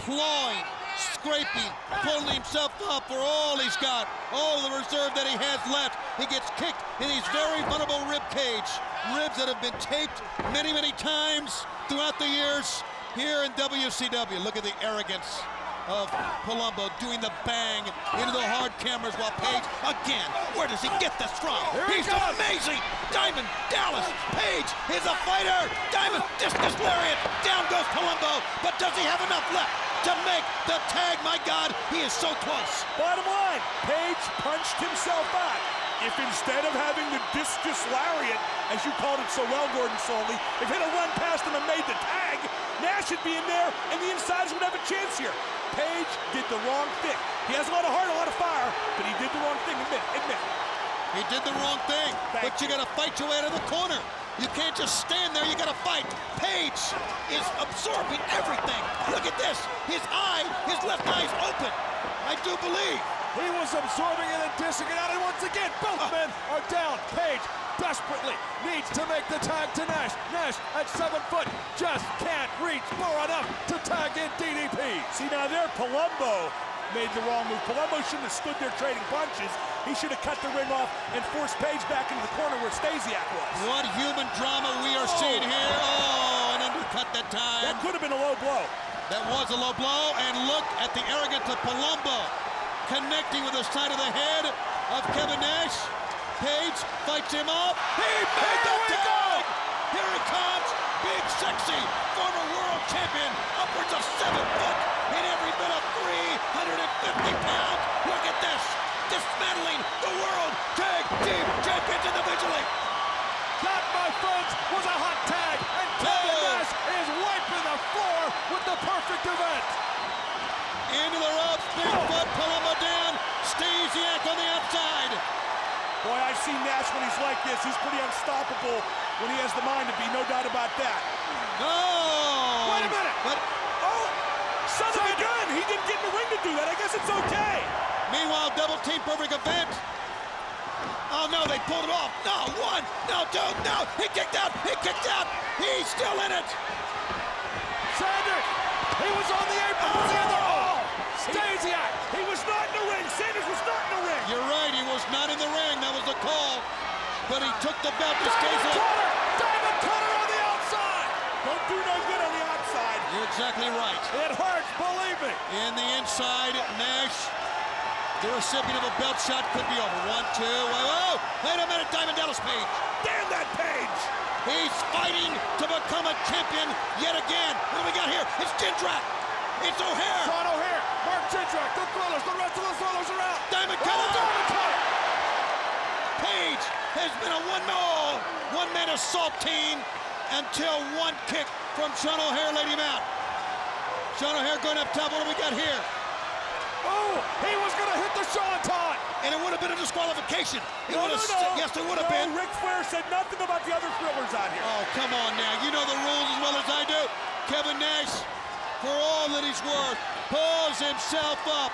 clawing, scraping, pulling himself up for all he's got. All the reserve that he has left. He gets kicked in his very vulnerable rib cage. Ribs that have been taped many, many times throughout the years here in WCW. Look at the arrogance of Palumbo doing the bang into the hard cameras while Page, again, where does he get this from? He's amazing! Diamond Dallas Page is a fighter! Diamond discus lariat! Down goes Palumbo, but does he have enough left to make the tag? My God, he is so close. Bottom line, Page punched himself out. If instead of having the discus lariat, as you called it so well, Gordon Soley, if he'd have run past him and made the tag, Nash would be in there, and the Insiders would have a chance here. Page did the wrong thing. He has a lot of heart, a lot of fire, but he did the wrong thing. Admit it. He did the wrong thing, but you gotta fight your way out of the corner. You can't just stand there, you gotta fight. Page is absorbing everything. Look at this, his left eye is open. I do believe. He was absorbing it and dishing it out, and once again, both men are down. Page desperately needs to make the tag to Nash. Nash at 7 foot just can't reach far enough to tag in DDP. See, now there, Palumbo made the wrong move. Palumbo shouldn't have stood there trading punches. He should have cut the ring off and forced Page back into the corner where Stasiak was. What human drama we are seeing here. Oh, an undercut that time. That could have been a low blow. That was a low blow, and look at the arrogance of Palumbo connecting with the side of the head of Kevin Nash. Page fights him off. He made the tag! Here he comes, big sexy former world champion, upwards of 7 foot in every bit of 350 pounds. Look at this, dismantling the world tag team champions individually. That, my friends, was a hot tag, and Kevin Nash is wiping the floor with the perfect event. Into the ropes, big foot, Palumbo down, Stasiak on the outside. Boy, I've seen Nash when he's like this. He's pretty unstoppable when he has the mind to be, no doubt about that. No! Wait a minute! But, oh! Son of a gun! He didn't get in the ring to do that. I guess it's okay. Meanwhile, double team perfect event. Oh no, they pulled it off. No, 1, no, 2, no. He kicked out. He kicked out. He's still in it. Sanders, he was on the apron. Was he in the ring? Stasiak, he was not in the ring. Sanders was not in the ring. You're right, he was not in the ring. That was the call. But he took the belt to Stasiak. Diamond cutter on the outside. Don't do no good on the outside. You're exactly right. It hurts, believe me. In the inside, Nash, the recipient of a belt shot, could be over. 1, 2, whoa, wait a minute, Diamond Dallas Page. Damn that Page. He's fighting to become a champion yet again. What do we got here? It's Jindrak. It's O'Haire. Sean O'Haire, Mark Jindrak, the Thrillers, the rest of the Thrillers are out. Diamond cutter. Diamond cutter. Page has been a one-man assault team until one kick from Sean O'Haire laid him out. Sean O'Haire going up top. What do we got here? Oh, he was going to hit the Swanton. And it would have been a disqualification. No. Yes, it would have been. Ric Flair said nothing about the other Thrillers out here. Oh, come on now. You know the rules as well as I do. Kevin Nash, for all that he's worth, pulls himself up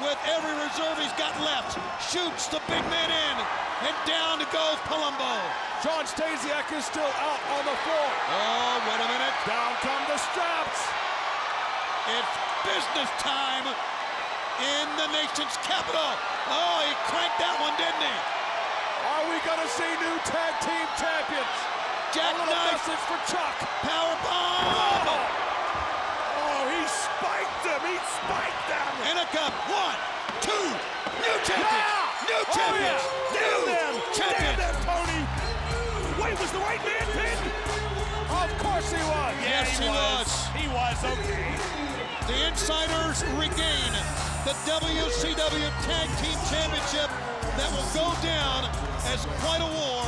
with every reserve he's got left. Shoots the big man in. And down goes Palumbo. John Stasiak is still out on the floor. Oh, wait a minute. Down come the straps. It's business time in the nation's capital. Oh, he cranked that one, didn't he? Are we going to see new tag team champions? Jackknife. Message for Chuck. Powerbomb. Oh, he spiked him. He spiked them. And a cup. 1, 2. New champions. Yeah. New champions. Damn them. Champions. Damn them, Tony. Wait, was the right man pinned? Of course he was. Yes, he was. He was, okay. The Insiders regain the WCW Tag Team Championship that will go down as quite a war,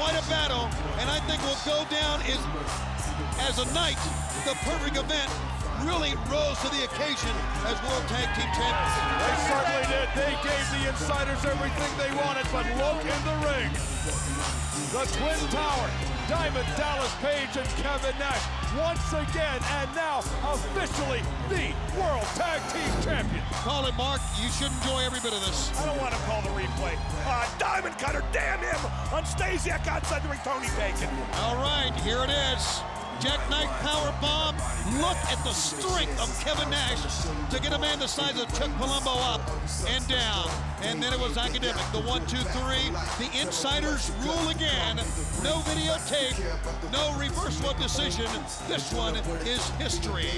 quite a battle, and I think will go down as a night, the perfect event, really rose to the occasion as World Tag Team Champions. They certainly did. They gave the Insiders everything they wanted, but look in the ring. The Twin Tower, Diamond Dallas Page and Kevin Nash, once again, and now officially the World Tag Team Champions. Call it, Mark. You should enjoy every bit of this. I don't want to call the replay. Diamond cutter, damn him! On Stasiak outside the ring, Tony Bacon. All right, here it is. Jackknife power bomb. Look at the strength of Kevin Nash to get a man the size of Chuck Palumbo up and down. And then it was academic. The 1, 2, 3. The Insiders rule again. No videotape. No reversal of decision. This one is history.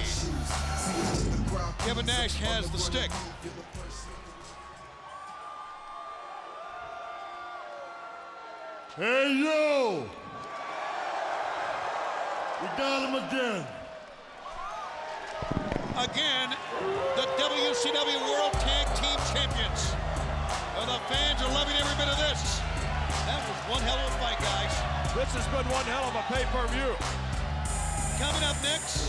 Kevin Nash has the stick. Hey, yo! We got him again. Again, the WCW World Tag Team Champions. Well, the fans are loving every bit of this. That was one hell of a fight, guys. This has been one hell of a pay-per-view. Coming up next,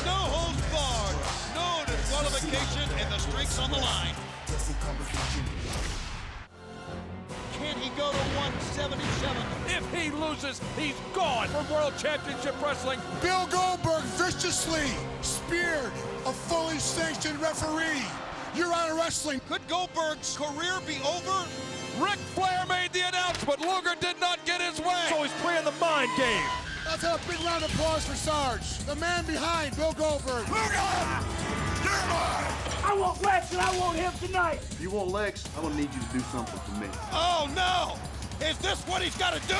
no holds barred, no disqualification, and the streak's on the line. Can he go to 177? If he loses, he's gone from World Championship Wrestling. Bill Goldberg viciously speared a fully sanctioned referee. You're out of wrestling. Could Goldberg's career be over? Ric Flair made the announcement. Luger did not get his way. So he's playing the mind game. Let's have a big round of applause for Sarge, the man behind Bill Goldberg. I want Lex and I want him tonight. If you want Lex, I'm gonna need you to do something for me. Oh, no! Is this what he's got to do?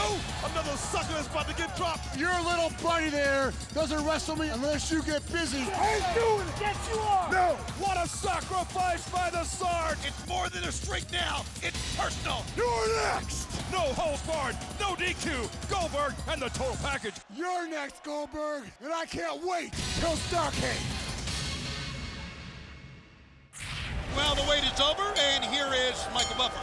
Another sucker that's about to get dropped. Your little buddy there doesn't wrestle me unless you get busy. I ain't doing it. Yes, you are. No! What a sacrifice by the Sarge! It's more than a streak now. It's personal. You're next. No holds barred, no DQ. Goldberg and the total package. You're next, Goldberg, and I can't wait till Starrcade. Well, the wait is over, and here is Michael Buffer.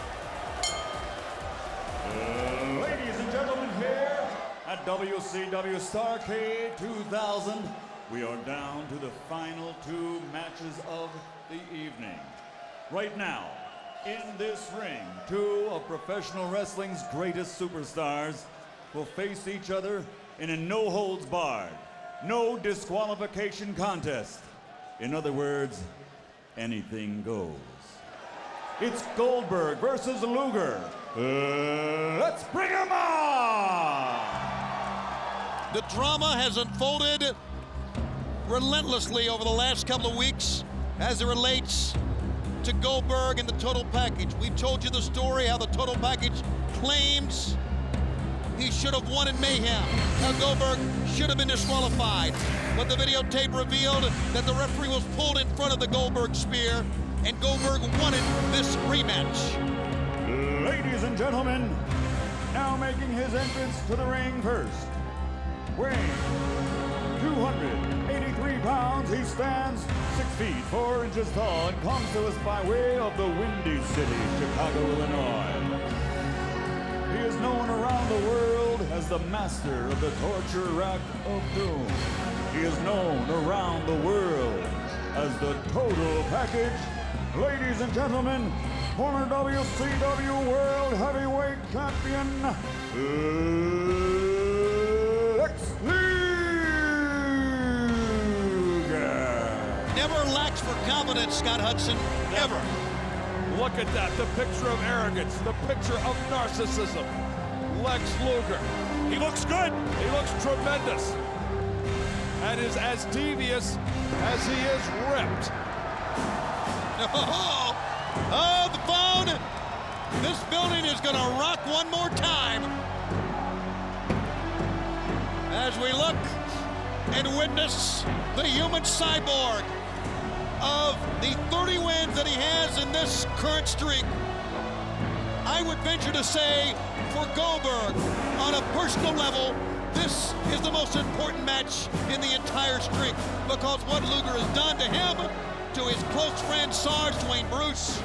Ladies and gentlemen, here at WCW Starrcade 2000, we are down to the final 2 matches of the evening. Right now, in this ring, 2 of professional wrestling's greatest superstars will face each other in a no-holds-barred, no disqualification contest. In other words, anything goes. It's Goldberg versus Luger. Let's bring him on! The drama has unfolded relentlessly over the last couple of weeks as it relates to Goldberg and the total package. We've told you the story, how the total package claims he should have won in Mayhem, how Goldberg should have been disqualified. But the videotape revealed that the referee was pulled in front of the Goldberg spear, and Goldberg wanted this rematch. Ladies and gentlemen, now making his entrance to the ring first. Weighing 283 pounds, he stands 6 feet 4 inches tall and comes to us by way of the Windy City, Chicago, Illinois. He is known around the world as the master of the torture rack of doom. He is known around the world as the total package. Ladies and gentlemen, former WCW World Heavyweight Champion, Lex Luger. Never lacks for confidence, Scott Hudson, ever. Look at that, the picture of arrogance, the picture of narcissism. Lex Luger. He looks good. He looks tremendous. And is as devious as he is ripped. Oh, the phone! This building is gonna rock one more time. As we look and witness the human cyborg of the 30 wins that he has in this current streak. I would venture to say, for Goldberg, on a personal level, this is the most important match in the entire streak, because what Luger has done to him, to his close friend Sarge Dwayne Bruce,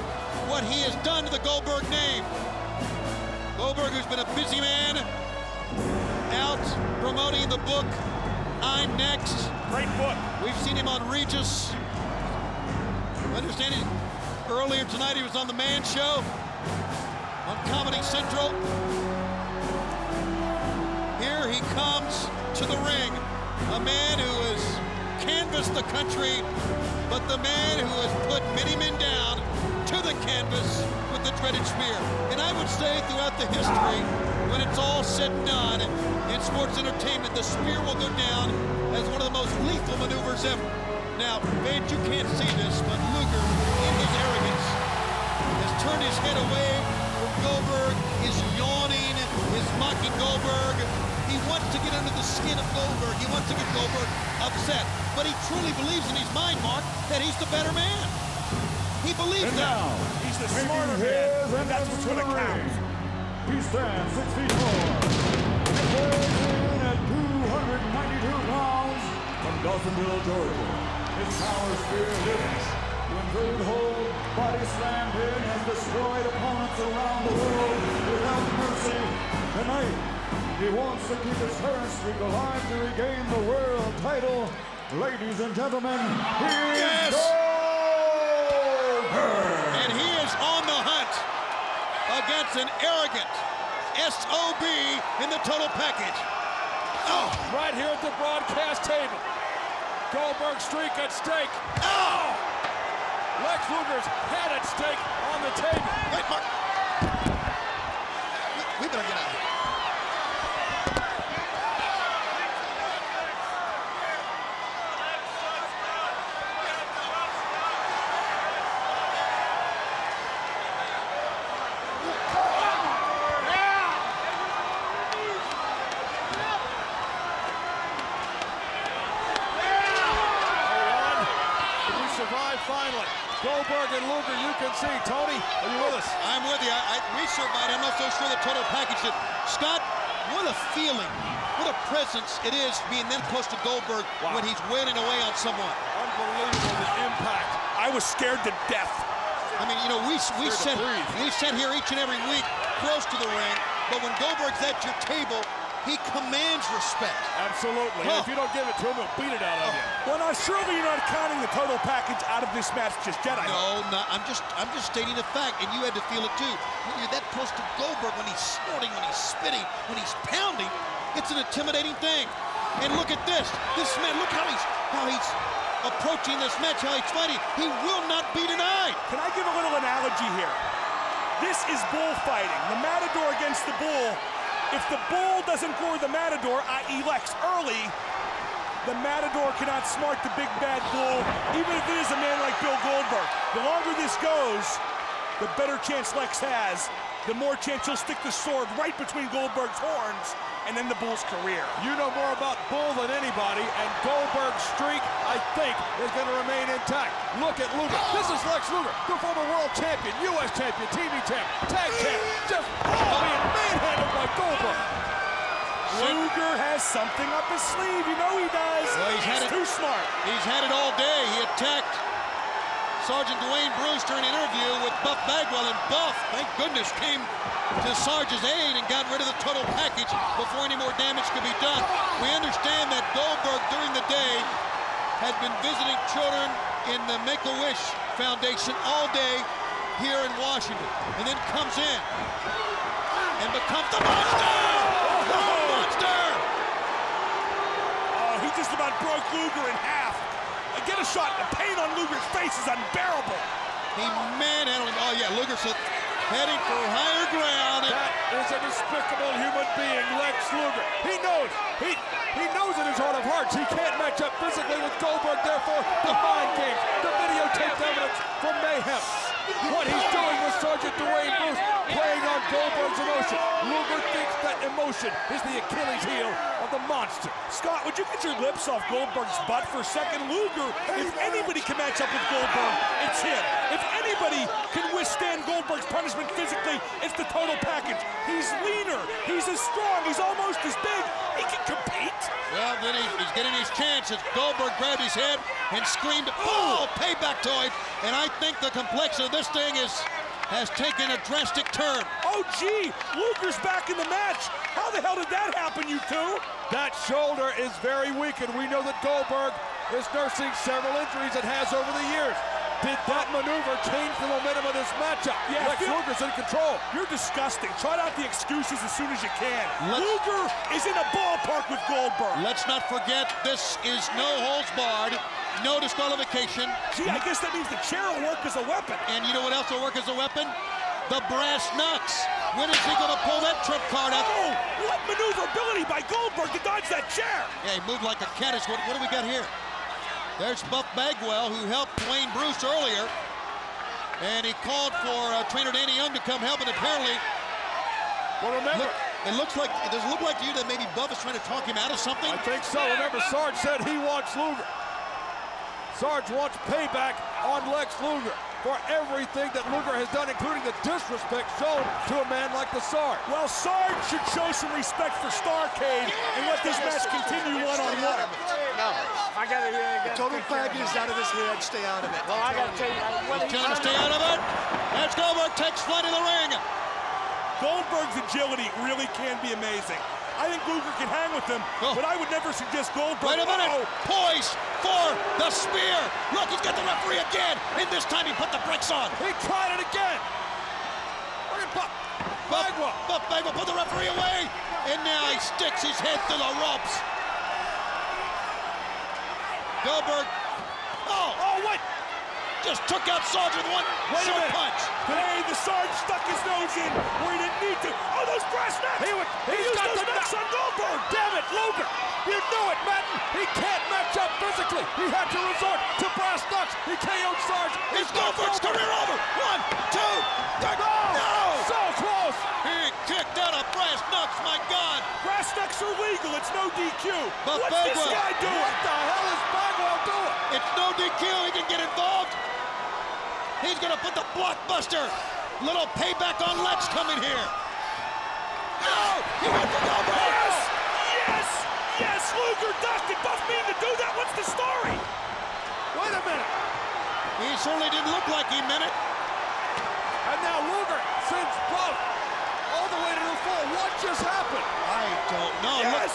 what he has done to the Goldberg name. Goldberg, who's been a busy man, out promoting the book, I'm Next. Great book. We've seen him on Regis. Understanding earlier tonight he was on The Man Show on Comedy Central. Here he comes to the ring, a man who has canvassed the country, but the man who has put many men down to the canvas with the dreaded spear. And I would say throughout the history, when it's all said and done, in sports entertainment, the spear will go down as one of the most lethal maneuvers ever. Now, fans, you can't see this, but Luger, in his arrogance, has turned his head away from Goldberg, is yawning, is mocking Goldberg. He wants to get under the skin of Goldberg. He wants to get Goldberg upset. But he truly believes in his mind, Mark, that he's the better man. He believes And that. now, He's the making smarter his man. entrance That's what's to going to the count. ring. He stands 6 feet 4. Weighs in at 292 pounds from Dawsonville, Georgia. His power spear lives to invade hold, body slammed in, has destroyed opponents around the world without mercy. Tonight, he wants to keep his current streak alive to regain the world title. Ladies and gentlemen, here is Goldberg. And he is on the hunt against an arrogant SOB in the total package. Oh, right here at the broadcast table. Goldberg's streak at stake. Oh! Lex Luger's head at stake on the table. Wait, Mark. We better get out of here. Goldberg and Luger, you can see. Tony, are you with us? I'm with you. We survived. I'm not so sure the total package did. Scott, what a feeling, what a presence it is being that close to Goldberg when he's wailing away on someone. Unbelievable, the impact. I was scared to death. I mean, you know, we sit here each and every week close to the ring, but when Goldberg's at your table, he commands respect. Absolutely. And if you don't give it to him, he'll beat it out of you. Well, now surely you're not counting the total package out of this match just yet. No, I'm just stating the fact, and you had to feel it too. When you're that close to Goldberg, when he's snorting, when he's spitting, when he's pounding, it's an intimidating thing. And look at this. This man, look how he's approaching this match, how he's fighting. He will not be denied. Can I give a little analogy here? This is bullfighting. The Matador against the Bull. If the Bull doesn't gore the Matador, i.e. Lex, early, the Matador cannot smart the big bad Bull, even if it is a man like Bill Goldberg. The longer this goes, the better chance Lex has, the more chance he'll stick the sword right between Goldberg's horns and then the Bull's career. You know more about Bull than anybody, and Goldberg's streak, I think, is going to remain intact. Look at Luger. This is Lex Luger, the former world champion, U.S. champion, TV champ, tag champ, just being manhandled by Goldberg. Luger has something up his sleeve. You know he does. Well, he's too smart. He's had it all day. He attacked Sergeant Dwayne Bruce during an interview with Buff Bagwell, and Buff, thank goodness, came to Sarge's aid and got rid of the total package before any more damage could be done. We understand that Goldberg during the day had been visiting children in the Make-A-Wish Foundation all day here in Washington, and then comes in and becomes the monster! The monster! He just about broke Luger in half. Get a shot. The pain on Luger's face is unbearable. He manhandled him. Oh, yeah, Luger's heading for higher ground. That is a despicable human being, Lex Luger. He knows. He knows in his heart of hearts he can't match up physically with Goldberg. Therefore, the mind games, the videotaped evidence from Mayhem. What he's doing with Sergeant Dwayne Bruce, playing on Goldberg's emotion. Luger thinks that emotion is the Achilles heel of the monster. Scott, would you get your lips off Goldberg's butt for a second? Luger, if anybody can match up with Goldberg, it's him. If anybody can withstand Goldberg's punishment physically, it's the total package. He's leaner, he's as strong, he's almost as big. He can compete. Well, then he's getting his chance as Goldberg grabbed his head and screamed, "Oh, payback to him!" And I think the complexion of this thing has taken a drastic turn. Oh, gee, Luger's back in the match. How the hell did that happen, you two? That shoulder is very weak, and we know that Goldberg is nursing several injuries and has over the years. Did that maneuver change the momentum of this matchup? Yeah, Lex Luger's in control. You're disgusting. Trot out the excuses as soon as you can. Luger is in a ballpark with Goldberg. Let's not forget, this is no holds barred, no disqualification. Gee, I guess that means the chair will work as a weapon. And you know what else will work as a weapon? The brass knucks. When is he going to pull that trump card out? Oh, what maneuverability by Goldberg to dodge that chair. Yeah, he moved like a caddis. What do we got here? There's Buff Bagwell, who helped Dwayne Bruce earlier. And he called for trainer Danny Young to come help, and apparently... Well, remember... It looks like, does it look like to you that maybe Buff is trying to talk him out of something? I think so. Remember, Sarge said he wants Luger. Sarge wants payback on Lex Luger for everything that Luger has done, including the disrespect shown to a man like the Sarge. Well, Sarge should show some respect for Starrcade and let this match continue one-on-one. No, I gotta the total package is out of his head. Stay out of it. Well, I gotta tell you, He's trying to stay out of it. That's Goldberg takes flight in the ring. Goldberg's agility really can be amazing. I think Luger can hang with him, but I would never suggest Goldberg. Wait a minute. Poised for the spear. Look, he's got the referee again, and this time he put the brakes on. He tried it again. Look at Buff Bagwell put the referee away, and now he sticks his head through the ropes. Goldberg. Oh, what? Just took out Sarge with one short punch. Hey, the Sarge stuck his nose in where he didn't need to. Oh, those brass nuts! He used those nuts on Goldberg! Damn it, Luger! You knew it, Madden! He can't match up physically! He had to resort to brass nuts! He KO'd Sarge! Is Goldberg's career over? 1, 2, 3. No! So close! He kicked out of brass knucks, my God! Brass knucks are legal, it's no DQ. But What's this guy doing? What the hell is Bagwell doing? It's no DQ, he can get involved. He's gonna put the blockbuster. Little payback on Lex coming here. No! He went for Goldberg! Yes! Yes! Yes! Luger ducked. Did Buff mean to do that? What's the story? Wait a minute. He certainly didn't look like he meant it. And now Luger sends Buff all the way to the floor. What just happened? I don't know. Yes!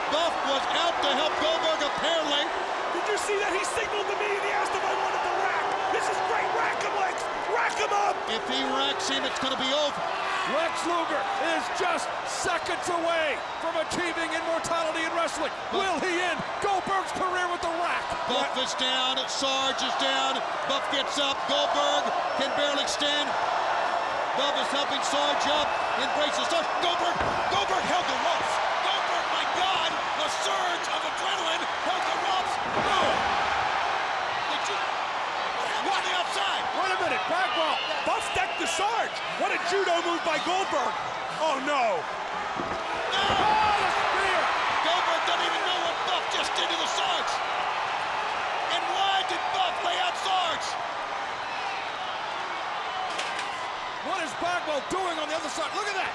Buff was out to help Goldberg, apparently. Did you see that? He signaled to me and he asked if I wanted the rack. This is great. Rack him, Lex. Rack him up. If he racks him, it's going to be over. Lex Luger is just seconds away from achieving immortality in wrestling. Will he end Goldberg's career with the rack? Buff is down. Sarge is down. Buff gets up. Goldberg can barely stand. Buff is helping Sarge up. Embraces Sarge. Goldberg held the ropes. Goldberg, my God, the surge of adrenaline held the ropes. Oh. What happened on the outside? Wait a minute, Bagwell. Buff decked the Sarge. What a judo move by Goldberg. Oh, no. No! Oh, the spear. Goldberg doesn't even know what Buff just did to the Sarge. And why did Buff lay out Sarge? What is Bagwell doing on the other side? Look at that.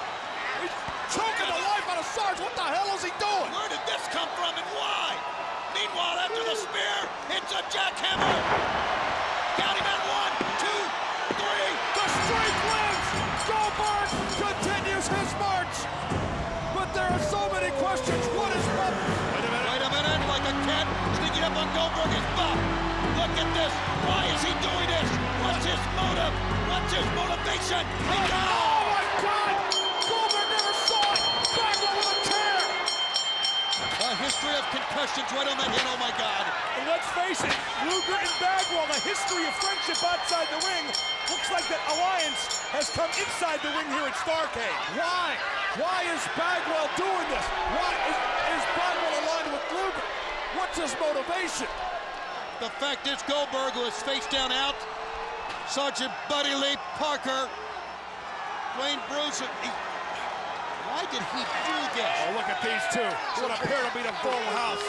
He's choking the life out of Sarge. What the hell is he doing? Where did this come from and why? Meanwhile, after the spear, it's a jackhammer. Count him at 1, 2, 3. The streak wins. Goldberg continues his march. But there are so many questions. What is Buff? Wait a minute, like a cat sneaking up on Goldberg is Buff. Look at this. Why is he doing this? What's his motive? What's his motivation? Oh my God! Goldberg never saw it. Bagwell with a tear. A history of concussions right on that head. Oh my God! And let's face it, Luger and Bagwell, a history of friendship outside the ring. Looks like that alliance has come inside the ring here at Starrcade. Why? Why is Bagwell doing this? Why is Bagwell aligned with Luger? What's his motivation? The fact is Goldberg, who is face down out, Sergeant Buddy Lee Parker, Dwayne Bruce. Why did he do this? Oh, look at these two. What appear to be the full house.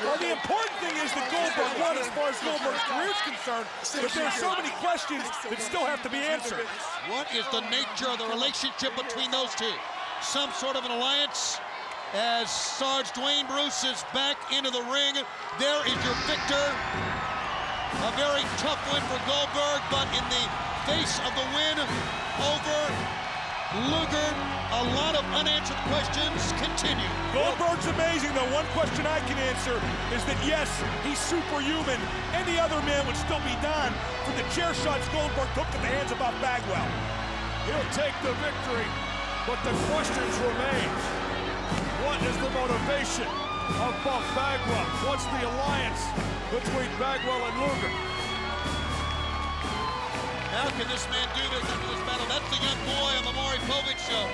Well, the important thing is that Goldberg won as far as Goldberg's career is concerned, but there are so many questions that still have to be answered. What is the nature of the relationship between those two? Some sort of an alliance? As Sarge Dwayne Bruce is back into the ring, there is your victor. A very tough win for Goldberg, but in the face of the win over Luger, a lot of unanswered questions continue. Goldberg's amazing, though. One question I can answer is that, yes, he's superhuman. Any other man would still be done for the chair shots Goldberg took at the hands of Buff Bagwell. He'll take the victory, but the questions remain. What is the motivation of Buff Bagwell? What's the alliance between Bagwell and Luger? How can this man do this after this battle? That's the young boy on the Maury Povich show.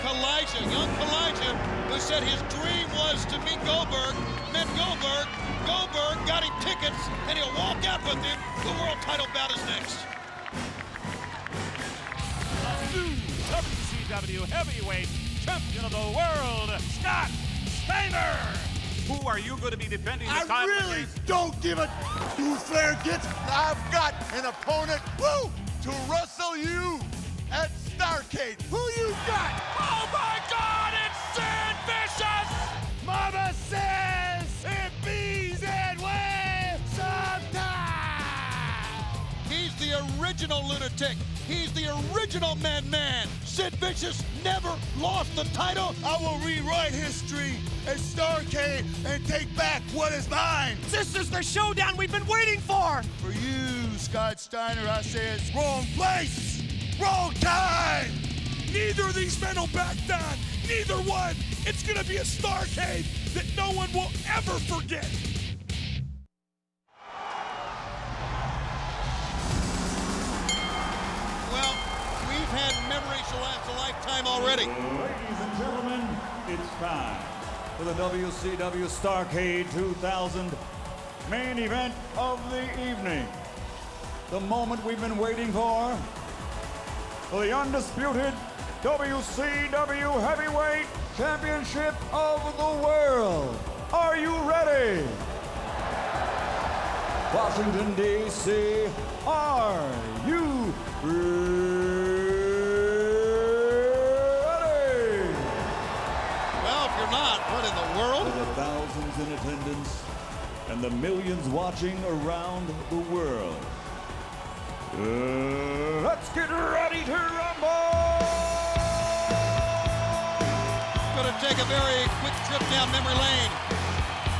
Kalijah, young Kalijah, who said his dream was to meet Goldberg, met Goldberg. Goldberg got him tickets, and he'll walk out with him. The world title bout is next. New WCW Heavyweight Champion of the World, Scott Steiner. Who are you going to be defending the I title really against? don't give a who Flair gets. I've got an opponent, to wrestle you at Starrcade. Who you got? Oh my God, it's Sid Vicious! Mama says it bees and waves sometimes. He's the original lunatic. He's the original man. Sid Vicious never lost the title. I will rewrite history at Starrcade and take back what is mine. This is the showdown we've been waiting for. For you, Scott Steiner, I say it's wrong place, wrong time. Neither of these men will back down. Neither one. It's going to be a Starrcade that no one will ever forget. Well, we've had memories to last a lifetime already. Ladies and gentlemen, it's time for the WCW Starrcade 2000 main event of the evening. The moment we've been waiting for the undisputed WCW Heavyweight Championship of the World. Are you ready? Washington, D.C., Are you ready? Well, if you're not, what in the world? For the thousands in attendance and the millions watching around the world, let's get ready to rumble! Going to take a very quick trip down memory lane.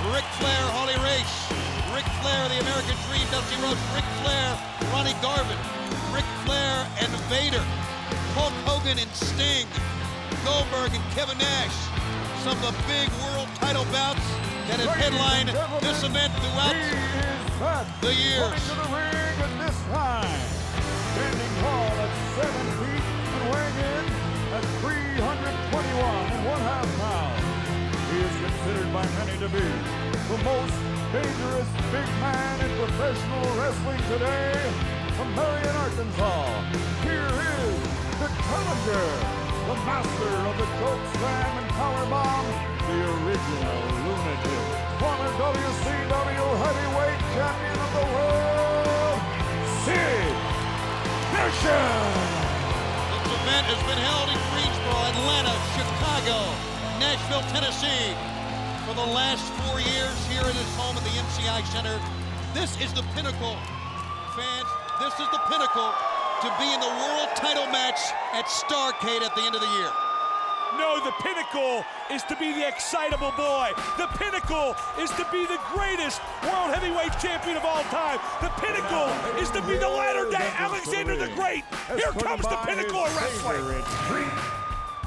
Ric Flair, Harley Race. Ric Flair, the American Dream, Dusty Rhodes. Ric Flair, Ronnie Garvin. Ric Flair and Vader. Hulk Hogan and Sting. Goldberg and Kevin Nash. Some of the big world title bouts that have headlined this event throughout the years. Coming to the ring at this time, standing tall at 7 feet and weighing in at 321.5 pounds. He is considered by many to be the most dangerous big man in professional wrestling today. From Marion, Arkansas, here is the challenger, the master of the choke slam and powerbomb, the original lunatic, former WCW heavyweight champion of the world, Sid Vicious. This event has been held in Greensboro, Atlanta, Chicago, Nashville, Tennessee for the last 4 years here at his home at the MCI Center. This is the pinnacle, fans. This is the pinnacle to be in the world title match at Starrcade at the end of the year. No, the pinnacle is to be the excitable boy. The pinnacle is to be the greatest world heavyweight champion of all time. The pinnacle is to be the latter-day Alexander the Great. Here comes the pinnacle of wrestling.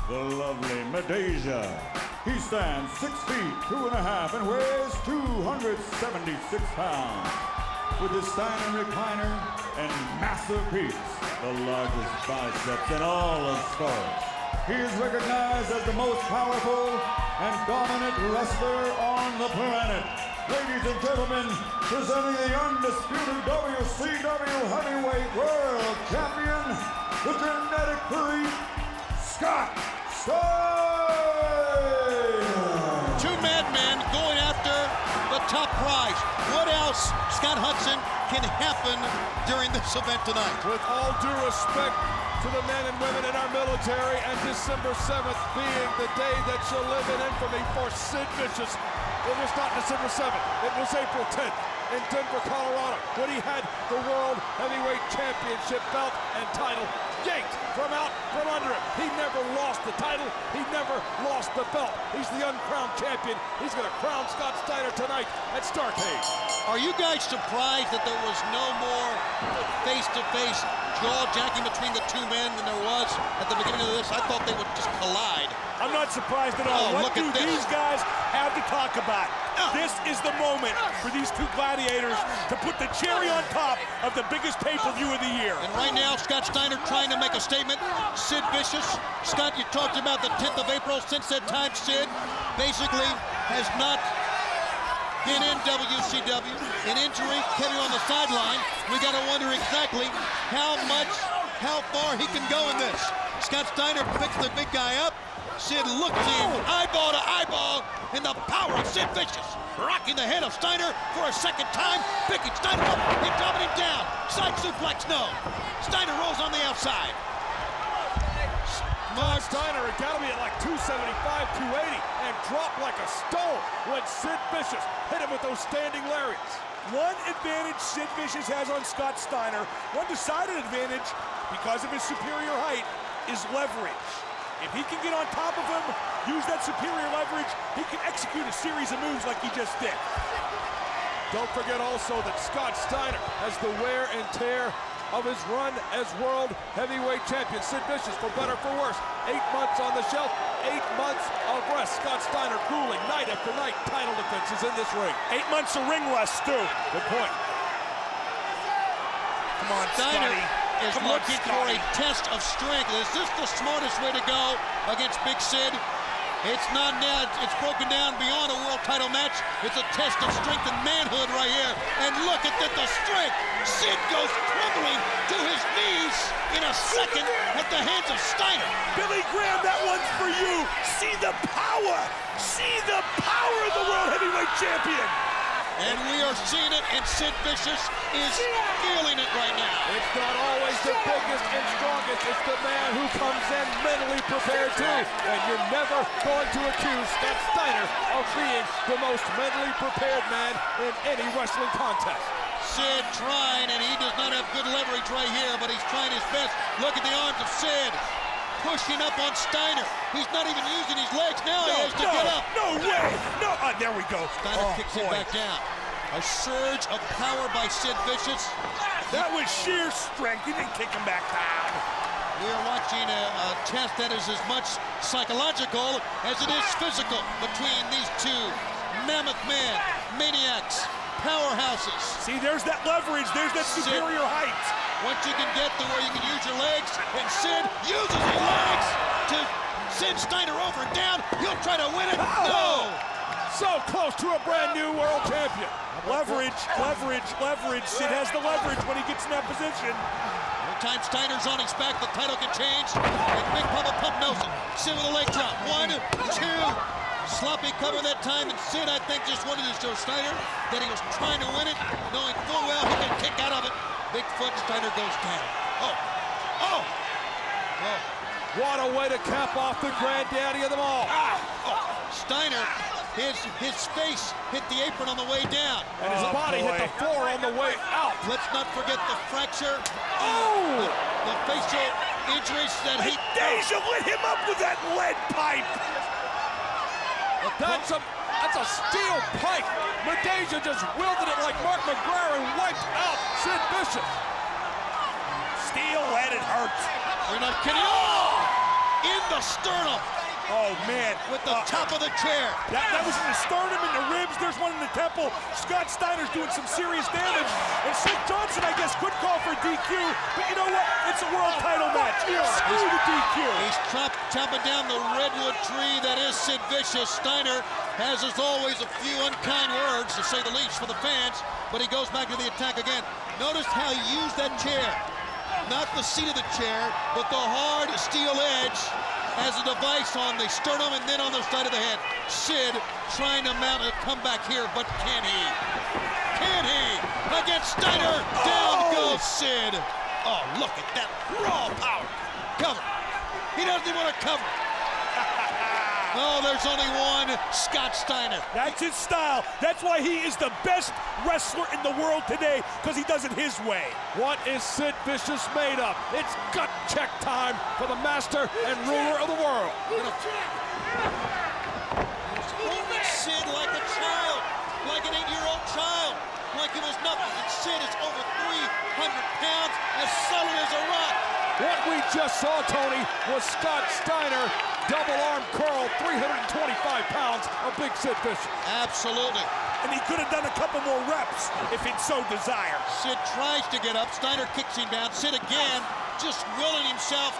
The lovely Medeja. He stands 6 feet 2.5 and weighs 276 pounds. With his Steiner recliner and massive peaks, the largest biceps in all of sports. He is recognized as the most powerful and dominant wrestler on the planet. Ladies and gentlemen, presenting the undisputed WCW Heavyweight World Champion, the genetic freak, Scott Steiner! Two madmen going after the top prize. What else, Scott Hudson, can happen during this event tonight? With all due respect to the men and women in our military, and December 7th being the day that shall live in infamy for Sid Vicious. It was not December 7th, it was April 10th in Denver, Colorado, when he had the World Heavyweight Championship belt and title yanked from under him. He never lost the title, he never lost the belt. He's the uncrowned champion. He's gonna crown Scott Steiner tonight at Starrcade. Are you guys surprised that there was no more face-to-face jaw-jacking between the two men than there was at the beginning of this? I thought they would just collide. I'm not surprised at all. What do these guys have to talk about? This is the moment for these two gladiators to put the cherry on top of the biggest pay-per-view of the year. And right now, Scott Steiner trying to make a statement. Sid Vicious. Scott, you talked about the 10th of April. Since that time, Sid basically has not been in WCW. An injury kept him on the sideline. We got to wonder exactly how far he can go in this. Scott Steiner picks the big guy up. Sid looks him eyeball to eyeball, and the power of Sid Vicious rocking the head of Steiner for a second time, picking Steiner up and dropping him down. Side suplex, no. Steiner rolls on the outside. Scott Steiner had got to be at like 275, 280, and dropped like a stone when Sid Vicious hit him with those standing lariats. One advantage Sid Vicious has on Scott Steiner, one decided advantage because of his superior height, is leverage. If he can get on top of him, use that superior leverage, he can execute a series of moves like he just did. Don't forget also that Scott Steiner has the wear and tear of his run as World Heavyweight Champion. Sid Vicious, for better for worse, 8 months on the shelf, 8 months of rest. Scott Steiner grueling night after night title defenses in this ring. 8 months of ring rest, Stu. Good point. Come on, Steiner Scotty. Is looking for a test of strength. Is this the smartest way to go against Big Sid? It's not now. It's broken down beyond a world title match. It's a test of strength and manhood right here. And look at the strength. Sid goes crumbling to his knees in a second at the hands of Steiner. Billy Graham, that one's for you. See the power. See the power of the World Heavyweight Champion. And we are seeing it, and Sid Vicious is feeling it right now. It's not always the biggest and strongest. It's the man who comes in mentally prepared too. And you're never going to accuse Scott Steiner of being the most mentally prepared man in any wrestling contest. Sid trying, and he does not have good leverage right here, but he's trying his best. Look at the arms of Sid. Pushing up on Steiner. He's not even using his legs. Now he has to get up. No way. No. There we go. Steiner kicks him back down. A surge of power by Sid Vicious. That was sheer strength. He didn't kick him back down. We are watching a test that is as much psychological as it is physical between these two mammoth men, maniacs, powerhouses. See, there's that leverage. There's that superior height. Once you can get to where you can use your legs, and Sid uses his legs to send Steiner over and down. He'll try to win it. No! So close to a brand new world champion. Leverage, leverage, leverage. Sid has the leverage when he gets in that position. Every time Steiner's on his back, the title can change. And Big Papa Pump knows it. Sid with a leg drop. 1, 2. Sloppy cover that time, and Sid, I think, just wanted to show Steiner that he was trying to win it, knowing full well he can kick out of it. Big foot, Steiner goes down. Oh! What a way to cap off the granddaddy of them all. Steiner, his face hit the apron on the way down. And his body hit the floor on the way out. Let's not forget the fracture. Oh! The facial injuries that he... Deja lit him up with that lead pipe. That's a steel pipe. Medeja just wielded it like Mark McGuire and wiped out Sid Vicious. Steel lead, it hurts. You're not kidding. Oh! In the sternum. Oh, man. With the top of the chair. That was in the sternum, in the ribs. There's one in the temple. Scott Steiner's doing some serious damage. And Sid Johnson, I guess, could call for DQ. But you know what? It's a world title match. Screw the DQ. He's chopping down the redwood tree that is Sid Vicious. Steiner has, as always, a few unkind words, to say the least, for the fans. But he goes back to the attack again. Notice how he used that chair. Not the seat of the chair, but the hard steel edge as a device on the sternum and then on the side of the head. Sid trying to mount a comeback here, but can he? Can he? Against Steiner, down goes Sid. Oh, look at that raw power. Cover. He doesn't even want to cover. Oh, there's only one, Scott Steiner. That's his style. That's why he is the best wrestler in the world today, because he does it his way. What is Sid Vicious made of? It's gut check time for the master and ruler of the world. Holding Sid like a child, like an 8-year-old child, like it was nothing. And Sid is over 300 pounds, as solid as a rock. What we just saw, Tony, was Scott Steiner double arm curl, 325 pounds of big Sid Vicious. Absolutely. And he could have done a couple more reps if he'd so desired. Sid tries to get up. Steiner kicks him down. Sid again, just willing himself,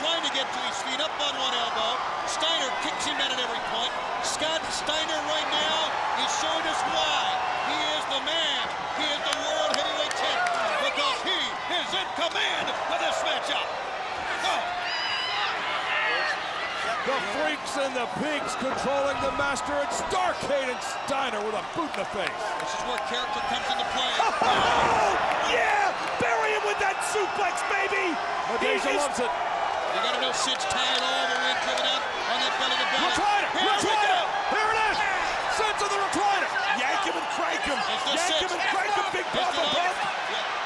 trying to get to his feet, up on one elbow. Steiner kicks him down at every point. Scott Steiner right now is showing us why he is the man. He is the world heavyweight champion, because he is in command of this matchup. The freaks and the pigs controlling the master, and Starcade and Steiner with a boot in the face. This is where character comes into play. Oh, yeah! Bury him with that suplex, baby! Medeja loves it. You gotta know Sid's tired all the way driven out on that belly to belly. Recliner! Recliner! Here it is! Sid to the recliner! Yank him and crank him! Yank him and crank him, Big Papa Pump!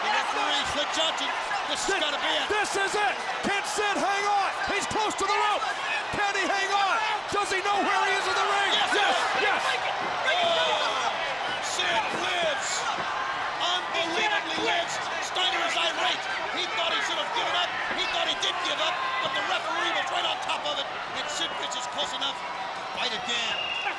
The referee, Slick Johnson, this has gotta be it. This is it! Can Sid hang on? He's close to the rope! Can he hang on? Does he know where he is in the ring? Yes! Yes! Oh, Sid lives! Unbelievably lives! Steiner is irate. He thought he should have given up. He thought he did give up, but the referee was right on top of it. And Sid Vicious close enough to fight again.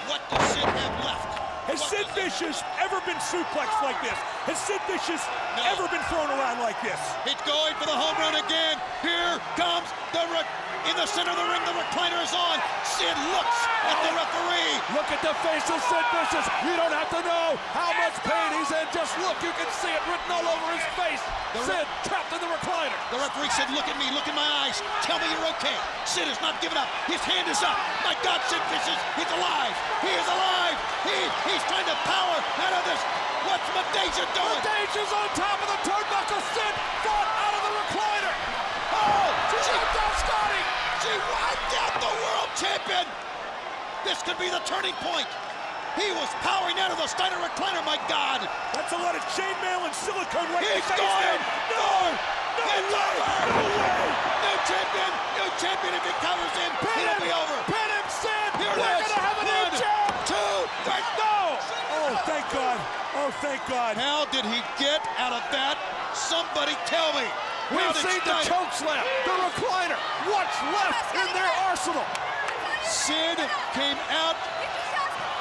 What does Sid have left? Has Sid Vicious ever been suplexed like this? Has Sid Vicious ever been thrown around like this? He's going for the home run again. Here comes the in the center of the ring, the recliner is on. Sid looks at the referee. Look at the face of Sid Vicious. You don't have to know how much pain he's in. Just look, you can see it written all over his face. Sid trapped in the recliner. The referee said, look at me, look in my eyes. Tell me you're okay. Sid has not given up. His hand is up. My God, Sid Vicious, he's alive. He is alive. He's trying to power out of this. What's Madeja doing? Madeja's on top of the turnbuckle. Sid fought out of the recliner. Oh, she wiped out Scotty. She wiped out the world champion. This could be the turning point. He was powering out of the Steiner recliner, my God. That's a lot of chainmail and silicone right in the He's face going. there. No It's way. over. No way. New champion. If he covers him, it'll be over. Pin him, Sid. Here We're it is. gonna have a new 1, champ. 2, 3. No. Oh, thank God. Oh, thank God. How did he get out of that? Somebody tell me. We've seen the choke slam, the recliner. What's left in their arsenal? Sid came out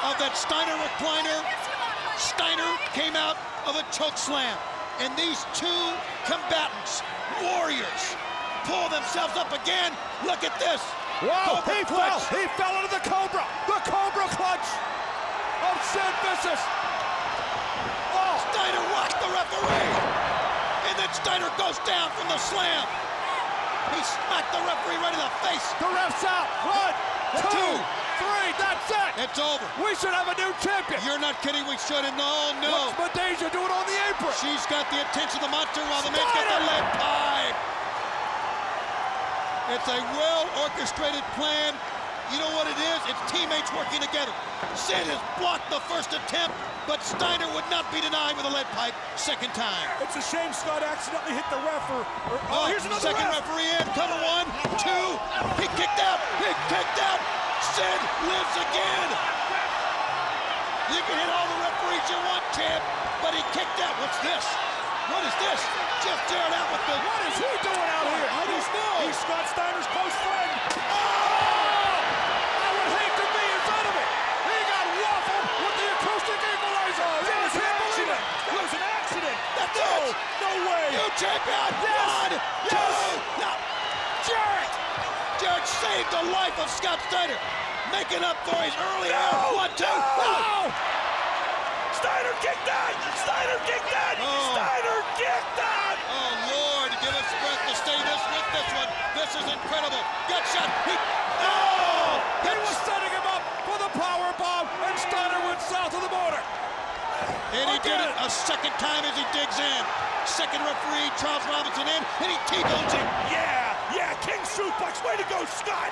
of that Steiner recliner. Steiner came out of a choke slam. And these two combatants, warriors, pull themselves up again. Look at this. Wow, Cobra he clutch. fell. He fell into the Cobra. The Cobra clutch of Sid Vicious. Oh. Steiner watched the referee. And then Steiner goes down from the slam. He smacked the referee right in the face. The ref's out. 1, 2, 3. That's it. It's over. We should have a new champion. You're not kidding. We shouldn't. No. What's Madeja doing on the apron? She's got the attention of the monster while the man's got the lead pipe. It's a well-orchestrated plan. You know what it is? It's teammates working together. Sid has blocked the first attempt, but Steiner would not be denied with a lead pipe second time. It's a shame Scott accidentally hit the ref. Oh, here's another second ref. referee in. Cover 1, 2. He kicked out. Sid lives again. You can hit all the referees you want, champ, but he kicked out. What's this? What is this? Jeff Jarrett out with the... What is he doing out here? I don't know. He's Scott Steiner's close friend. I would hate to be in front of it. He got waffled with the acoustic equalizer. It was an accident. It was an accident. That's it. No way. New champion. Yes. 1, 2. No. Jarrett. Jarrett saved the life of Scott Steiner, making up for his early hour. 1, 2. No. Steiner kicked that. Steiner kicked that. Oh. Steiner kicked that. Oh, Lord, give us breath to stay with this one. This is incredible. Gut shot. He was setting him up for the power bomb, and Steiner went south of the border. And he did it a second time as he digs in. Second referee, Charles Robinson in, and he T-bones him. Yeah, King Suplex. Way to go, Scott.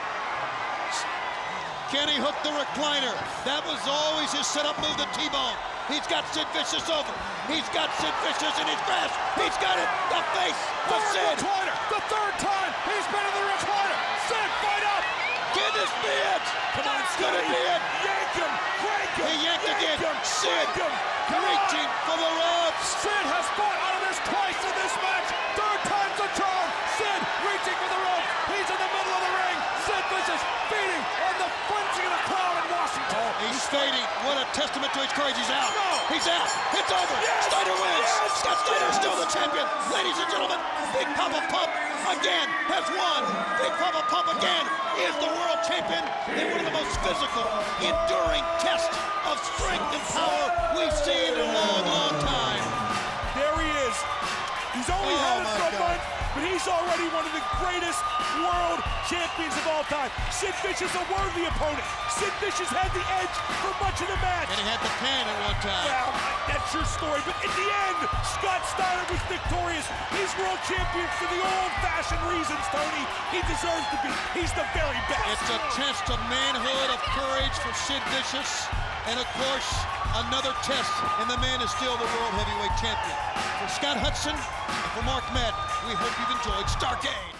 Kenny hooked the recliner. That was always his setup move, the T-bone. He's got Sid Vicious over. He's got Sid Vicious in his grasp. He's got it. The face of Sid. Recliner. The third time he's been in the recliner. Sid, fight up. Can this be it? Come on, Could it be it? Yank him. Crank him. He yanked again. Sid Come reaching for the ropes. Sid has fought out of this twice in this match. Third time's the charm. Sid reaching for the rope. He's in the middle of the ring. Sid Vicious feeding on the frenzy of the crowd in Washington. He's fading. What a testament to his courage. He's out. No. He's out. It's over. Yes. Steiner wins. Yes. Scott Steiner is still the champion. Ladies and gentlemen, Big Papa Pump again has won. Big Papa Pump again is the world champion in one of the most physical, enduring tests of strength and power we've seen in a long, long time. There he is. He's only had it for a month, but he's already one of the greatest world champions of all time. Sid Vicious, a worthy opponent. Sid Vicious had the edge for much of the match. And he had the pan at one time. Well, that's your story, but in the end, Scott Steiner was victorious. He's world champion for the old-fashioned reasons, Tony. He deserves to be. He's the very best. It's a test of manhood, of courage for Sid Vicious. And of course, another test, and the man is still the world heavyweight champion. For Scott Hudson and for Mark Madden, we hope you've enjoyed Starrcade.